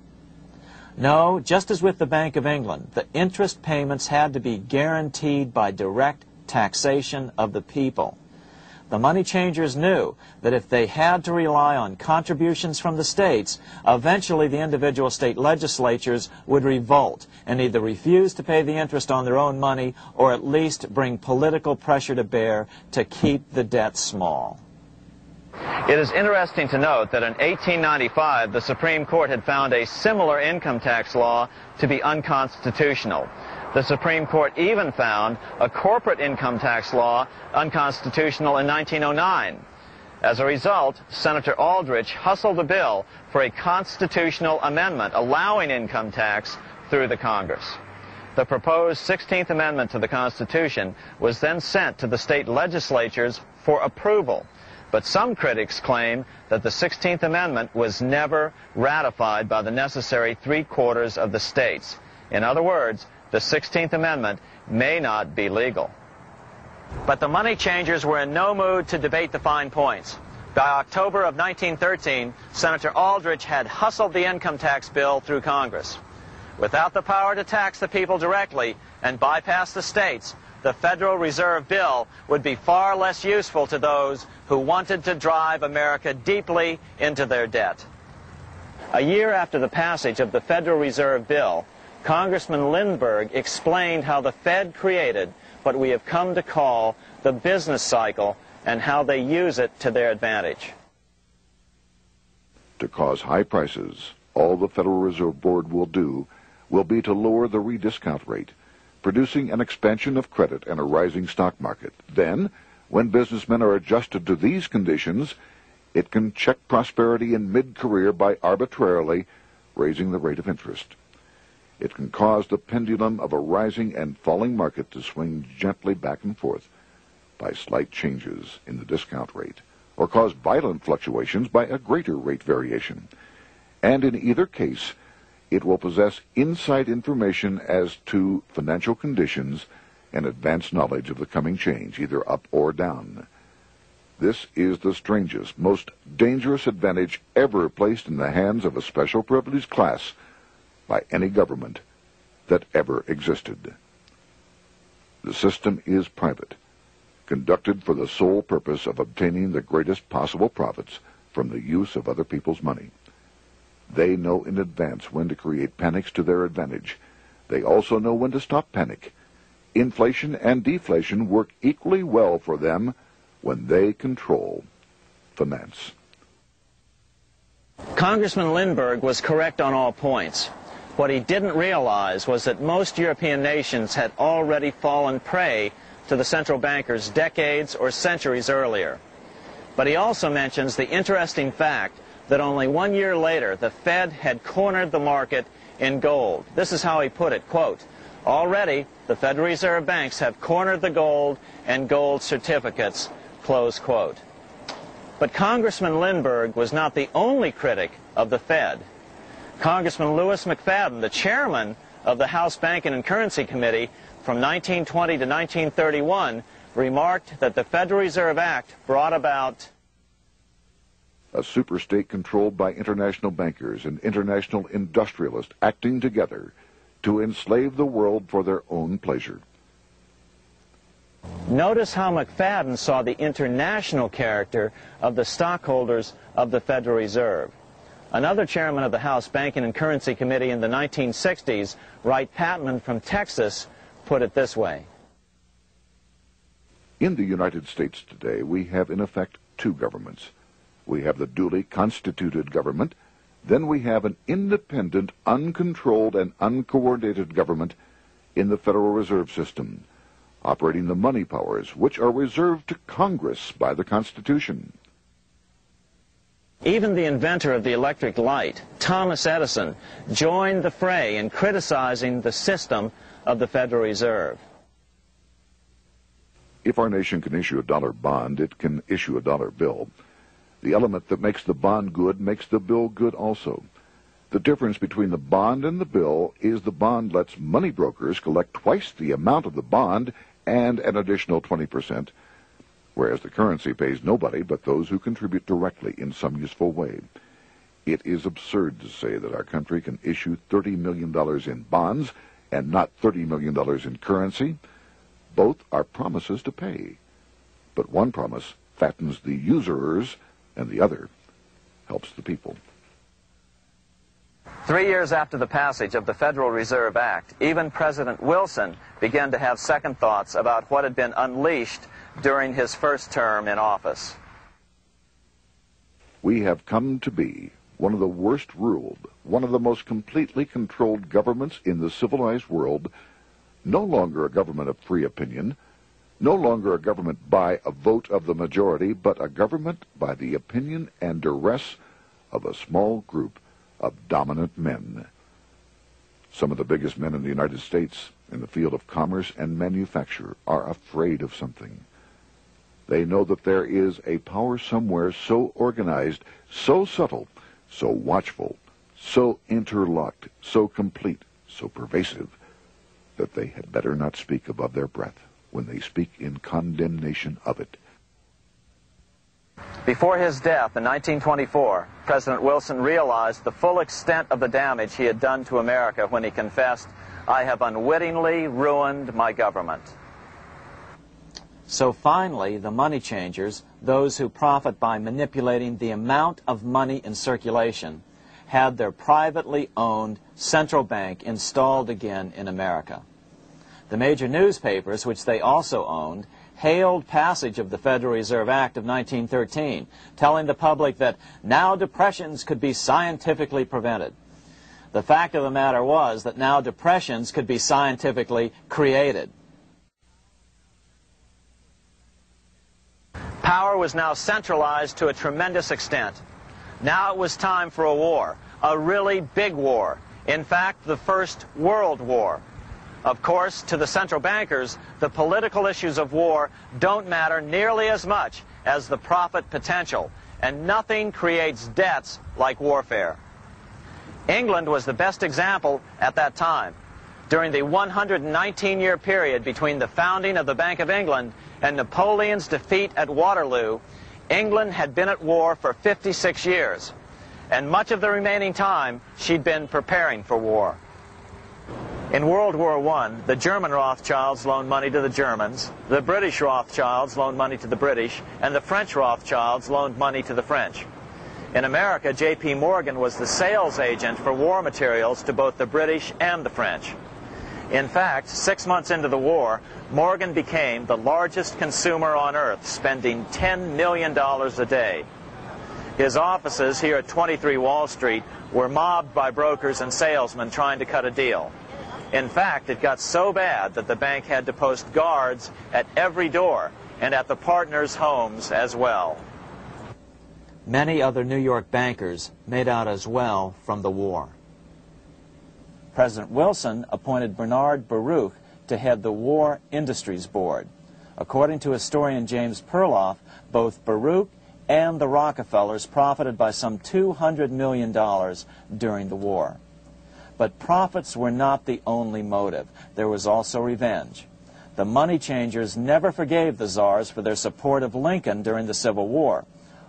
No, just as with the Bank of England, the interest payments had to be guaranteed by direct taxation of the people. The money changers knew that if they had to rely on contributions from the states, eventually the individual state legislatures would revolt and either refuse to pay the interest on their own money or at least bring political pressure to bear to keep the debt small. It is interesting to note that in 1895, the Supreme Court had found a similar income tax law to be unconstitutional. The Supreme Court even found a corporate income tax law unconstitutional in 1909. As a result, Senator Aldrich hustled a bill for a constitutional amendment allowing income tax through the Congress. The proposed 16th Amendment to the Constitution was then sent to the state legislatures for approval. But some critics claim that the 16th Amendment was never ratified by the necessary 3/4 of the states. In other words, the 16th Amendment may not be legal. But the money changers were in no mood to debate the fine points. By October of 1913, Senator Aldrich had hustled the income tax bill through Congress. Without the power to tax the people directly and bypass the states, the Federal Reserve Bill would be far less useful to those who wanted to drive America deeply into their debt. A year after the passage of the Federal Reserve Bill, Congressman Lindbergh explained how the Fed created what we have come to call the business cycle and how they use it to their advantage. To cause high prices, all the Federal Reserve Board will do will be to lower the rediscount rate, producing an expansion of credit and a rising stock market. Then, when businessmen are adjusted to these conditions, it can check prosperity in mid-career by arbitrarily raising the rate of interest. It can cause the pendulum of a rising and falling market to swing gently back and forth by slight changes in the discount rate, or cause violent fluctuations by a greater rate variation. And in either case, it will possess inside information as to financial conditions and advanced knowledge of the coming change, either up or down. This is the strangest, most dangerous advantage ever placed in the hands of a special privileged class by any government that ever existed. The system is private, conducted for the sole purpose of obtaining the greatest possible profits from the use of other people's money. They know in advance when to create panics to their advantage. They also know when to stop panic. Inflation and deflation work equally well for them when they control finance. Congressman Lindbergh was correct on all points. What he didn't realize was that most European nations had already fallen prey to the central bankers decades or centuries earlier. But he also mentions the interesting fact that only 1 year later the Fed had cornered the market in gold. This is how he put it, quote, "Already the Federal Reserve banks have cornered the gold and gold certificates," close quote. But Congressman Lindbergh was not the only critic of the Fed. Congressman Lewis McFadden, the chairman of the House Banking and Currency Committee from 1920 to 1931, remarked that the Federal Reserve Act brought about a superstate controlled by international bankers and international industrialists acting together to enslave the world for their own pleasure. Notice how McFadden saw the international character of the stockholders of the Federal Reserve. Another chairman of the House Banking and Currency Committee in the 1960s, Wright Patman from Texas, put it this way. In the United States today, we have in effect two governments. We have the duly constituted government, then we have an independent, uncontrolled, and uncoordinated government in the Federal Reserve System, operating the money powers which are reserved to Congress by the Constitution. Even the inventor of the electric light, Thomas Edison, joined the fray in criticizing the system of the Federal Reserve. If our nation can issue a dollar bond, it can issue a dollar bill. The element that makes the bond good makes the bill good also. The difference between the bond and the bill is the bond lets money brokers collect twice the amount of the bond and an additional 20%, whereas the currency pays nobody but those who contribute directly in some useful way. It is absurd to say that our country can issue $30 million in bonds and not $30 million in currency. Both are promises to pay, but one promise fattens the usurers, and the other helps the people. 3 years after the passage of the Federal Reserve Act, even President Wilson began to have second thoughts about what had been unleashed during his first term in office. We have come to be one of the worst ruled, one of the most completely controlled governments in the civilized world, no longer a government of free opinion, no longer a government by a vote of the majority, but a government by the opinion and duress of a small group of dominant men. Some of the biggest men in the United States in the field of commerce and manufacture are afraid of something. They know that there is a power somewhere so organized, so subtle, so watchful, so interlocked, so complete, so pervasive, that they had better not speak above their breath when they speak in condemnation of it. Before his death in 1924, President Wilson realized the full extent of the damage he had done to America when he confessed, "I have unwittingly ruined my government." So finally, the money changers, those who profit by manipulating the amount of money in circulation, had their privately owned central bank installed again in America. The major newspapers, which they also owned, hailed passage of the Federal Reserve Act of 1913, telling the public that now depressions could be scientifically prevented. The fact of the matter was that now depressions could be scientifically created. Power was now centralized to a tremendous extent. Now it was time for a war, a really big war. In fact, the First World War. Of course, to the central bankers, the political issues of war don't matter nearly as much as the profit potential, and nothing creates debts like warfare. England was the best example at that time. During the 119-year period between the founding of the Bank of England and Napoleon's defeat at Waterloo, England had been at war for 56 years, and much of the remaining time she'd been preparing for war. In World War I, the German Rothschilds loaned money to the Germans, the British Rothschilds loaned money to the British, and the French Rothschilds loaned money to the French. In America, J.P. Morgan was the sales agent for war materials to both the British and the French. In fact, 6 months into the war, Morgan became the largest consumer on earth, spending $10 million a day. His offices here at 23 Wall Street were mobbed by brokers and salesmen trying to cut a deal. In fact, it got so bad that the bank had to post guards at every door and at the partners' homes as well. Many other New York bankers made out as well from the war. President Wilson appointed Bernard Baruch to head the War Industries Board. According to historian James Perloff, both Baruch and the Rockefellers profited by some $200 million during the war. But profits were not the only motive. There was also revenge. The money changers never forgave the czars for their support of Lincoln during the Civil War.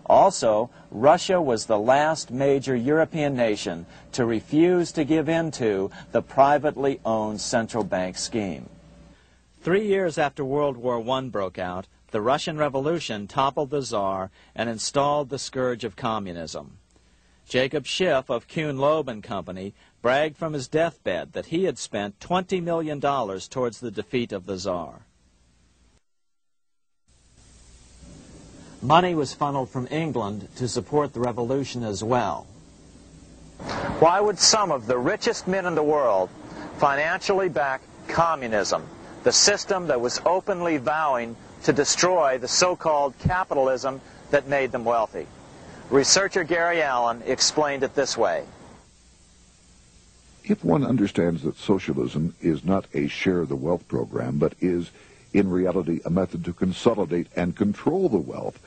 Also, Russia was the last major European nation to refuse to give in to the privately owned central bank scheme. 3 years after World War I broke out, the Russian Revolution toppled the Tsar and installed the scourge of communism. Jacob Schiff of Kuhn Loeb and Company bragged from his deathbed that he had spent $20 million towards the defeat of the Tsar. Money was funneled from England to support the revolution as well. Why would some of the richest men in the world financially back communism, the system that was openly vowing to destroy the so-called capitalism that made them wealthy? Researcher Gary Allen explained it this way. If one understands that socialism is not a share the wealth program, but is in reality a method to consolidate and control the wealth,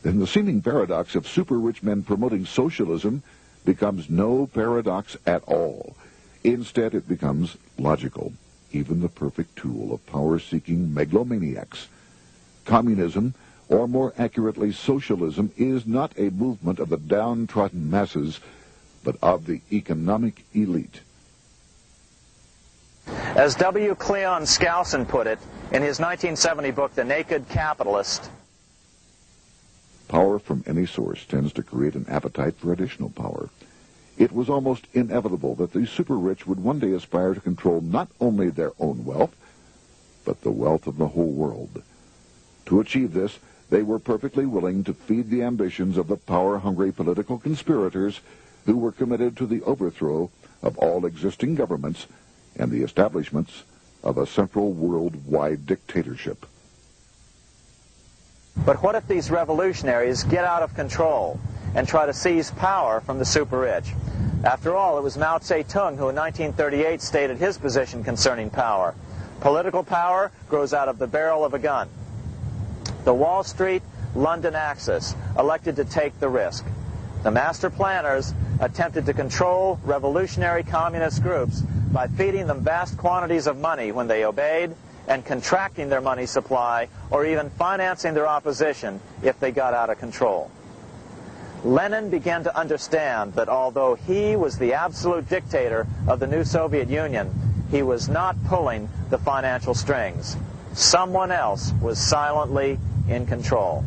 then the seeming paradox of super-rich men promoting socialism becomes no paradox at all. Instead, it becomes logical, even the perfect tool of power-seeking megalomaniacs. Communism, or more accurately socialism, is not a movement of the downtrodden masses, but of the economic elite. As W. Cleon Skousen put it in his 1970 book, The Naked Capitalist, Power from any source tends to create an appetite for additional power. It was almost inevitable that the super-rich would one day aspire to control not only their own wealth, but the wealth of the whole world. To achieve this, they were perfectly willing to feed the ambitions of the power-hungry political conspirators who were committed to the overthrow of all existing governments and the establishments of a central worldwide dictatorship. But what if these revolutionaries get out of control and try to seize power from the super-rich? After all, it was Mao Zedong who in 1938 stated his position concerning power. Political power grows out of the barrel of a gun. The Wall Street, London axis elected to take the risk. The master planners attempted to control revolutionary communist groups by feeding them vast quantities of money when they obeyed, and contracting their money supply, or even financing their opposition if they got out of control. Lenin began to understand that although he was the absolute dictator of the new Soviet Union, he was not pulling the financial strings. Someone else was silently in control.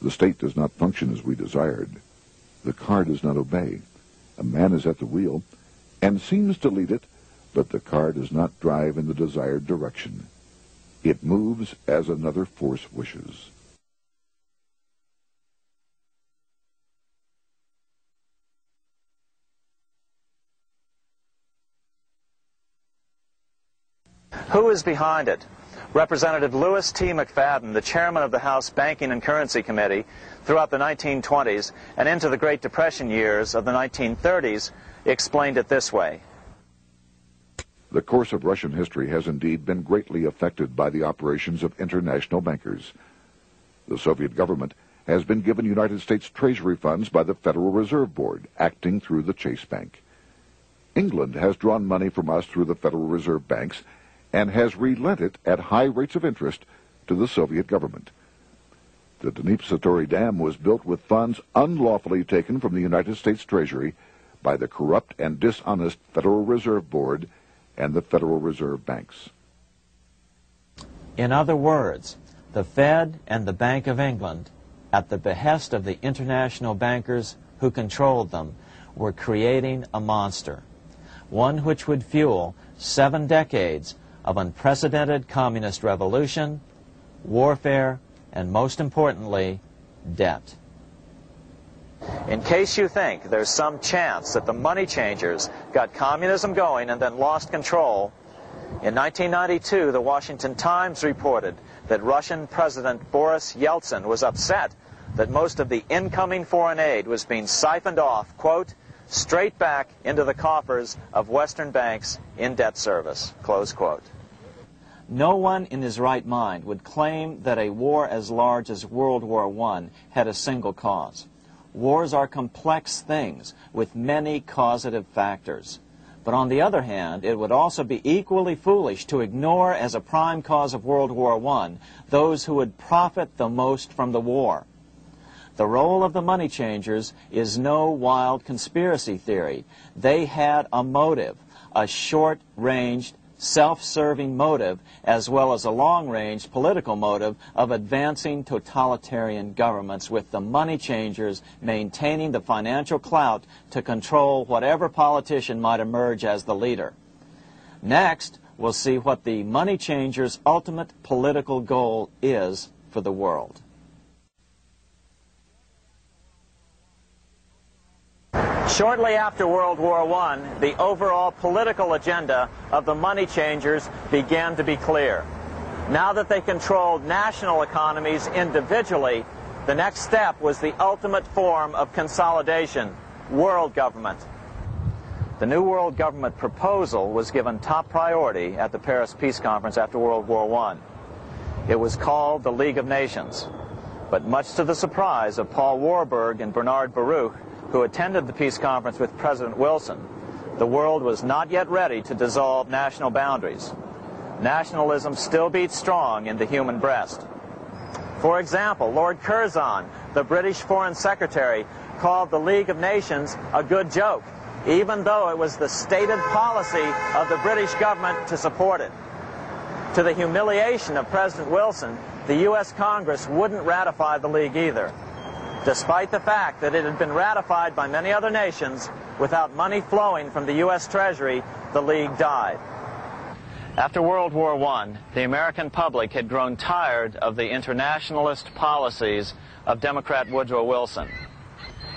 The state does not function as we desired. The car does not obey. A man is at the wheel and seems to lead it, but the car does not drive in the desired direction. It moves as another force wishes. Who is behind it? Representative Louis T. McFadden, the chairman of the House Banking and Currency Committee throughout the 1920s and into the Great Depression years of the 1930s, explained it this way. The course of Russian history has indeed been greatly affected by the operations of international bankers. The Soviet government has been given United States Treasury funds by the Federal Reserve Board, acting through the Chase Bank. England has drawn money from us through the Federal Reserve banks and has relent it at high rates of interest to the Soviet government. The Dnipro Dam was built with funds unlawfully taken from the United States Treasury by the corrupt and dishonest Federal Reserve Board and the Federal Reserve banks. In other words, the Fed and the Bank of England, at the behest of the international bankers who controlled them, were creating a monster, one which would fuel 7 decades of unprecedented communist revolution, warfare, and most importantly, debt. In case you think there's some chance that the money changers got communism going and then lost control, in 1992 the Washington Times reported that Russian President Boris Yeltsin was upset that most of the incoming foreign aid was being siphoned off, quote, straight back into the coffers of Western banks in debt service, close quote. No one in his right mind would claim that a war as large as World War I had a single cause. Wars are complex things with many causative factors. But on the other hand, it would also be equally foolish to ignore as a prime cause of World War I those who would profit the most from the war. The role of the money changers is no wild conspiracy theory. They had a motive, a short-ranged, self-serving motive, as well as a long-range political motive of advancing totalitarian governments, with the money changers maintaining the financial clout to control whatever politician might emerge as the leader. Next, we'll see what the money changers' ultimate political goal is for the world. Shortly after World War I, the overall political agenda of the money changers began to be clear. Now that they controlled national economies individually, the next step was the ultimate form of consolidation, world government. The new world government proposal was given top priority at the Paris Peace Conference after World War I. It was called the League of Nations, but much to the surprise of Paul Warburg and Bernard Baruch, who attended the peace conference with President Wilson, the world was not yet ready to dissolve national boundaries. Nationalism still beats strong in the human breast. For example, Lord Curzon, the British Foreign Secretary, called the League of Nations a good joke, even though it was the stated policy of the British government to support it. To the humiliation of President Wilson, the U.S. Congress wouldn't ratify the League either, despite the fact that it had been ratified by many other nations. Without money flowing from the U.S. Treasury, the League died. After World War I, the American public had grown tired of the internationalist policies of Democrat Woodrow Wilson.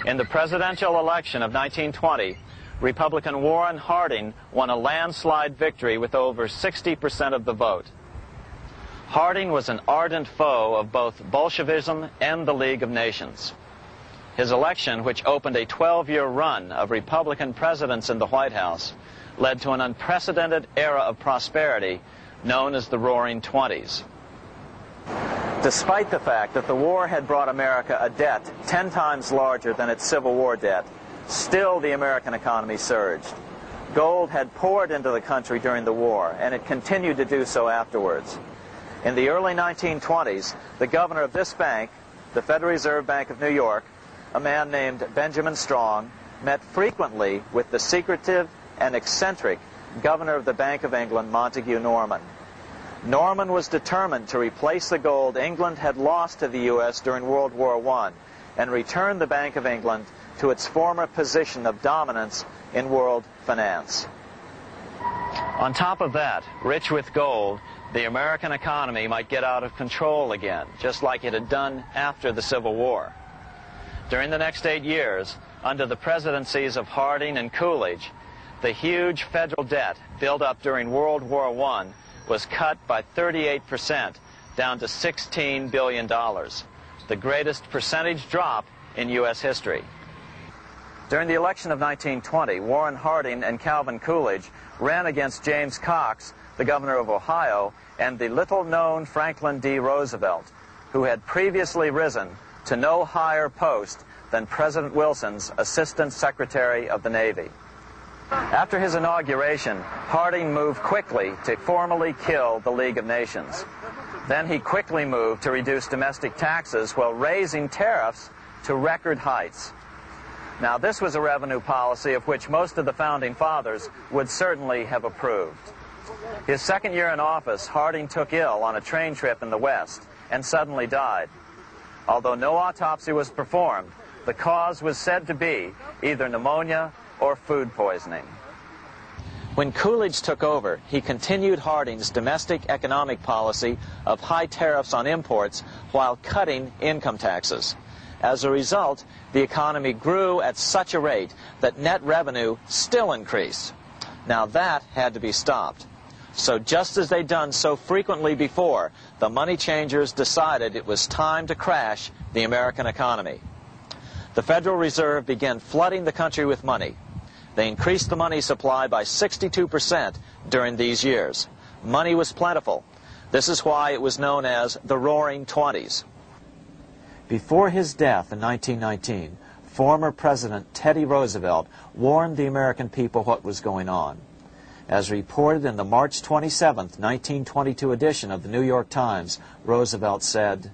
In the presidential election of 1920, Republican Warren Harding won a landslide victory with over 60% of the vote. Harding was an ardent foe of both Bolshevism and the League of Nations. His election, which opened a 12-year run of Republican presidents in the White House, led to an unprecedented era of prosperity known as the Roaring Twenties. Despite the fact that the war had brought America a debt 10 times larger than its Civil War debt, still the American economy surged. Gold had poured into the country during the war, and it continued to do so afterwards. In the early 1920s, the governor of this bank, the Federal Reserve Bank of New York, a man named Benjamin Strong, met frequently with the secretive and eccentric governor of the Bank of England, Montague Norman. Norman was determined to replace the gold England had lost to the U.S. during World War I and return the Bank of England to its former position of dominance in world finance. On top of that, rich with gold, the American economy might get out of control again, just like it had done after the Civil War. During the next 8 years, under the presidencies of Harding and Coolidge, the huge federal debt built up during World War I was cut by 38%, down to $16 billion, the greatest percentage drop in U.S. history. During the election of 1920, Warren Harding and Calvin Coolidge ran against James Cox, the governor of Ohio, and the little-known Franklin D. Roosevelt, who had previously risen to no higher post than President Wilson's Assistant Secretary of the Navy. After his inauguration, Harding moved quickly to formally kill the League of Nations. Then he quickly moved to reduce domestic taxes while raising tariffs to record heights. Now, this was a revenue policy of which most of the Founding Fathers would certainly have approved. His second year in office, Harding took ill on a train trip in the West and suddenly died. Although no autopsy was performed, the cause was said to be either pneumonia or food poisoning. When Coolidge took over, he continued Harding's domestic economic policy of high tariffs on imports while cutting income taxes. As a result, the economy grew at such a rate that net revenue still increased. Now that had to be stopped. So just as they'd done so frequently before, the money changers decided it was time to crash the American economy. The Federal Reserve began flooding the country with money. They increased the money supply by 62% during these years. Money was plentiful. This is why it was known as the Roaring Twenties. Before his death in 1919, former President Teddy Roosevelt warned the American people what was going on. As reported in the March 27, 1922 edition of the New York Times, Roosevelt said,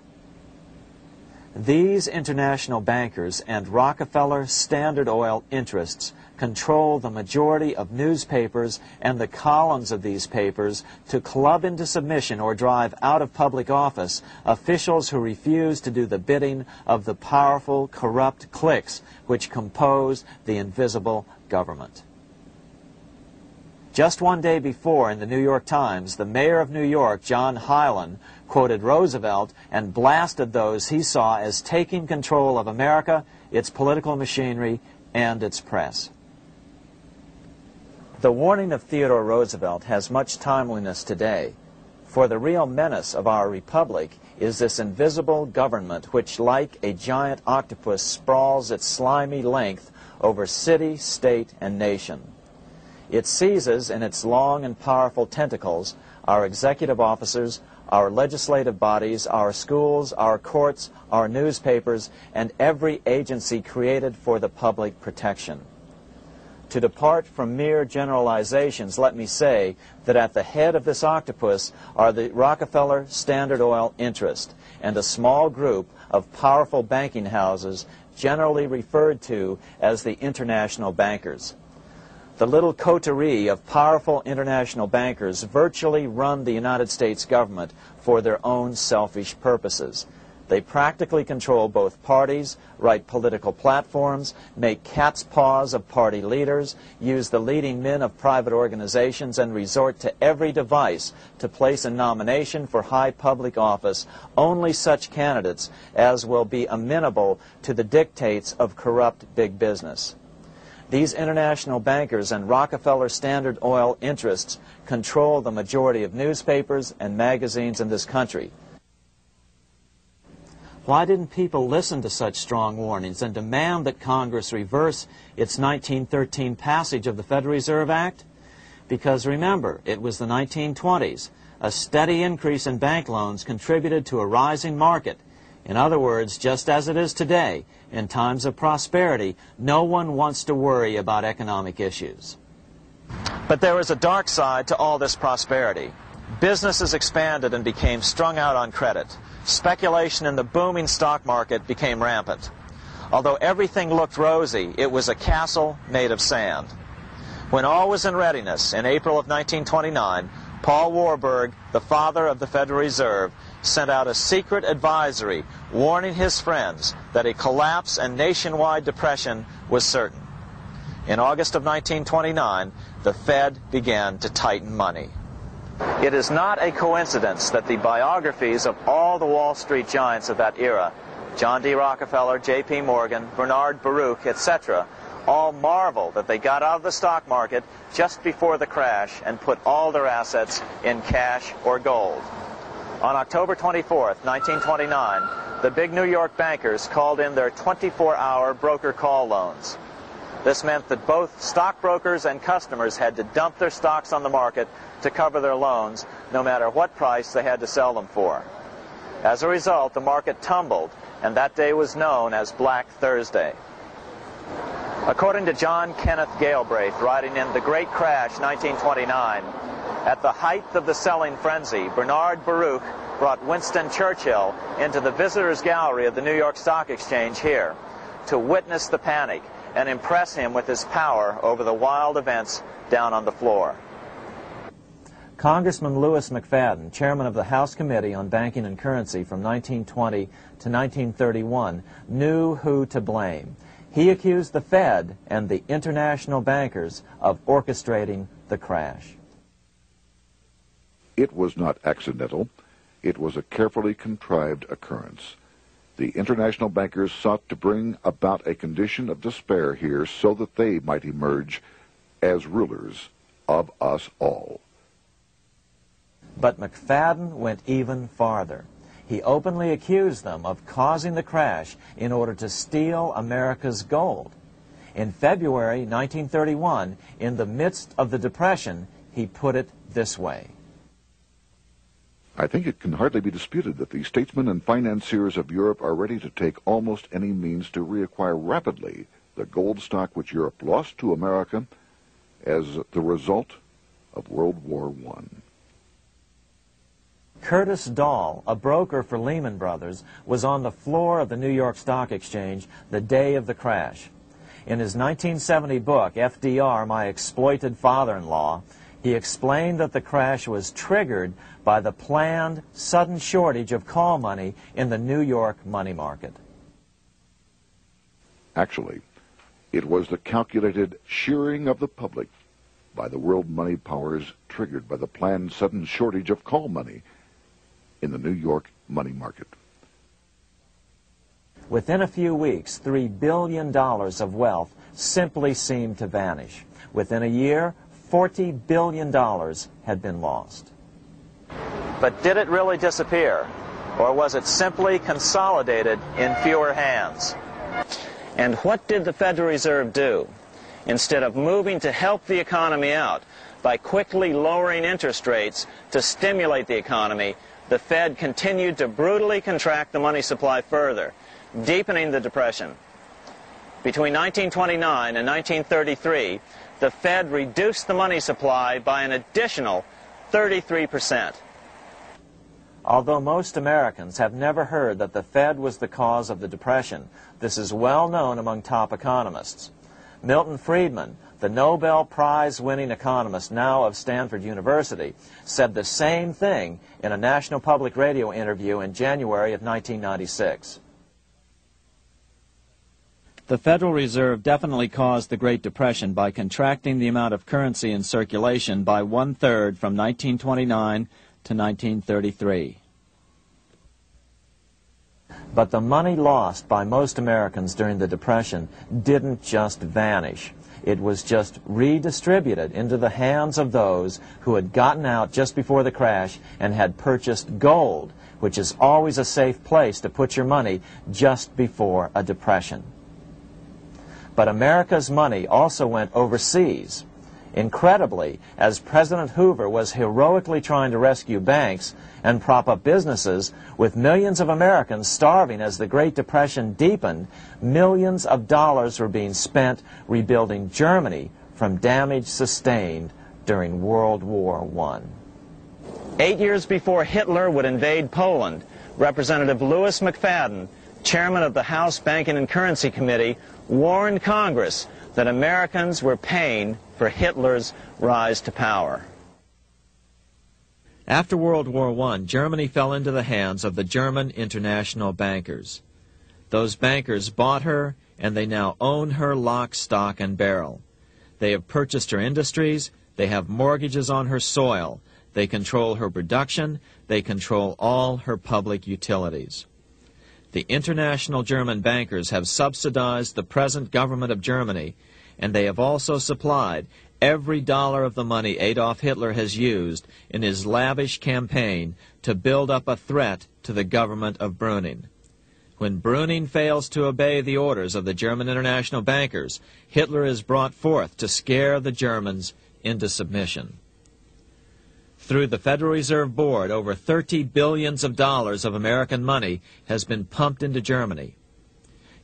"These international bankers and Rockefeller Standard Oil interests control the majority of newspapers and the columns of these papers to club into submission or drive out of public office officials who refuse to do the bidding of the powerful, corrupt cliques which compose the invisible government." Just one day before, in the New York Times, the mayor of New York, John Hylan, quoted Roosevelt and blasted those he saw as taking control of America, its political machinery, and its press. The warning of Theodore Roosevelt has much timeliness today, for the real menace of our republic is this invisible government which, like a giant octopus, sprawls its slimy length over city, state, and nation. It seizes in its long and powerful tentacles our executive officers, our legislative bodies, our schools, our courts, our newspapers, and every agency created for the public protection. To depart from mere generalizations, let me say that at the head of this octopus are the Rockefeller Standard Oil interest and a small group of powerful banking houses generally referred to as the international bankers. The little coterie of powerful international bankers virtually run the United States government for their own selfish purposes. They practically control both parties, write political platforms, make cat's paws of party leaders, use the leading men of private organizations, and resort to every device to place a nomination for high public office only such candidates as will be amenable to the dictates of corrupt big business. These international bankers and Rockefeller Standard Oil interests control the majority of newspapers and magazines in this country. Why didn't people listen to such strong warnings and demand that Congress reverse its 1913 passage of the Federal Reserve Act? Because remember, it was the 1920s. A steady increase in bank loans contributed to a rising market. In other words, just as it is today, in times of prosperity, no one wants to worry about economic issues. But there was a dark side to all this prosperity. Businesses expanded and became strung out on credit. Speculation in the booming stock market became rampant. Although everything looked rosy, it was a castle made of sand. When all was in readiness, in April of 1929, Paul Warburg, the father of the Federal Reserve, sent out a secret advisory warning his friends that a collapse and nationwide depression was certain. In August of 1929, the Fed began to tighten money. It is not a coincidence that the biographies of all the Wall Street giants of that era, John D. Rockefeller, J.P. Morgan, Bernard Baruch, etc., all marvel that they got out of the stock market just before the crash and put all their assets in cash or gold. On October 24th, 1929, the big New York bankers called in their 24-hour broker call loans. This meant that both stockbrokers and customers had to dump their stocks on the market to cover their loans, no matter what price they had to sell them for. As a result, the market tumbled, and that day was known as Black Thursday. According to John Kenneth Galbraith, writing in The Great Crash, 1929, at the height of the selling frenzy, Bernard Baruch brought Winston Churchill into the visitors' gallery of the New York Stock Exchange here to witness the panic and impress him with his power over the wild events down on the floor. Congressman Louis McFadden, chairman of the House Committee on Banking and Currency from 1920 to 1931, knew who to blame. He accused the Fed and the international bankers of orchestrating the crash. It was not accidental. It was a carefully contrived occurrence. The international bankers sought to bring about a condition of despair here so that they might emerge as rulers of us all. But McFadden went even farther. He openly accused them of causing the crash in order to steal America's gold. In February 1931, in the midst of the Depression, he put it this way. I think it can hardly be disputed that the statesmen and financiers of Europe are ready to take almost any means to reacquire rapidly the gold stock which Europe lost to America as the result of World War I. Curtis Dahl, a broker for Lehman Brothers, was on the floor of the New York Stock Exchange the day of the crash. In his 1970 book, FDR, My Exploited Father-in-Law, he explained that the crash was triggered by the planned sudden shortage of call money in the New York money market. Actually, it was the calculated shearing of the public by the world money powers triggered by the planned sudden shortage of call money in the New York money market. Within a few weeks, $3 billion of wealth simply seemed to vanish. Within a year, $40 billion had been lost. But did it really disappear? Or was it simply consolidated in fewer hands? And what did the Federal Reserve do? Instead of moving to help the economy out by quickly lowering interest rates to stimulate the economy, the Fed continued to brutally contract the money supply further, deepening the Depression. Between 1929 and 1933, the Fed reduced the money supply by an additional 33%. Although most Americans have never heard that the Fed was the cause of the Depression, this is well known among top economists. Milton Friedman, the Nobel Prize-winning economist, now of Stanford University, said the same thing in a National Public Radio interview in January of 1996. The Federal Reserve definitely caused the Great Depression by contracting the amount of currency in circulation by 1/3 from 1929 to 1933. But the money lost by most Americans during the Depression didn't just vanish. It was just redistributed into the hands of those who had gotten out just before the crash and had purchased gold, which is always a safe place to put your money just before a depression. But America's money also went overseas. Incredibly, as President Hoover was heroically trying to rescue banks and prop up businesses, with millions of Americans starving as the Great Depression deepened, millions of dollars were being spent rebuilding Germany from damage sustained during World War I. 8 years before Hitler would invade Poland, Representative Louis McFadden, chairman of the House Banking and Currency Committee, warned Congress that Americans were paying for Hitler's rise to power. After World War I, Germany fell into the hands of the German international bankers. Those bankers bought her, and they now own her lock, stock, and barrel. They have purchased her industries, they have mortgages on her soil, they control her production, they control all her public utilities. The international German bankers have subsidized the present government of Germany, and they have also supplied every dollar of the money Adolf Hitler has used in his lavish campaign to build up a threat to the government of Brüning. When Brüning fails to obey the orders of the German international bankers, Hitler is brought forth to scare the Germans into submission. Through the Federal Reserve Board, over $30 billion of American money has been pumped into Germany.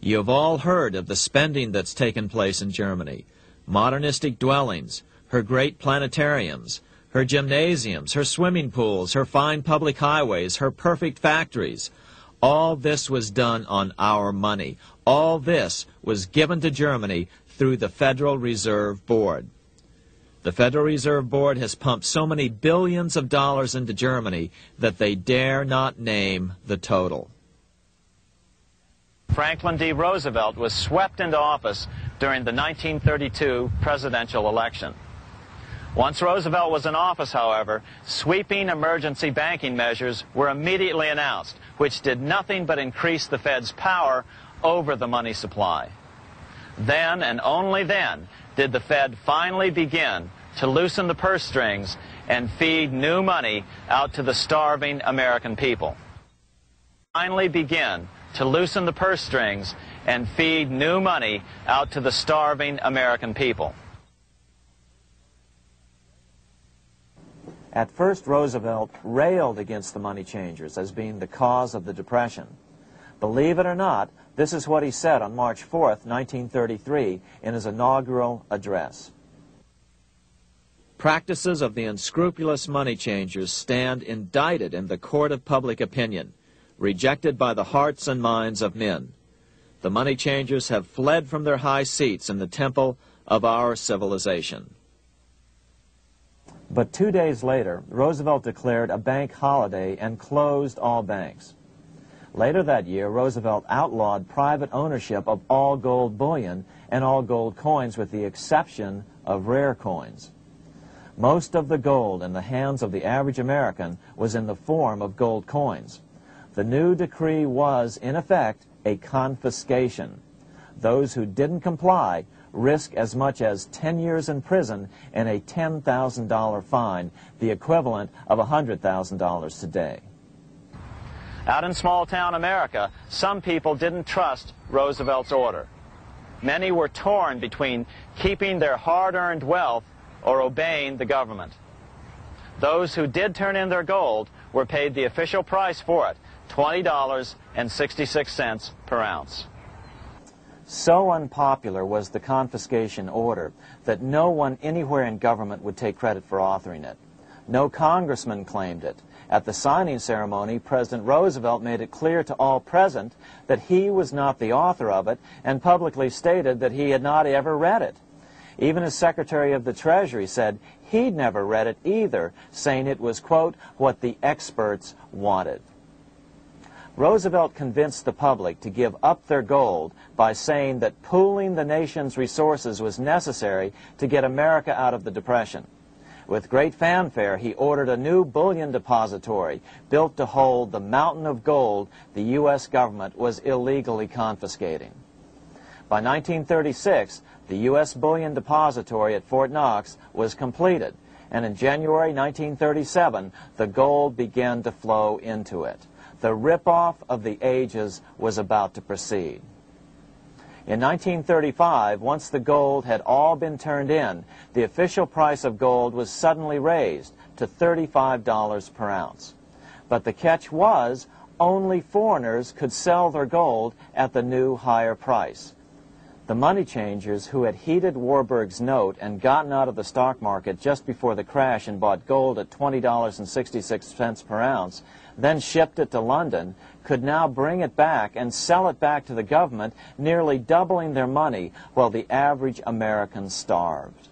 You have all heard of the spending that's taken place in Germany. Modernistic dwellings, her great planetariums, her gymnasiums, her swimming pools, her fine public highways, her perfect factories. All this was done on our money. All this was given to Germany through the Federal Reserve Board. The Federal Reserve Board has pumped so many billions of dollars into Germany that they dare not name the total. Franklin D. Roosevelt was swept into office during the 1932 presidential election. Once Roosevelt was in office, however, sweeping emergency banking measures were immediately announced, which did nothing but increase the Fed's power over the money supply. Then, and only then, did the Fed finally begin to loosen the purse strings and feed new money out to the starving American people. Finally begin to loosen the purse strings and feed new money out to the starving American people. At first, Roosevelt railed against the money changers as being the cause of the Depression. Believe it or not, this is what he said on March 4th, 1933, in his inaugural address. Practices of the unscrupulous money changers stand indicted in the court of public opinion, rejected by the hearts and minds of men. The money changers have fled from their high seats in the temple of our civilization. But 2 days later, Roosevelt declared a bank holiday and closed all banks. Later that year, Roosevelt outlawed private ownership of all gold bullion and all gold coins with the exception of rare coins. Most of the gold in the hands of the average American was in the form of gold coins. The new decree was, in effect, a confiscation. Those who didn't comply risk as much as 10 years in prison and a $10,000 fine, the equivalent of $100,000 today. Out in small-town America, some people didn't trust Roosevelt's order. Many were torn between keeping their hard-earned wealth or obeying the government. Those who did turn in their gold were paid the official price for it, $20.66 per ounce. So unpopular was the confiscation order that no one anywhere in government would take credit for authoring it. No congressman claimed it. At the signing ceremony, President Roosevelt made it clear to all present that he was not the author of it and publicly stated that he had not ever read it. Even as Secretary of the Treasury said he'd never read it either, saying it was, quote, what the experts wanted. Roosevelt convinced the public to give up their gold by saying that pooling the nation's resources was necessary to get America out of the Depression. With great fanfare, he ordered a new bullion depository built to hold the mountain of gold the U.S. government was illegally confiscating. By 1936, the U.S. bullion depository at Fort Knox was completed, and in January 1937, the gold began to flow into it. The rip-off of the ages was about to proceed. In 1935, once the gold had all been turned in, the official price of gold was suddenly raised to $35 per ounce. But the catch was, only foreigners could sell their gold at the new higher price. The money changers who had heeded Warburg's note and gotten out of the stock market just before the crash and bought gold at $20.66 per ounce, then shipped it to London, could now bring it back and sell it back to the government, nearly doubling their money while the average American starved.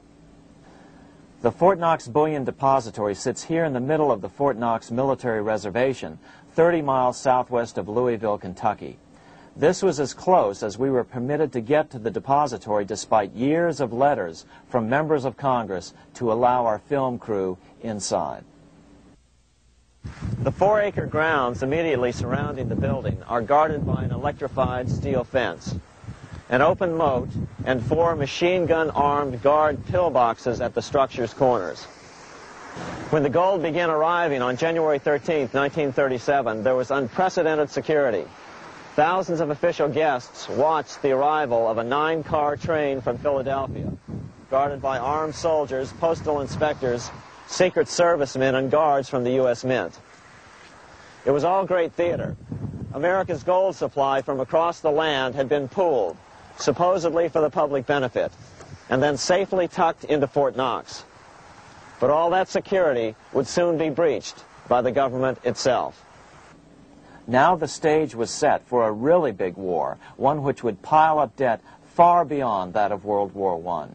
The Fort Knox Bullion Depository sits here in the middle of the Fort Knox Military Reservation, 30 miles southwest of Louisville, Kentucky. This was as close as we were permitted to get to the depository despite years of letters from members of Congress to allow our film crew inside. The 4-acre grounds immediately surrounding the building are guarded by an electrified steel fence, an open moat, and 4 machine-gun-armed guard pillboxes at the structure's corners. When the gold began arriving on January 13, 1937, there was unprecedented security. Thousands of official guests watched the arrival of a 9-car train from Philadelphia, guarded by armed soldiers, postal inspectors, Secret Servicemen, and guards from the U.S. Mint. It was all great theater. America's gold supply from across the land had been pooled, supposedly for the public benefit, and then safely tucked into Fort Knox. But all that security would soon be breached by the government itself. Now the stage was set for a really big war, one which would pile up debt far beyond that of World War I.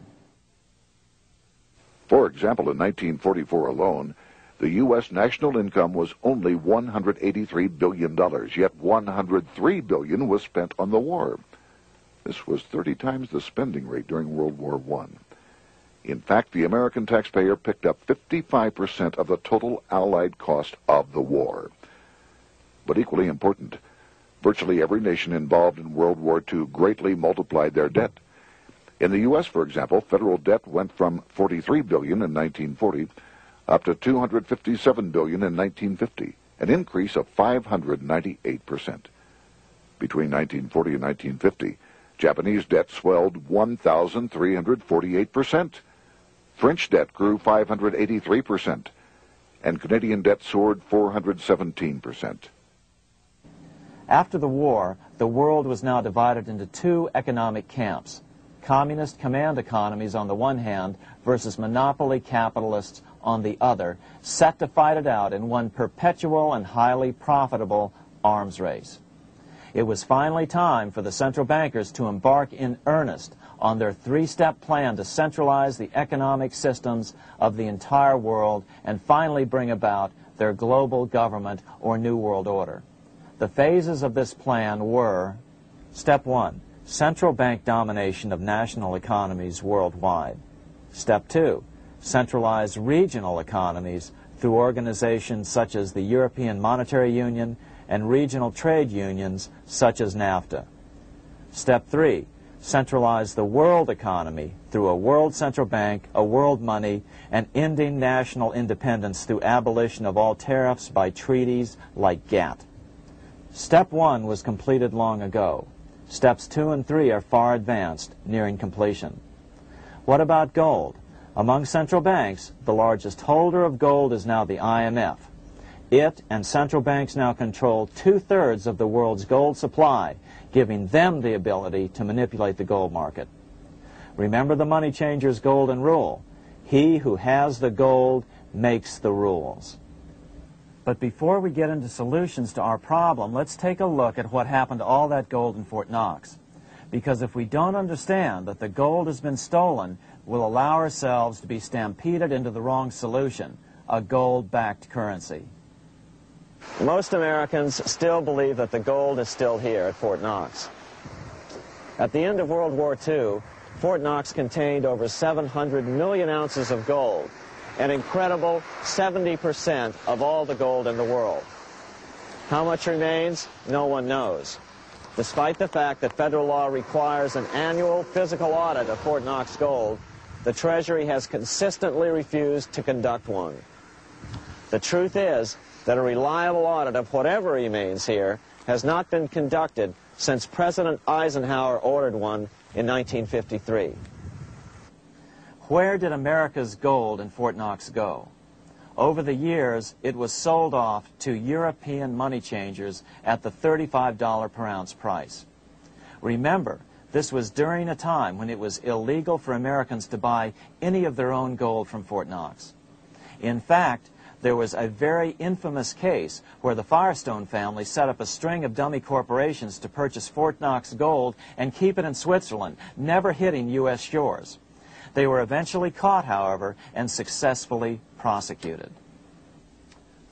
For example, in 1944 alone, the U.S. national income was only $183 billion, yet $103 billion was spent on the war. This was 30 times the spending rate during World War I. In fact, the American taxpayer picked up 55% of the total Allied cost of the war. But equally important, virtually every nation involved in World War II greatly multiplied their debt. In the U.S., for example, federal debt went from $43 billion in 1940 up to $257 billion in 1950, an increase of 598%. Between 1940 and 1950, Japanese debt swelled 1,348%. French debt grew 583%, and Canadian debt soared 417%. After the war, the world was now divided into 2 economic camps: communist command economies on the one hand versus monopoly capitalists on the other, set to fight it out in one perpetual and highly profitable arms race. It was finally time for the central bankers to embark in earnest on their 3-step plan to centralize the economic systems of the entire world and finally bring about their global government or New World Order. The phases of this plan were: Step 1, central bank domination of national economies worldwide. Step 2, centralized regional economies through organizations such as the European Monetary Union and regional trade unions such as NAFTA. Step 3, centralize the world economy through a world central bank, a world money, and ending national independence through abolition of all tariffs by treaties like GATT. Step 1 was completed long ago. Steps 2 and 3 are far advanced, nearing completion. What about gold? Among central banks, the largest holder of gold is now the IMF. It and central banks now control 2/3 of the world's gold supply, giving them the ability to manipulate the gold market. Remember the money changer's golden rule: he who has the gold makes the rules. But before we get into solutions to our problem, let's take a look at what happened to all that gold in Fort Knox. Because if we don't understand that the gold has been stolen, we'll allow ourselves to be stampeded into the wrong solution, a gold-backed currency. Most Americans still believe that the gold is still here at Fort Knox. At the end of World War II, Fort Knox contained over 700 million ounces of gold, an incredible 70% of all the gold in the world. How much remains? No one knows. Despite the fact that federal law requires an annual physical audit of Fort Knox gold, the Treasury has consistently refused to conduct one. The truth is that a reliable audit of whatever remains here has not been conducted since President Eisenhower ordered one in 1953. Where did America's gold in Fort Knox go? Over the years, it was sold off to European money changers at the $35 per ounce price. Remember, this was during a time when it was illegal for Americans to buy any of their own gold from Fort Knox. In fact, there was a very infamous case where the Firestone family set up a string of dummy corporations to purchase Fort Knox gold and keep it in Switzerland, never hitting U.S. shores. They were eventually caught, however, and successfully prosecuted.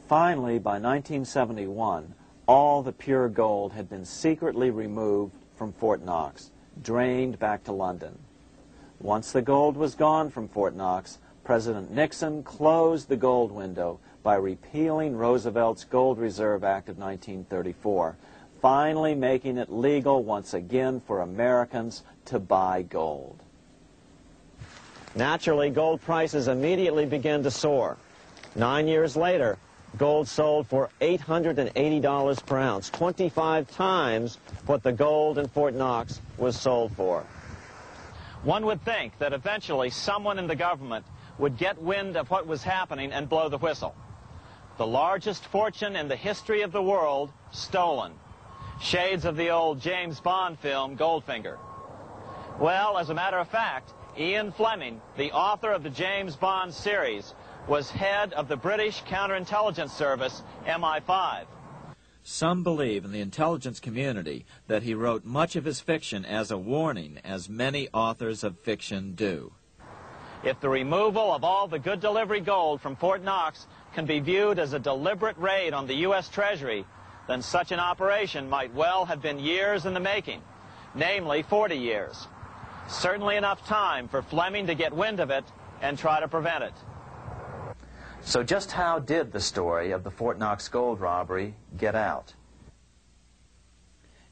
Finally, by 1971, all the pure gold had been secretly removed from Fort Knox, drained back to London. Once the gold was gone from Fort Knox, President Nixon closed the gold window by repealing Roosevelt's Gold Reserve Act of 1934, finally making it legal once again for Americans to buy gold. Naturally, gold prices immediately began to soar. 9 years later, gold sold for $880 per ounce, 25 times what the gold in Fort Knox was sold for. One would think that eventually someone in the government would get wind of what was happening and blow the whistle. The largest fortune in the history of the world stolen. Shades of the old James Bond film, Goldfinger. Well, as a matter of fact, Ian Fleming, the author of the James Bond series, was head of the British counterintelligence service, MI5. Some believe in the intelligence community that he wrote much of his fiction as a warning, as many authors of fiction do. If the removal of all the good delivery gold from Fort Knox can be viewed as a deliberate raid on the U.S. Treasury, then such an operation might well have been years in the making, namely 40 years. Certainly enough time for Fleming to get wind of it and try to prevent it. So just how did the story of the Fort Knox gold robbery get out?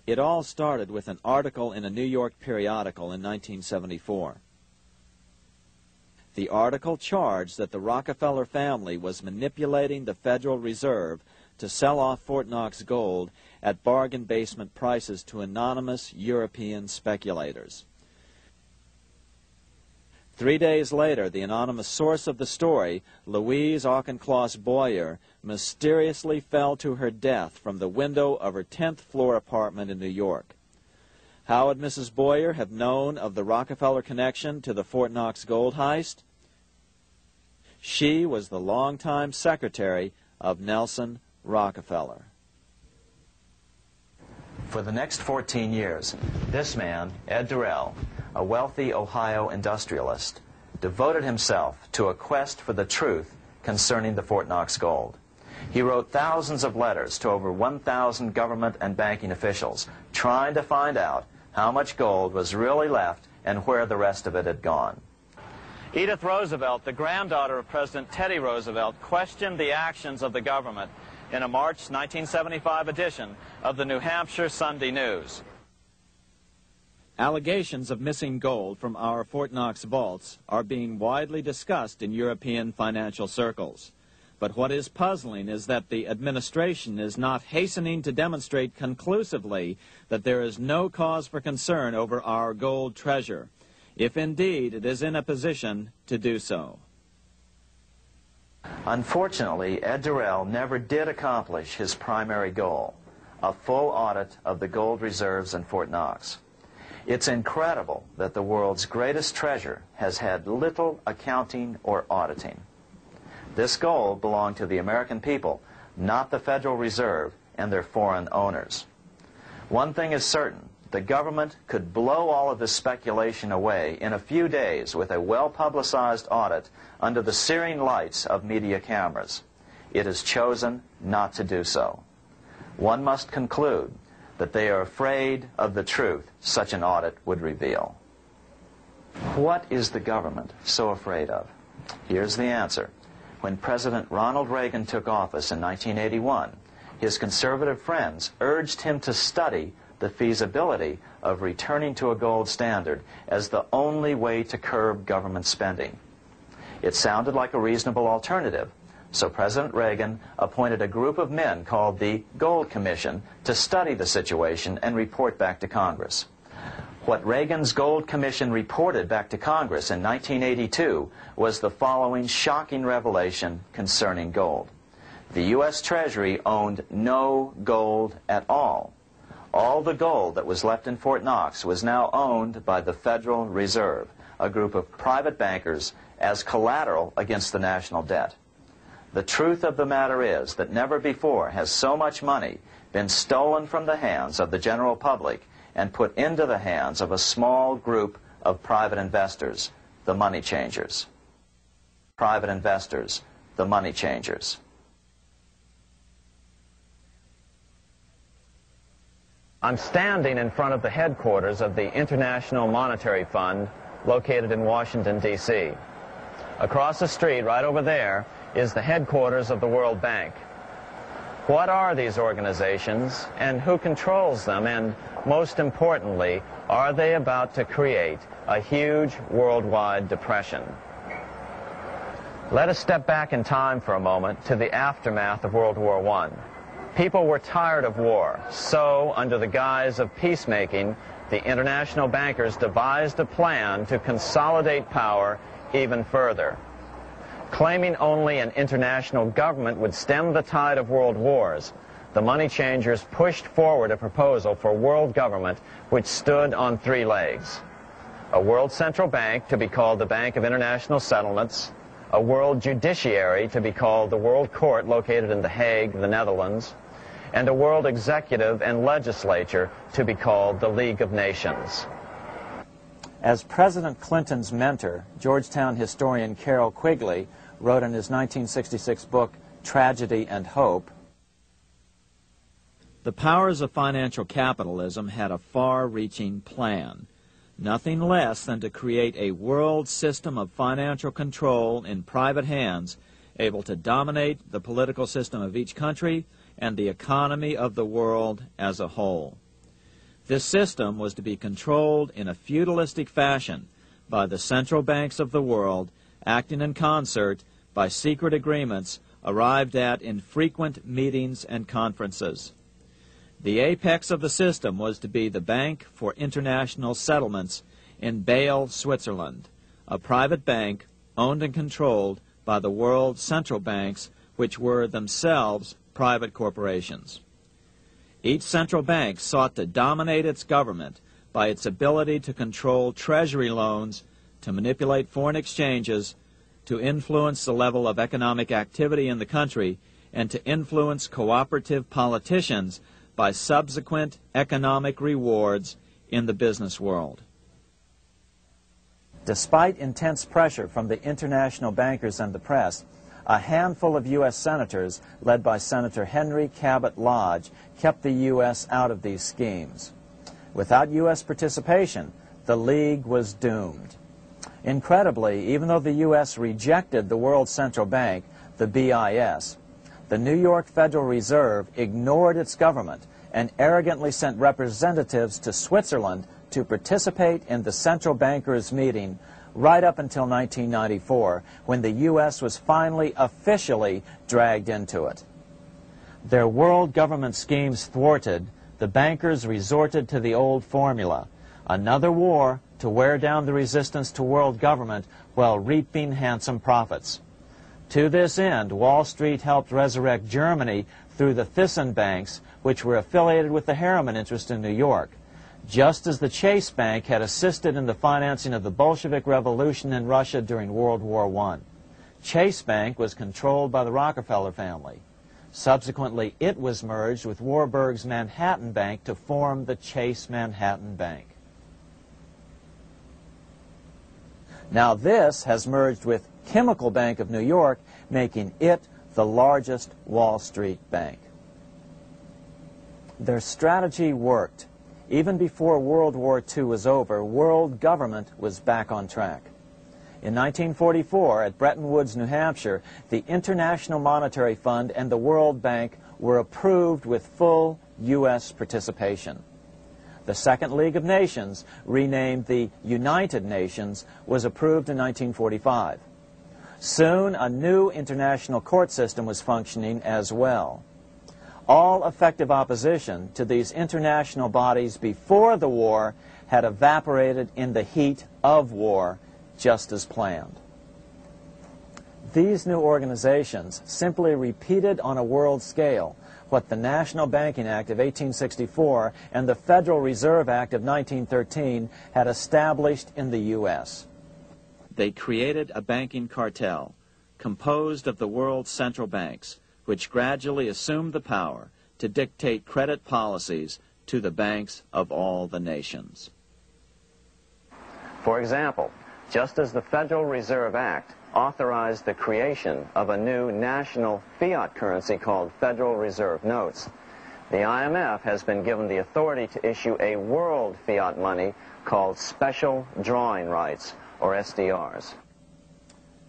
It all started with an article in a New York periodical in 1974. The article charged that the Rockefeller family was manipulating the Federal Reserve to sell off Fort Knox gold at bargain basement prices to anonymous European speculators. 3 days later, the anonymous source of the story, Louise Auchincloss Boyer, mysteriously fell to her death from the window of her 10th floor apartment in New York. How would Mrs. Boyer have known of the Rockefeller connection to the Fort Knox gold heist? She was the longtime secretary of Nelson Rockefeller. For the next 14 years, this man, Ed Durrell, a wealthy Ohio industrialist, devoted himself to a quest for the truth concerning the Fort Knox gold. He wrote thousands of letters to over 1,000 government and banking officials, trying to find out how much gold was really left and where the rest of it had gone. Edith Roosevelt, the granddaughter of President Teddy Roosevelt, questioned the actions of the government in a March 1975 edition of the New Hampshire Sunday News. Allegations of missing gold from our Fort Knox vaults are being widely discussed in European financial circles. But what is puzzling is that the administration is not hastening to demonstrate conclusively that there is no cause for concern over our gold treasure, if indeed it is in a position to do so. Unfortunately, Ed Durrell never did accomplish his primary goal, a full audit of the gold reserves in Fort Knox. It's incredible that the world's greatest treasure has had little accounting or auditing. This gold belonged to the American people, not the Federal Reserve and their foreign owners. One thing is certain, the government could blow all of this speculation away in a few days with a well-publicized audit under the searing lights of media cameras. It has chosen not to do so. One must conclude that they are afraid of the truth such an audit would reveal. What is the government so afraid of? Here's the answer. When President Ronald Reagan took office in 1981, his conservative friends urged him to study the feasibility of returning to a gold standard as the only way to curb government spending. It sounded like a reasonable alternative, so President Reagan appointed a group of men called the Gold Commission to study the situation and report back to Congress. What Reagan's Gold Commission reported back to Congress in 1982 was the following shocking revelation concerning gold. The U.S. Treasury owned no gold at all. All the gold that was left in Fort Knox was now owned by the Federal Reserve, a group of private bankers, as collateral against the national debt. The truth of the matter is that never before has so much money been stolen from the hands of the general public and put into the hands of a small group of private investors, the money changers. Private investors, the money changers. I'm standing in front of the headquarters of the International Monetary Fund located in Washington, D.C. Across the street, right over there, is the headquarters of the World Bank. What are these organizations and who controls them, and most importantly, are they about to create a huge worldwide depression? Let us step back in time for a moment to the aftermath of World War I. People were tired of war, so under the guise of peacemaking, the international bankers devised a plan to consolidate power even further. Claiming only an international government would stem the tide of world wars, the money changers pushed forward a proposal for world government which stood on three legs. A world central bank to be called the Bank of International Settlements, a world judiciary to be called the World Court located in The Hague, the Netherlands, and a world executive and legislature to be called the League of Nations. As President Clinton's mentor, Georgetown historian Carroll Quigley wrote in his 1966 book, Tragedy and Hope, the powers of financial capitalism had a far-reaching plan, nothing less than to create a world system of financial control in private hands, able to dominate the political system of each country and the economy of the world as a whole. This system was to be controlled in a feudalistic fashion by the central banks of the world, acting in concert by secret agreements arrived at in frequent meetings and conferences. The apex of the system was to be the Bank for International Settlements in Bâle, Switzerland, a private bank owned and controlled by the world central banks, which were themselves private corporations. Each central bank sought to dominate its government by its ability to control treasury loans, to manipulate foreign exchanges, to influence the level of economic activity in the country, and to influence cooperative politicians by subsequent economic rewards in the business world. Despite intense pressure from the international bankers and the press, a handful of U.S. senators, led by Senator Henry Cabot Lodge, kept the U.S. out of these schemes. Without U.S. participation, the League was doomed. Incredibly, even though the U.S. rejected the World Central Bank, the BIS, the New York Federal Reserve ignored its government and arrogantly sent representatives to Switzerland to participate in the central bankers' meeting right up until 1994, when the U.S. was finally officially dragged into it. Their world government schemes thwarted, the bankers resorted to the old formula: another war to wear down the resistance to world government while reaping handsome profits. To this end, Wall Street helped resurrect Germany through the Thyssen banks, which were affiliated with the Harriman interest in New York, just as the Chase Bank had assisted in the financing of the Bolshevik Revolution in Russia during World War I. Chase Bank was controlled by the Rockefeller family. Subsequently, it was merged with Warburg's Manhattan Bank to form the Chase Manhattan Bank. Now this has merged with Chemical Bank of New York, making it the largest Wall Street bank. Their strategy worked. Even before World War II was over, world government was back on track. In 1944, at Bretton Woods, New Hampshire, the International Monetary Fund and the World Bank were approved with full U.S. participation. The Second League of Nations, renamed the United Nations, was approved in 1945. Soon, a new international court system was functioning as well. All effective opposition to these international bodies before the war had evaporated in the heat of war, just as planned. These new organizations simply repeated on a world scale what the National Banking Act of 1864 and the Federal Reserve Act of 1913 had established in the U.S. They created a banking cartel composed of the world's central banks, which gradually assumed the power to dictate credit policies to the banks of all the nations. For example, just as the Federal Reserve Act authorized the creation of a new national fiat currency called Federal Reserve Notes, the IMF has been given the authority to issue a world fiat money called Special Drawing Rights, or SDRs.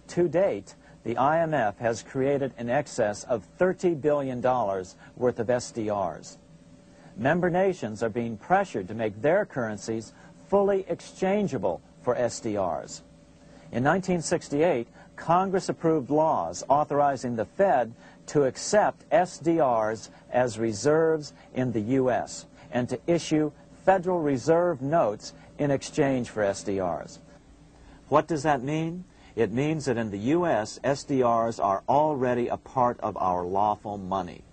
To date, the IMF has created in excess of $30 billion worth of SDRs. Member nations are being pressured to make their currencies fully exchangeable for SDRs. In 1968, Congress approved laws authorizing the Fed to accept SDRs as reserves in the U.S. and to issue Federal Reserve notes in exchange for SDRs. What does that mean? It means that in the U.S., SDRs are already a part of our lawful money.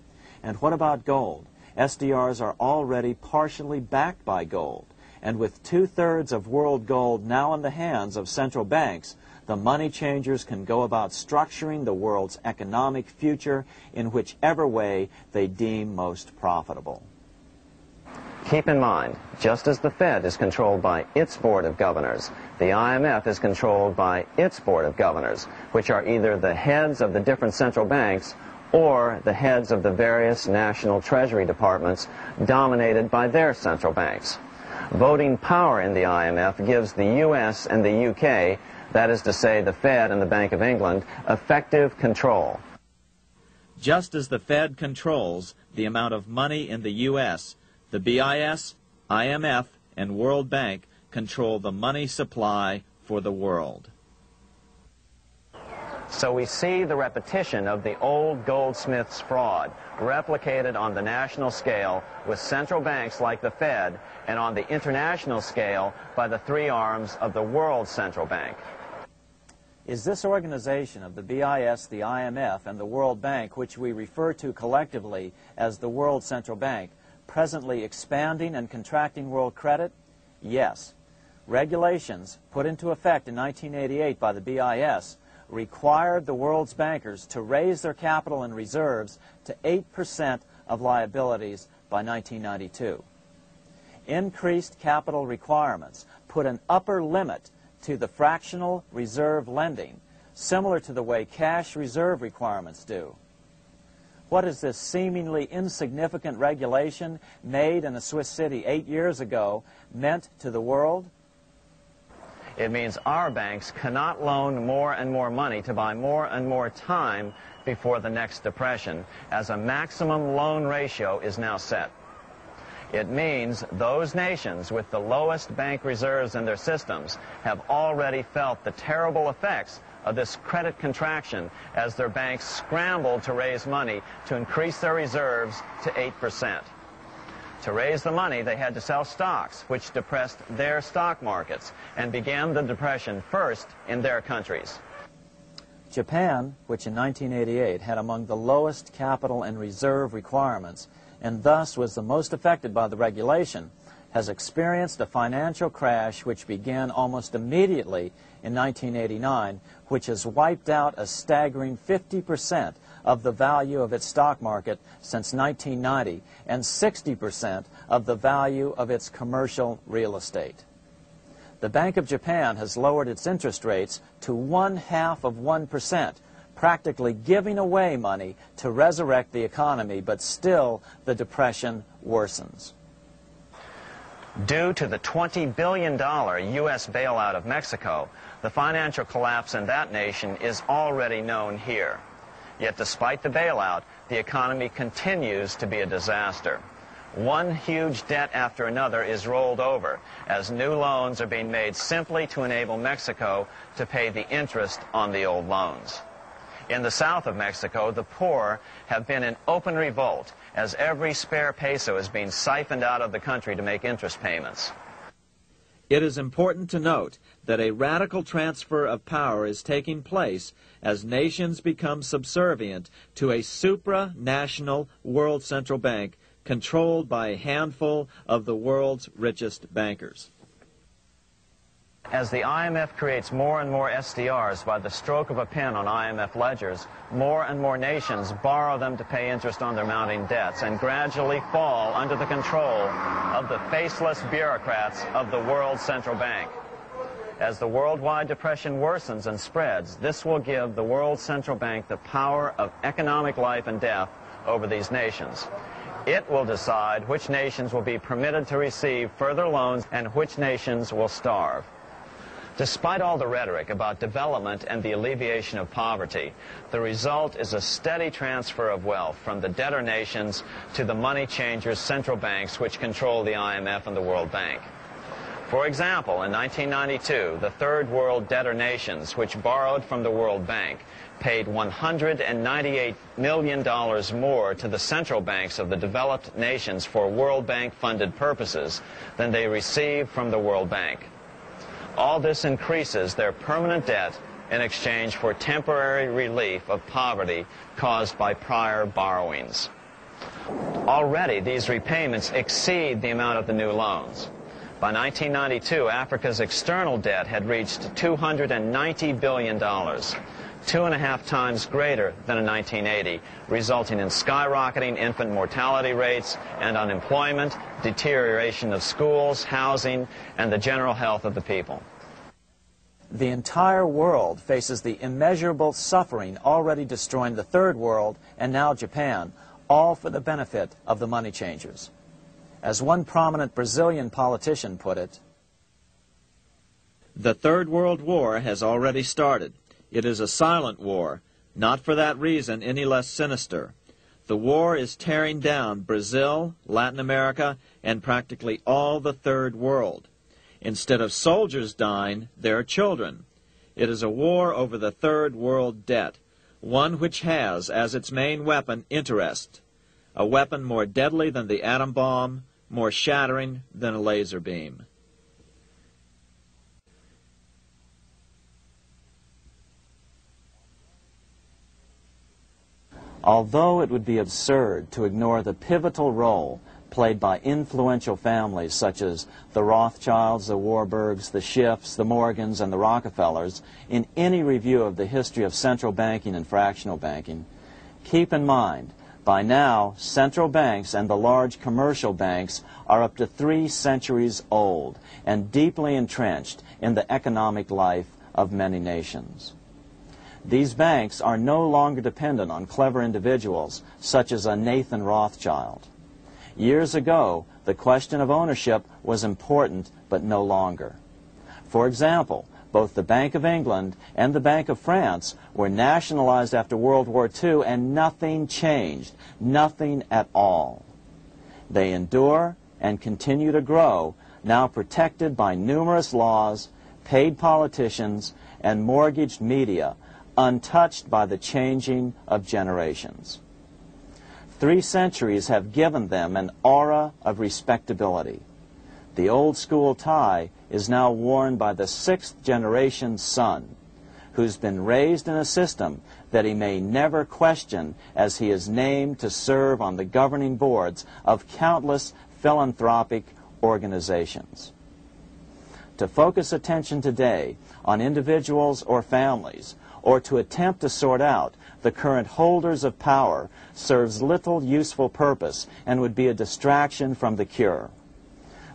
And what about gold? SDRs are already partially backed by gold. And with 2/3 of world gold now in the hands of central banks, the money changers can go about structuring the world's economic future in whichever way they deem most profitable. Keep in mind, just as the Fed is controlled by its Board of Governors, the IMF is controlled by its Board of Governors, which are either the heads of the different central banks or the heads of the various national treasury departments dominated by their central banks. Voting power in the IMF gives the U.S. and the U.K., that is to say the Fed and the Bank of England, effective control. Just as the Fed controls the amount of money in the U.S., the BIS, IMF, and World Bank control the money supply for the world. So we see the repetition of the old goldsmith's fraud replicated on the national scale with central banks like the Fed and on the international scale by the three arms of the World Central Bank. Is this organization of the BIS, the IMF, and the World Bank, which we refer to collectively as the World Central Bank, presently expanding and contracting world credit? Yes. Regulations put into effect in 1988 by the BIS required the world's bankers to raise their capital and reserves to 8% of liabilities by 1992. Increased capital requirements put an upper limit to the fractional reserve lending, similar to the way cash reserve requirements do. What has this seemingly insignificant regulation made in a Swiss city 8 years ago meant to the world? It means our banks cannot loan more and more money to buy more and more time before the next depression, as a maximum loan ratio is now set. It means those nations with the lowest bank reserves in their systems have already felt the terrible effects of this credit contraction as their banks scrambled to raise money to increase their reserves to 8%. To raise the money, they had to sell stocks, which depressed their stock markets and began the depression first in their countries. Japan, which in 1988 had among the lowest capital and reserve requirements, and thus was the most affected by the regulation, has experienced a financial crash which began almost immediately in 1989, which has wiped out a staggering 50% of the value of its stock market since 1990 and 60% of the value of its commercial real estate. The Bank of Japan has lowered its interest rates to 0.5%, practically giving away money to resurrect the economy, but still the depression worsens. Due to the $20 billion U.S. bailout of Mexico, the financial collapse in that nation is already known here. Yet despite the bailout, the economy continues to be a disaster. One huge debt after another is rolled over as new loans are being made simply to enable Mexico to pay the interest on the old loans. In the south of Mexico, the poor have been in open revolt as every spare peso is being siphoned out of the country to make interest payments. It is important to note that a radical transfer of power is taking place as nations become subservient to a supranational world central bank controlled by a handful of the world's richest bankers. As the IMF creates more and more SDRs by the stroke of a pen on IMF ledgers, more and more nations borrow them to pay interest on their mounting debts and gradually fall under the control of the faceless bureaucrats of the World Central Bank. As the worldwide depression worsens and spreads, this will give the World Central Bank the power of economic life and death over these nations. It will decide which nations will be permitted to receive further loans and which nations will starve. Despite all the rhetoric about development and the alleviation of poverty, the result is a steady transfer of wealth from the debtor nations to the money changers' central banks which control the IMF and the World Bank. For example, in 1992, the third world debtor nations, which borrowed from the World Bank, paid $198 million more to the central banks of the developed nations for World Bank-funded purposes than they received from the World Bank. All this increases their permanent debt in exchange for temporary relief of poverty caused by prior borrowings. Already, these repayments exceed the amount of the new loans. By 1992, Africa's external debt had reached $290 billion, 2.5 times greater than in 1980, resulting in skyrocketing infant mortality rates and unemployment, deterioration of schools, housing, and the general health of the people. The entire world faces the immeasurable suffering already destroying the third world and now Japan, all for the benefit of the money changers. As one prominent Brazilian politician put it, "The Third World War has already started. It is a silent war, not for that reason any less sinister. The war is tearing down Brazil, Latin America, and practically all the Third World. Instead of soldiers dying, there are children. It is a war over the Third World debt, one which has as its main weapon interest, a weapon more deadly than the atom bomb, more shattering than a laser beam." Although it would be absurd to ignore the pivotal role played by influential families such as the Rothschilds, the Warburgs, the Schiffs, the Morgans, and the Rockefellers in any review of the history of central banking and fractional banking, keep in mind, by now, central banks and the large commercial banks are up to 3 centuries old and deeply entrenched in the economic life of many nations. These banks are no longer dependent on clever individuals such as a Nathan Rothschild. Years ago, the question of ownership was important, but no longer. For example, both the Bank of England and the Bank of France were nationalized after World War II, and nothing changed, nothing at all. They endure and continue to grow, now protected by numerous laws, paid politicians, and mortgaged media, untouched by the changing of generations. 3 centuries have given them an aura of respectability. The old school tie is now worn by the 6th generation son, who's been raised in a system that he may never question as he is named to serve on the governing boards of countless philanthropic organizations. To focus attention today on individuals or families, or to attempt to sort out the current holders of power, serves little useful purpose and would be a distraction from the cure.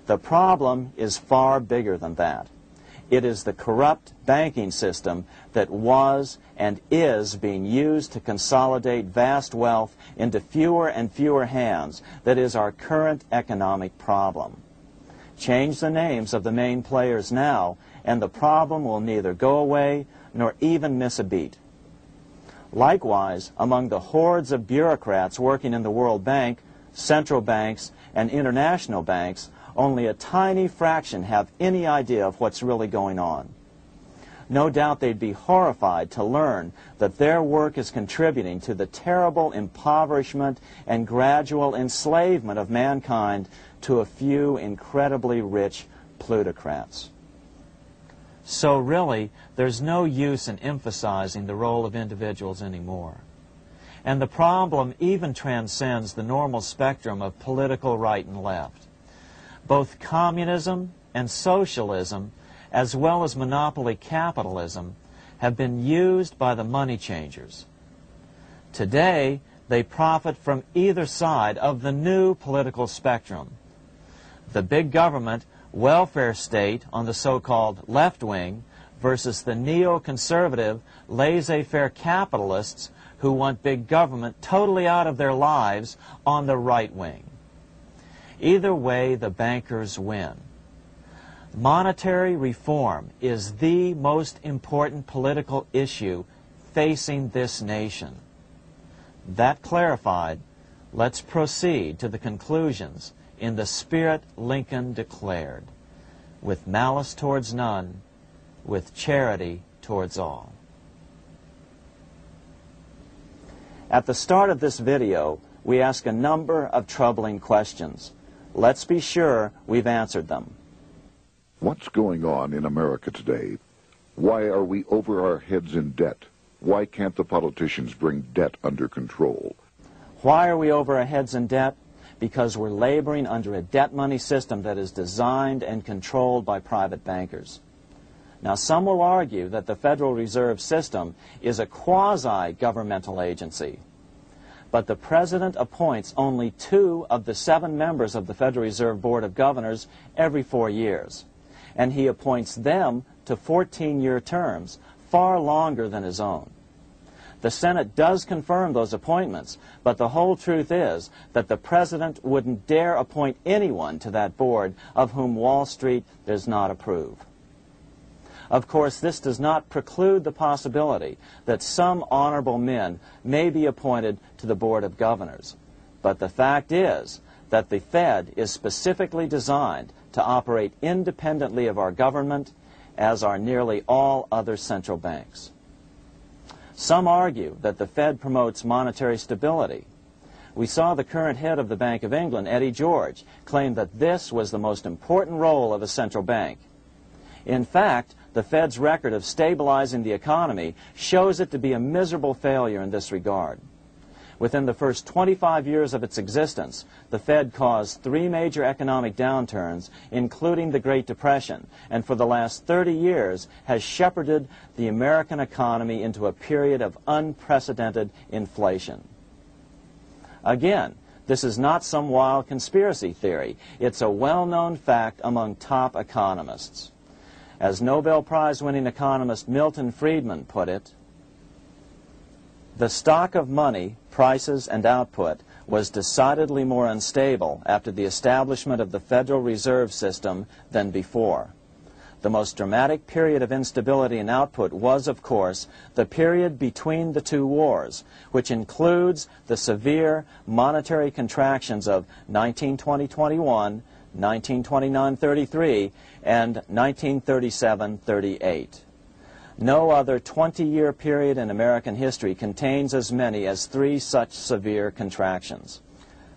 The problem is far bigger than that. It is the corrupt banking system that was and is being used to consolidate vast wealth into fewer and fewer hands that is our current economic problem. Change the names of the main players now, and the problem will neither go away nor even miss a beat. Likewise, among the hordes of bureaucrats working in the World Bank, central banks, and international banks, only a tiny fraction have any idea of what's really going on. No doubt they'd be horrified to learn that their work is contributing to the terrible impoverishment and gradual enslavement of mankind to a few incredibly rich plutocrats. So really, there's no use in emphasizing the role of individuals anymore. And the problem even transcends the normal spectrum of political right and left. Both communism and socialism, as well as monopoly capitalism, have been used by the money changers. Today, they profit from either side of the new political spectrum. The big government welfare state on the so-called left wing versus the neoconservative laissez-faire capitalists who want big government totally out of their lives on the right wing. Either way, the bankers win. Monetary reform is the most important political issue facing this nation. That clarified, let's proceed to the conclusions in the spirit Lincoln declared, with malice towards none, with charity towards all. At the start of this video, we ask a number of troubling questions. Let's be sure we've answered them. What's going on in America today? Why are we over our heads in debt? Why can't the politicians bring debt under control? Why are we over our heads in debt? Because we're laboring under a debt money system that is designed and controlled by private bankers. Now, some will argue that the Federal Reserve System is a quasi-governmental agency. But the President appoints only 2 of the 7 members of the Federal Reserve Board of Governors every 4 years. And he appoints them to 14-year terms, far longer than his own. The Senate does confirm those appointments, but the whole truth is that the President wouldn't dare appoint anyone to that board of whom Wall Street does not approve. Of course, this does not preclude the possibility that some honorable men may be appointed to the Board of Governors. But the fact is that the Fed is specifically designed to operate independently of our government, as are nearly all other central banks. Some argue that the Fed promotes monetary stability. We saw the current head of the Bank of England, Eddie George, claim that this was the most important role of a central bank. In fact, the Fed's record of stabilizing the economy shows it to be a miserable failure in this regard. Within the first 25 years of its existence, the Fed caused 3 major economic downturns, including the Great Depression, and for the last 30 years has shepherded the American economy into a period of unprecedented inflation. Again, this is not some wild conspiracy theory. It's a well-known fact among top economists. As Nobel Prize-winning economist Milton Friedman put it, the stock of money, prices, and output was decidedly more unstable after the establishment of the Federal Reserve System than before. The most dramatic period of instability in output was, of course, the period between the 2 wars, which includes the severe monetary contractions of 1920-21, 1929-33, and 1937-38. No other 20-year period in American history contains as many as 3 such severe contractions.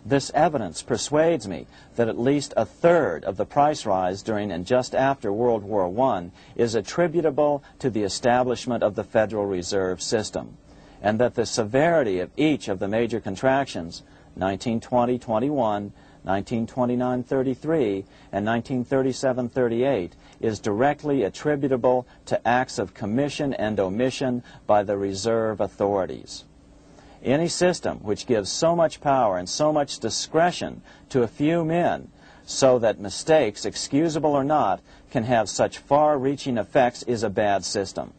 This evidence persuades me that at least a third of the price rise during and just after World War I is attributable to the establishment of the Federal Reserve System, and that the severity of each of the major contractions, 1920-21, 1929-33, and 1937-38, is directly attributable to acts of commission and omission by the reserve authorities. Any system which gives so much power and so much discretion to a few men so that mistakes, excusable or not, can have such far-reaching effects is a bad system.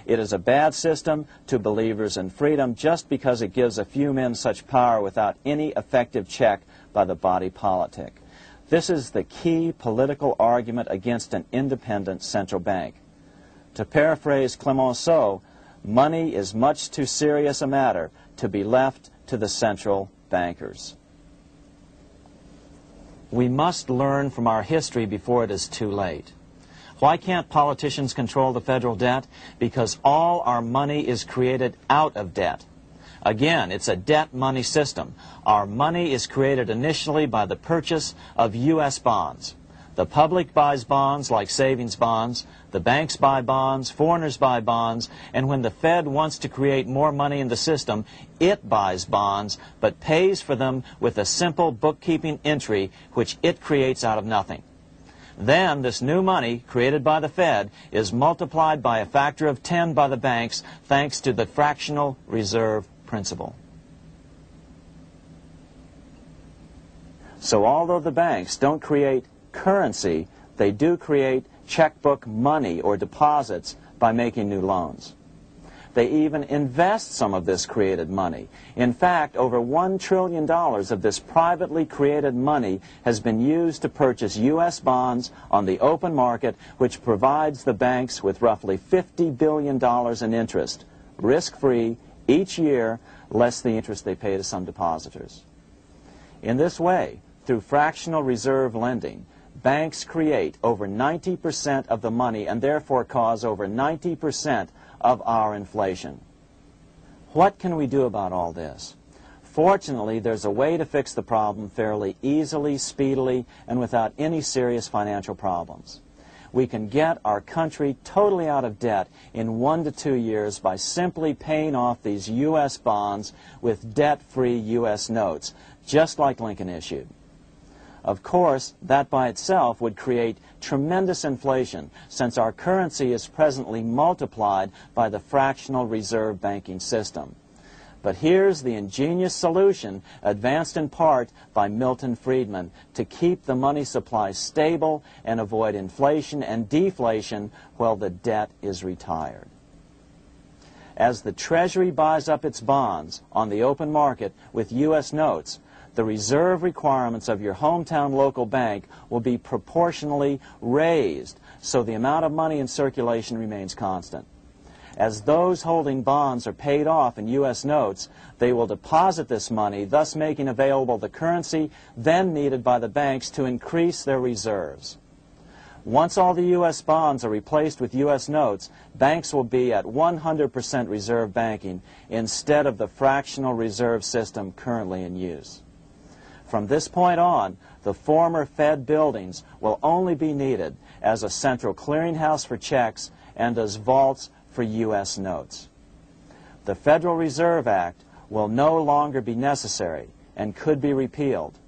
It is a bad system to believers in freedom just because it gives a few men such power without any effective check by the body politic. This is the key political argument against an independent central bank. To paraphrase Clemenceau, money is much too serious a matter to be left to the central bankers. We must learn from our history before it is too late. Why can't politicians control the federal debt? Because all our money is created out of debt. Again, it's a debt money system. Our money is created initially by the purchase of U.S. bonds. The public buys bonds like savings bonds, the banks buy bonds, foreigners buy bonds, and when the Fed wants to create more money in the system, it buys bonds, but pays for them with a simple bookkeeping entry which it creates out of nothing. Then this new money created by the Fed is multiplied by a factor of 10 by the banks thanks to the fractional reserve principle. So although the banks don't create currency, they do create checkbook money or deposits by making new loans. They even invest some of this created money. In fact, over $1 trillion of this privately created money has been used to purchase U.S. bonds on the open market, which provides the banks with roughly $50 billion in interest, risk-free, each year, less the interest they pay to some depositors. In this way, through fractional reserve lending, banks create over 90% of the money and therefore cause over 90% of our inflation. What can we do about all this? Fortunately, there's a way to fix the problem fairly easily, speedily, and without any serious financial problems. We can get our country totally out of debt in 1 to 2 years by simply paying off these U.S. bonds with debt-free U.S. notes, just like Lincoln issued. Of course, that by itself would create tremendous inflation, since our currency is presently multiplied by the fractional reserve banking system. But here's the ingenious solution, advanced in part by Milton Friedman, to keep the money supply stable and avoid inflation and deflation while the debt is retired. As the Treasury buys up its bonds on the open market with U.S. notes, the reserve requirements of your hometown local bank will be proportionally raised, so the amount of money in circulation remains constant. As those holding bonds are paid off in U.S. notes, they will deposit this money, thus making available the currency then needed by the banks to increase their reserves. Once all the U.S. bonds are replaced with U.S. notes, banks will be at 100% reserve banking instead of the fractional reserve system currently in use. From this point on, the former Fed buildings will only be needed as a central clearinghouse for checks and as vaults for U.S. notes. The Federal Reserve Act will no longer be necessary and could be repealed.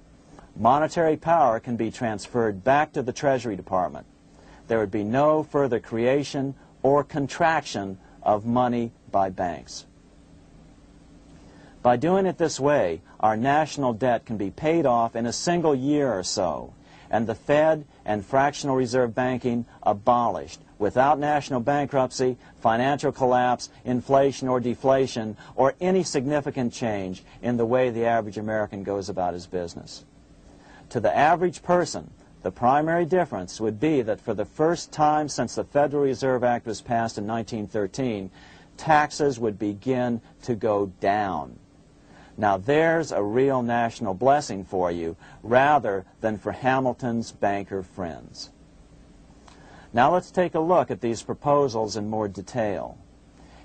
Monetary power can be transferred back to the Treasury Department. There would be no further creation or contraction of money by banks. By doing it this way, our national debt can be paid off in a single year or so, and the Fed and fractional reserve banking abolished, without national bankruptcy, financial collapse, inflation or deflation, or any significant change in the way the average American goes about his business. To the average person, the primary difference would be that for the first time since the Federal Reserve Act was passed in 1913, taxes would begin to go down. Now there's a real national blessing for you, rather than for Hamilton's banker friends. Now let's take a look at these proposals in more detail.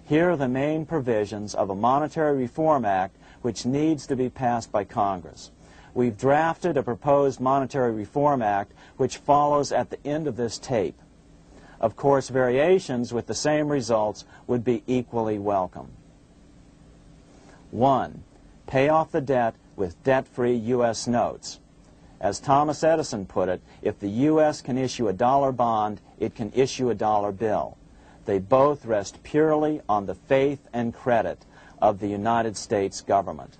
Here are the main provisions of a Monetary Reform Act which needs to be passed by Congress. We've drafted a proposed Monetary Reform Act which follows at the end of this tape. Of course, variations with the same results would be equally welcome. 1. Pay off the debt with debt-free U.S. notes. As Thomas Edison put it, if the U.S. can issue a dollar bond, it can issue a dollar bill. They both rest purely on the faith and credit of the United States government.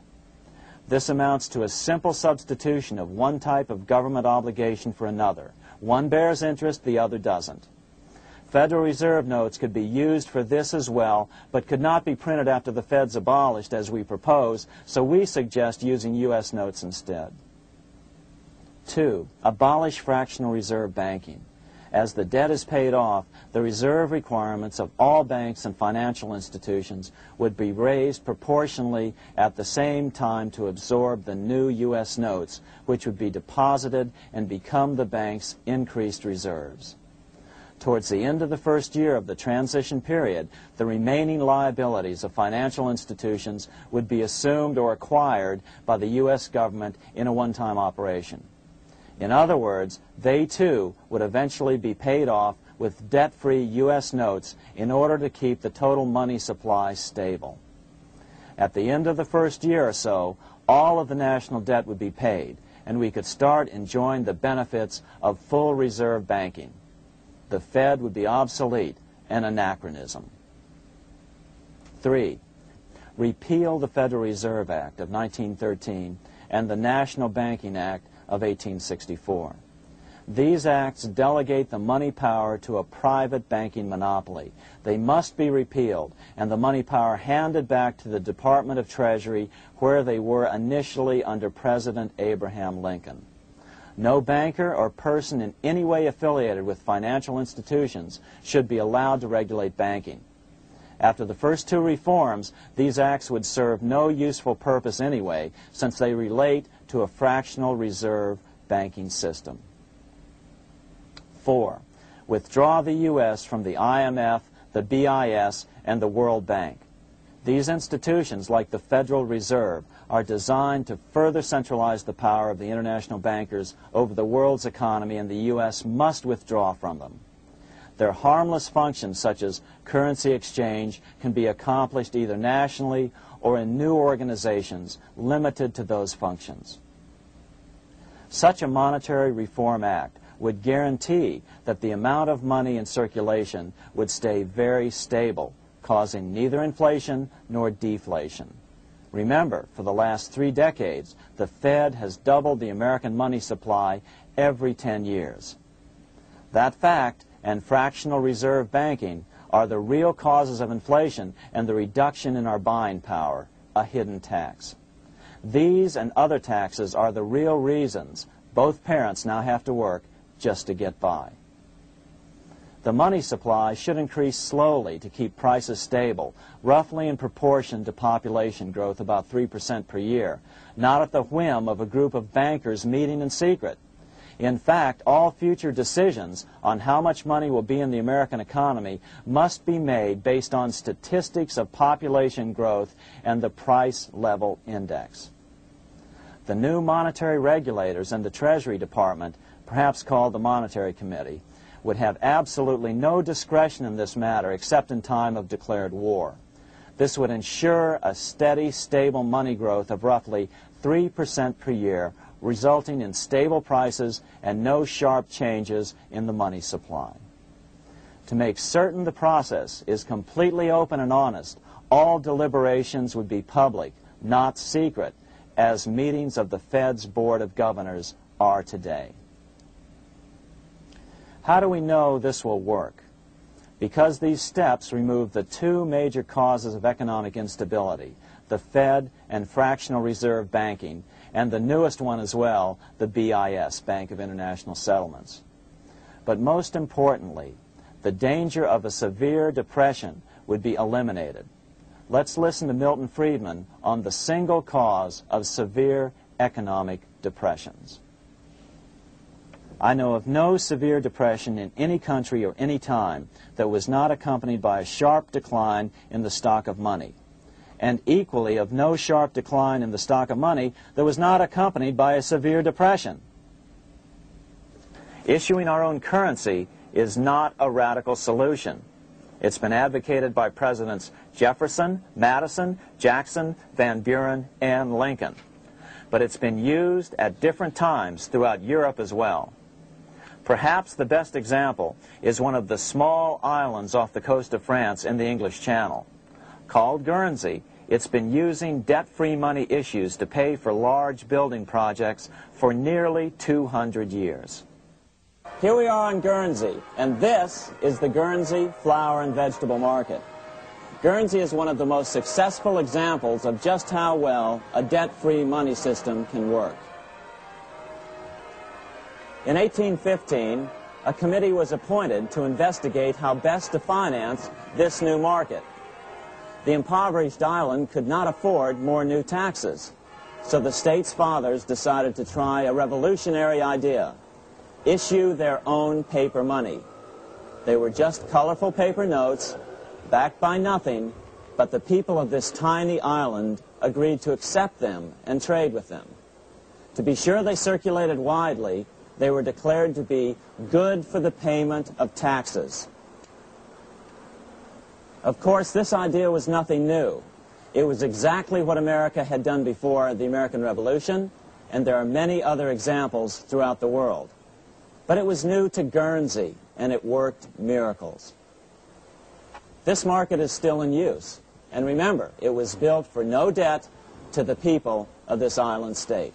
This amounts to a simple substitution of one type of government obligation for another. One bears interest, the other doesn't. Federal Reserve notes could be used for this as well, but could not be printed after the Fed's abolished as we propose, so we suggest using U.S. notes instead. 2. Abolish fractional reserve banking. As the debt is paid off, the reserve requirements of all banks and financial institutions would be raised proportionally at the same time to absorb the new U.S. notes, which would be deposited and become the bank's increased reserves. Towards the end of the first year of the transition period, the remaining liabilities of financial institutions would be assumed or acquired by the U.S. government in a one-time operation. In other words, they too would eventually be paid off with debt-free U.S. notes in order to keep the total money supply stable. At the end of the first year or so, all of the national debt would be paid, and we could start enjoying the benefits of full reserve banking. The Fed would be obsolete, an anachronism. 3. Repeal the Federal Reserve Act of 1913 and the National Banking Act of 1864. These acts delegate the money power to a private banking monopoly. They must be repealed, and the money power handed back to the Department of Treasury, where they were initially under President Abraham Lincoln. No banker or person in any way affiliated with financial institutions should be allowed to regulate banking. After the first two reforms, these acts would serve no useful purpose anyway, since they relate to a fractional reserve banking system. 4. Withdraw the U.S. from the IMF, the BIS, and the World Bank. These institutions, like the Federal Reserve, are designed to further centralize the power of the international bankers over the world's economy, and the U.S. must withdraw from them. Their harmless functions, such as currency exchange, can be accomplished either nationally or in new organizations limited to those functions. Such a monetary reform act would guarantee that the amount of money in circulation would stay very stable, causing neither inflation nor deflation. Remember, for the last 3 decades, the Fed has doubled the American money supply every 10 years. That fact and fractional reserve banking are the real causes of inflation and the reduction in our buying power, a hidden tax. These and other taxes are the real reasons both parents now have to work just to get by. The money supply should increase slowly to keep prices stable, roughly in proportion to population growth, about 3% per year, not at the whim of a group of bankers meeting in secret. In fact, all future decisions on how much money will be in the American economy must be made based on statistics of population growth and the price level index. The new monetary regulators and the Treasury Department, perhaps called the Monetary Committee, would have absolutely no discretion in this matter except in time of declared war. This would ensure a steady, stable money growth of roughly 3% per year, resulting in stable prices and no sharp changes in the money supply. To make certain the process is completely open and honest, all deliberations would be public, not secret, as meetings of the Fed's Board of Governors are today. How do we know this will work? Because these steps remove the 2 major causes of economic instability, the Fed and fractional reserve banking, and the newest one as well, the BIS, Bank of International Settlements. But most importantly, the danger of a severe depression would be eliminated. Let's listen to Milton Friedman on the single cause of severe economic depressions. I know of no severe depression in any country or any time that was not accompanied by a sharp decline in the stock of money, and equally of no sharp decline in the stock of money that was not accompanied by a severe depression. Issuing our own currency is not a radical solution. It's been advocated by Presidents Jefferson, Madison, Jackson, Van Buren, and Lincoln. but it's been used at different times throughout Europe as well. Perhaps the best example is one of the small islands off the coast of France in the English Channel. Called Guernsey, it's been using debt-free money issues to pay for large building projects for nearly 200 years. Here we are on Guernsey, and this is the Guernsey Flower and Vegetable Market. Guernsey is one of the most successful examples of just how well a debt-free money system can work. In 1815, a committee was appointed to investigate how best to finance this new market. The impoverished island could not afford more new taxes, so the state's fathers decided to try a revolutionary idea: issue their own paper money. They were just colorful paper notes, backed by nothing, but the people of this tiny island agreed to accept them and trade with them. To be sure they circulated widely, they were declared to be good for the payment of taxes. Of course, this idea was nothing new. It was exactly what America had done before the American Revolution, and there are many other examples throughout the world. But it was new to Guernsey, and it worked miracles. This market is still in use, and remember, it was built for no debt to the people of this island state.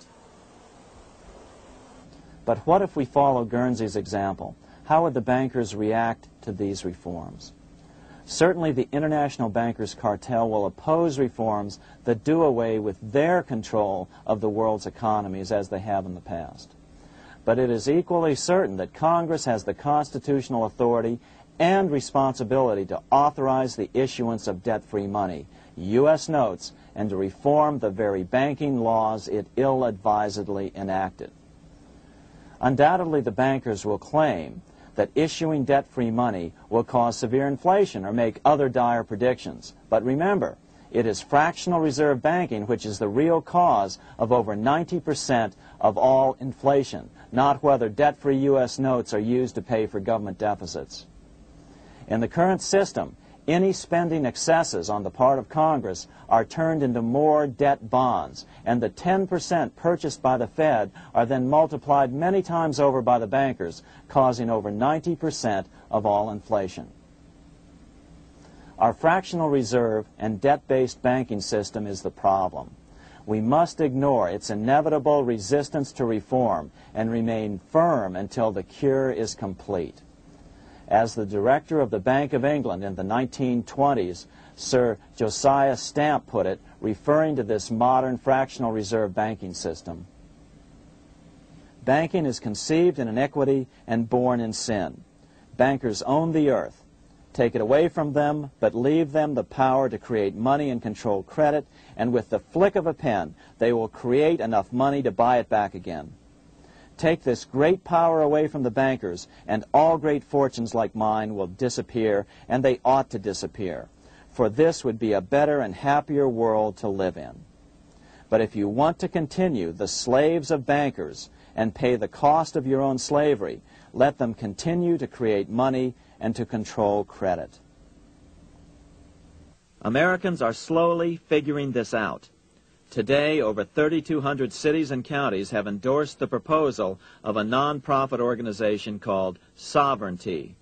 But what if we follow Guernsey's example? How would the bankers react to these reforms? Certainly the international bankers' cartel will oppose reforms that do away with their control of the world's economies as they have in the past. But it is equally certain that Congress has the constitutional authority and responsibility to authorize the issuance of debt-free money, U.S. notes, and to reform the very banking laws it ill-advisedly enacted. Undoubtedly, the bankers will claim that issuing debt-free money will cause severe inflation or make other dire predictions. But remember, it is fractional reserve banking which is the real cause of over 90% of all inflation, not whether debt-free U.S. notes are used to pay for government deficits. In the current system, any spending excesses on the part of Congress are turned into more debt bonds, and the 10% purchased by the Fed are then multiplied many times over by the bankers, causing over 90% of all inflation. Our fractional reserve and debt-based banking system is the problem. We must ignore its inevitable resistance to reform and remain firm until the cure is complete. As the director of the Bank of England in the 1920s, Sir Josiah Stamp put it, referring to this modern fractional reserve banking system, banking is conceived in iniquity and born in sin. Bankers own the earth. Take it away from them, but leave them the power to create money and control credit, and with the flick of a pen, they will create enough money to buy it back again. Take this great power away from the bankers, and all great fortunes like mine will disappear, and they ought to disappear, for this would be a better and happier world to live in. But if you want to continue the slaves of bankers and pay the cost of your own slavery, let them continue to create money and to control credit. Americans are slowly figuring this out. Today, over 3,200 cities and counties have endorsed the proposal of a non-profit organization called Sovereignty.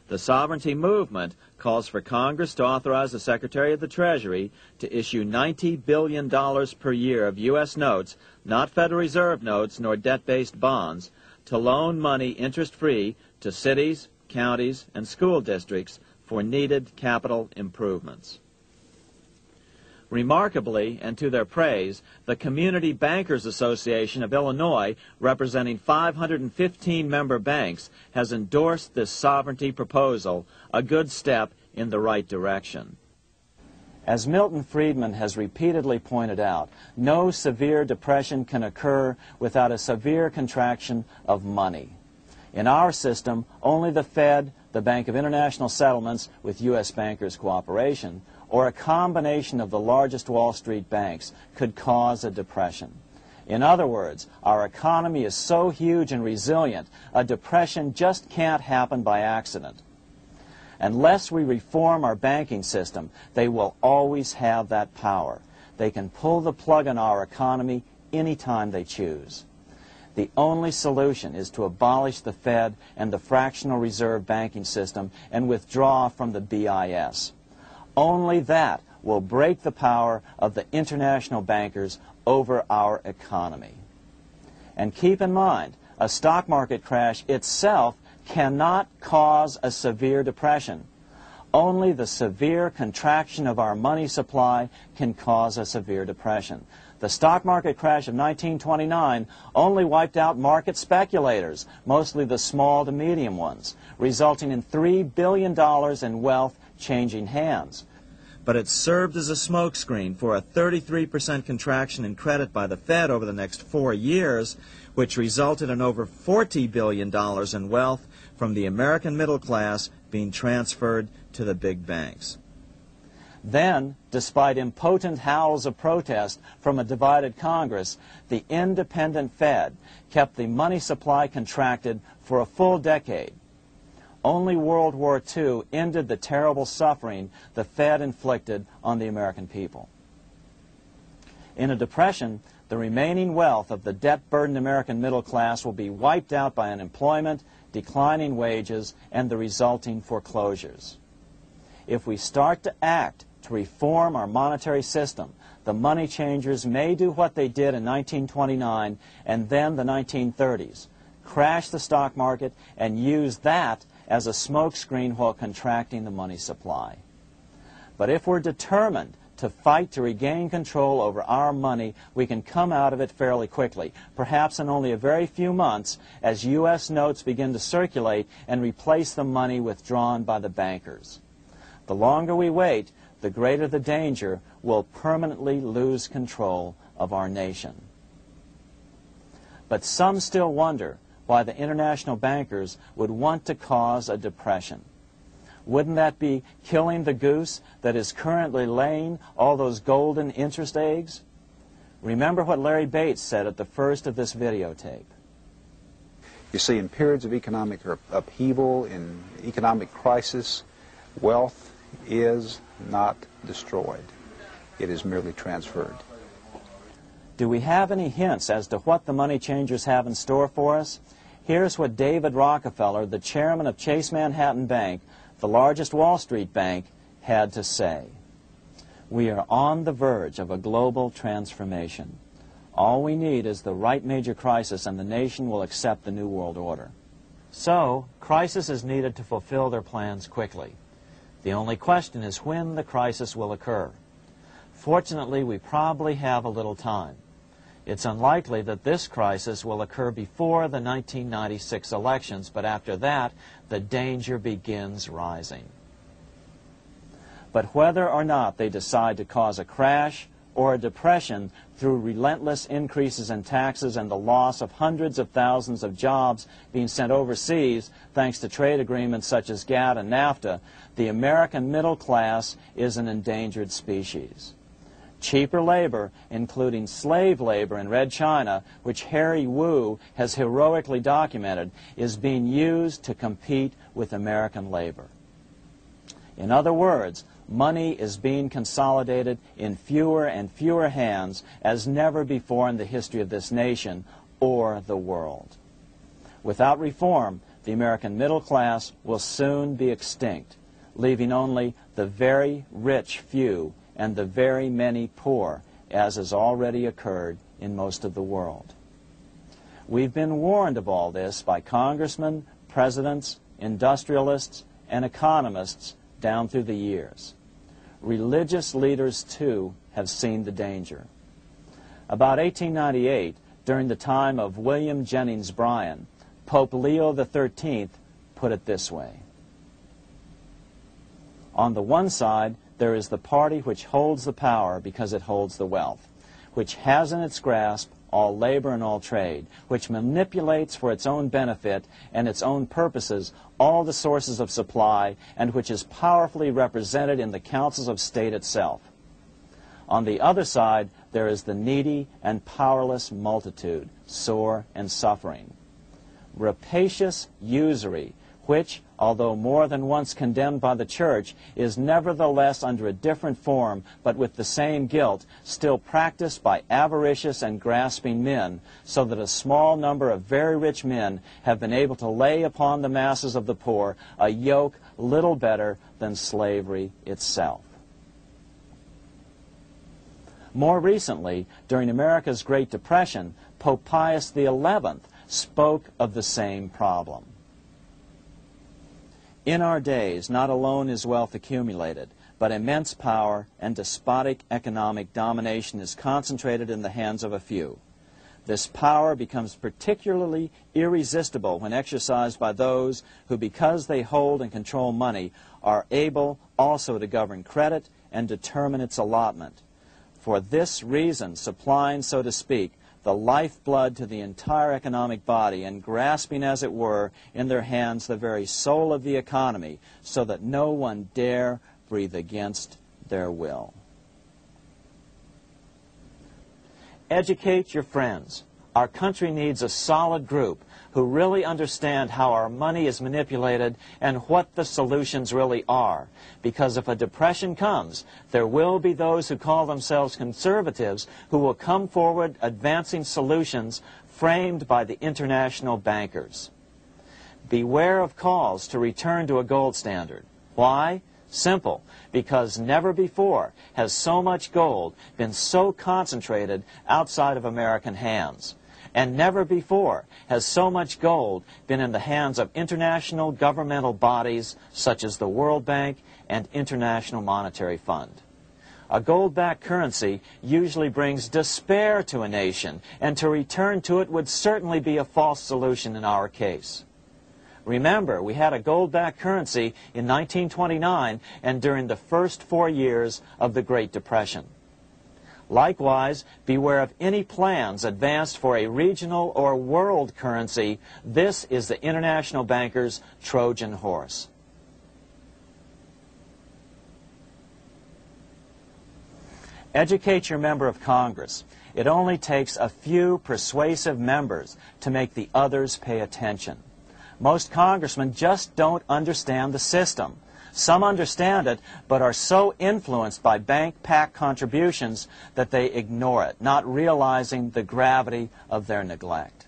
The Sovereignty movement calls for Congress to authorize the Secretary of the Treasury to issue $90 billion per year of U.S. notes, not Federal Reserve notes nor debt-based bonds, to loan money interest-free to cities, counties, and school districts for needed capital improvements. Remarkably, and to their praise, the Community Bankers Association of Illinois, representing 515 member banks, has endorsed this sovereignty proposal, a good step in the right direction. As Milton Friedman has repeatedly pointed out, no severe depression can occur without a severe contraction of money. In our system, only the Fed, the Bank of International Settlements, with U.S. bankers' cooperation, or a combination of the largest Wall Street banks could cause a depression. In other words, our economy is so huge and resilient, a depression just can't happen by accident. Unless we reform our banking system, they will always have that power. They can pull the plug on our economy any time they choose. The only solution is to abolish the Fed and the fractional reserve banking system and withdraw from the BIS. Only that will break the power of the international bankers over our economy. And keep in mind, a stock market crash itself cannot cause a severe depression. Only the severe contraction of our money supply can cause a severe depression. The stock market crash of 1929 only wiped out market speculators, mostly the small to medium ones, resulting in $3 billion in wealth changing hands. But it served as a smokescreen for a 33% contraction in credit by the Fed over the next 4 years, which resulted in over $40 billion in wealth from the American middle class being transferred to the big banks. Then, despite impotent howls of protest from a divided Congress, the independent Fed kept the money supply contracted for a full decade. Only World War II ended the terrible suffering the Fed inflicted on the American people. In a depression, the remaining wealth of the debt-burdened American middle class will be wiped out by unemployment, declining wages, and the resulting foreclosures. If we start to act to reform our monetary system, the money changers may do what they did in 1929 and then the 1930s, crash the stock market and use that as a smokescreen while contracting the money supply. But if we're determined to fight to regain control over our money, we can come out of it fairly quickly, perhaps in only a very few months, as U.S. notes begin to circulate and replace the money withdrawn by the bankers. The longer we wait, the greater the danger we'll permanently lose control of our nation. But some still wonder why the international bankers would want to cause a depression. Wouldn't that be killing the goose that is currently laying all those golden interest eggs? Remember what Larry Bates said at the first of this videotape. You see, in periods of economic upheaval, in economic crisis, wealth is not destroyed. It is merely transferred. Do we have any hints as to what the money changers have in store for us? Here's what David Rockefeller, the chairman of Chase Manhattan Bank, the largest Wall Street bank, had to say. We are on the verge of a global transformation. All we need is the right major crisis and the nation will accept the New World Order. So, crisis is needed to fulfill their plans quickly. The only question is when the crisis will occur. Fortunately, we probably have a little time. It's unlikely that this crisis will occur before the 1996 elections, but after that, the danger begins rising. But whether or not they decide to cause a crash or a depression through relentless increases in taxes and the loss of hundreds of thousands of jobs being sent overseas thanks to trade agreements such as GATT and NAFTA, the American middle class is an endangered species. Cheaper labor, including slave labor in Red China, which Harry Wu has heroically documented, is being used to compete with American labor. In other words, money is being consolidated in fewer and fewer hands as never before in the history of this nation or the world. Without reform, the American middle class will soon be extinct, leaving only the very rich few and the very many poor, as has already occurred in most of the world. We've been warned of all this by congressmen, presidents, industrialists, and economists down through the years. Religious leaders, too, have seen the danger. About 1898, during the time of William Jennings Bryan, Pope Leo XIII put it this way. On the one side, there is the party which holds the power because it holds the wealth, which has in its grasp all labor and all trade, which manipulates for its own benefit and its own purposes all the sources of supply, and which is powerfully represented in the councils of state itself. On the other side, there is the needy and powerless multitude, sore and suffering. Rapacious usury, which, although more than once condemned by the Church, is nevertheless under a different form, but with the same guilt, still practiced by avaricious and grasping men, so that a small number of very rich men have been able to lay upon the masses of the poor a yoke little better than slavery itself. More recently, during America's Great Depression, Pope Pius XI spoke of the same problem. In our days, not alone is wealth accumulated, but immense power and despotic economic domination is concentrated in the hands of a few. This power becomes particularly irresistible when exercised by those who, because they hold and control money, are able also to govern credit and determine its allotment. For this reason, supplying, so to speak, the lifeblood to the entire economic body, and grasping, as it were, in their hands the very soul of the economy, so that no one dare breathe against their will. Educate your friends. Our country needs a solid group who really understand how our money is manipulated and what the solutions really are. Because if a depression comes, there will be those who call themselves conservatives who will come forward advancing solutions framed by the international bankers. Beware of calls to return to a gold standard. Why? Simple. Because never before has so much gold been so concentrated outside of American hands. And never before has so much gold been in the hands of international governmental bodies such as the World Bank and International Monetary Fund. A gold-backed currency usually brings despair to a nation, and to return to it would certainly be a false solution in our case. Remember, we had a gold-backed currency in 1929 and during the first 4 years of the Great Depression. Likewise, beware of any plans advanced for a regional or world currency. This is the international bankers' Trojan horse. Educate your member of Congress. It only takes a few persuasive members to make the others pay attention. Most congressmen just don't understand the system. Some understand it, but are so influenced by bank-packed contributions that they ignore it, not realizing the gravity of their neglect.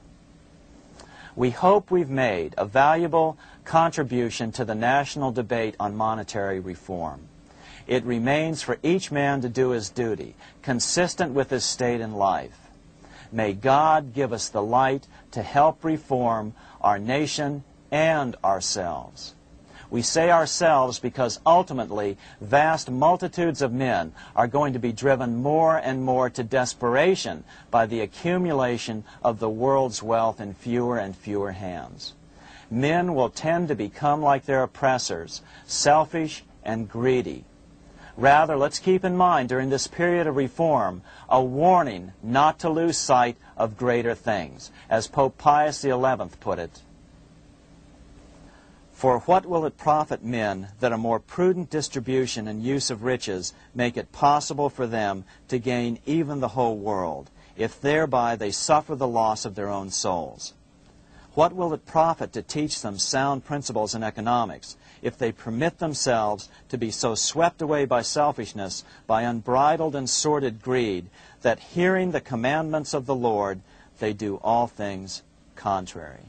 We hope we've made a valuable contribution to the national debate on monetary reform. It remains for each man to do his duty, consistent with his state in life. May God give us the light to help reform our nation and ourselves. We say ourselves because ultimately vast multitudes of men are going to be driven more and more to desperation by the accumulation of the world's wealth in fewer and fewer hands. Men will tend to become like their oppressors, selfish and greedy. Rather, let's keep in mind during this period of reform a warning not to lose sight of greater things, as Pope Pius XI put it. For what will it profit men that a more prudent distribution and use of riches make it possible for them to gain even the whole world, if thereby they suffer the loss of their own souls? What will it profit to teach them sound principles in economics, if they permit themselves to be so swept away by selfishness, by unbridled and sordid greed, that hearing the commandments of the Lord, they do all things contrary?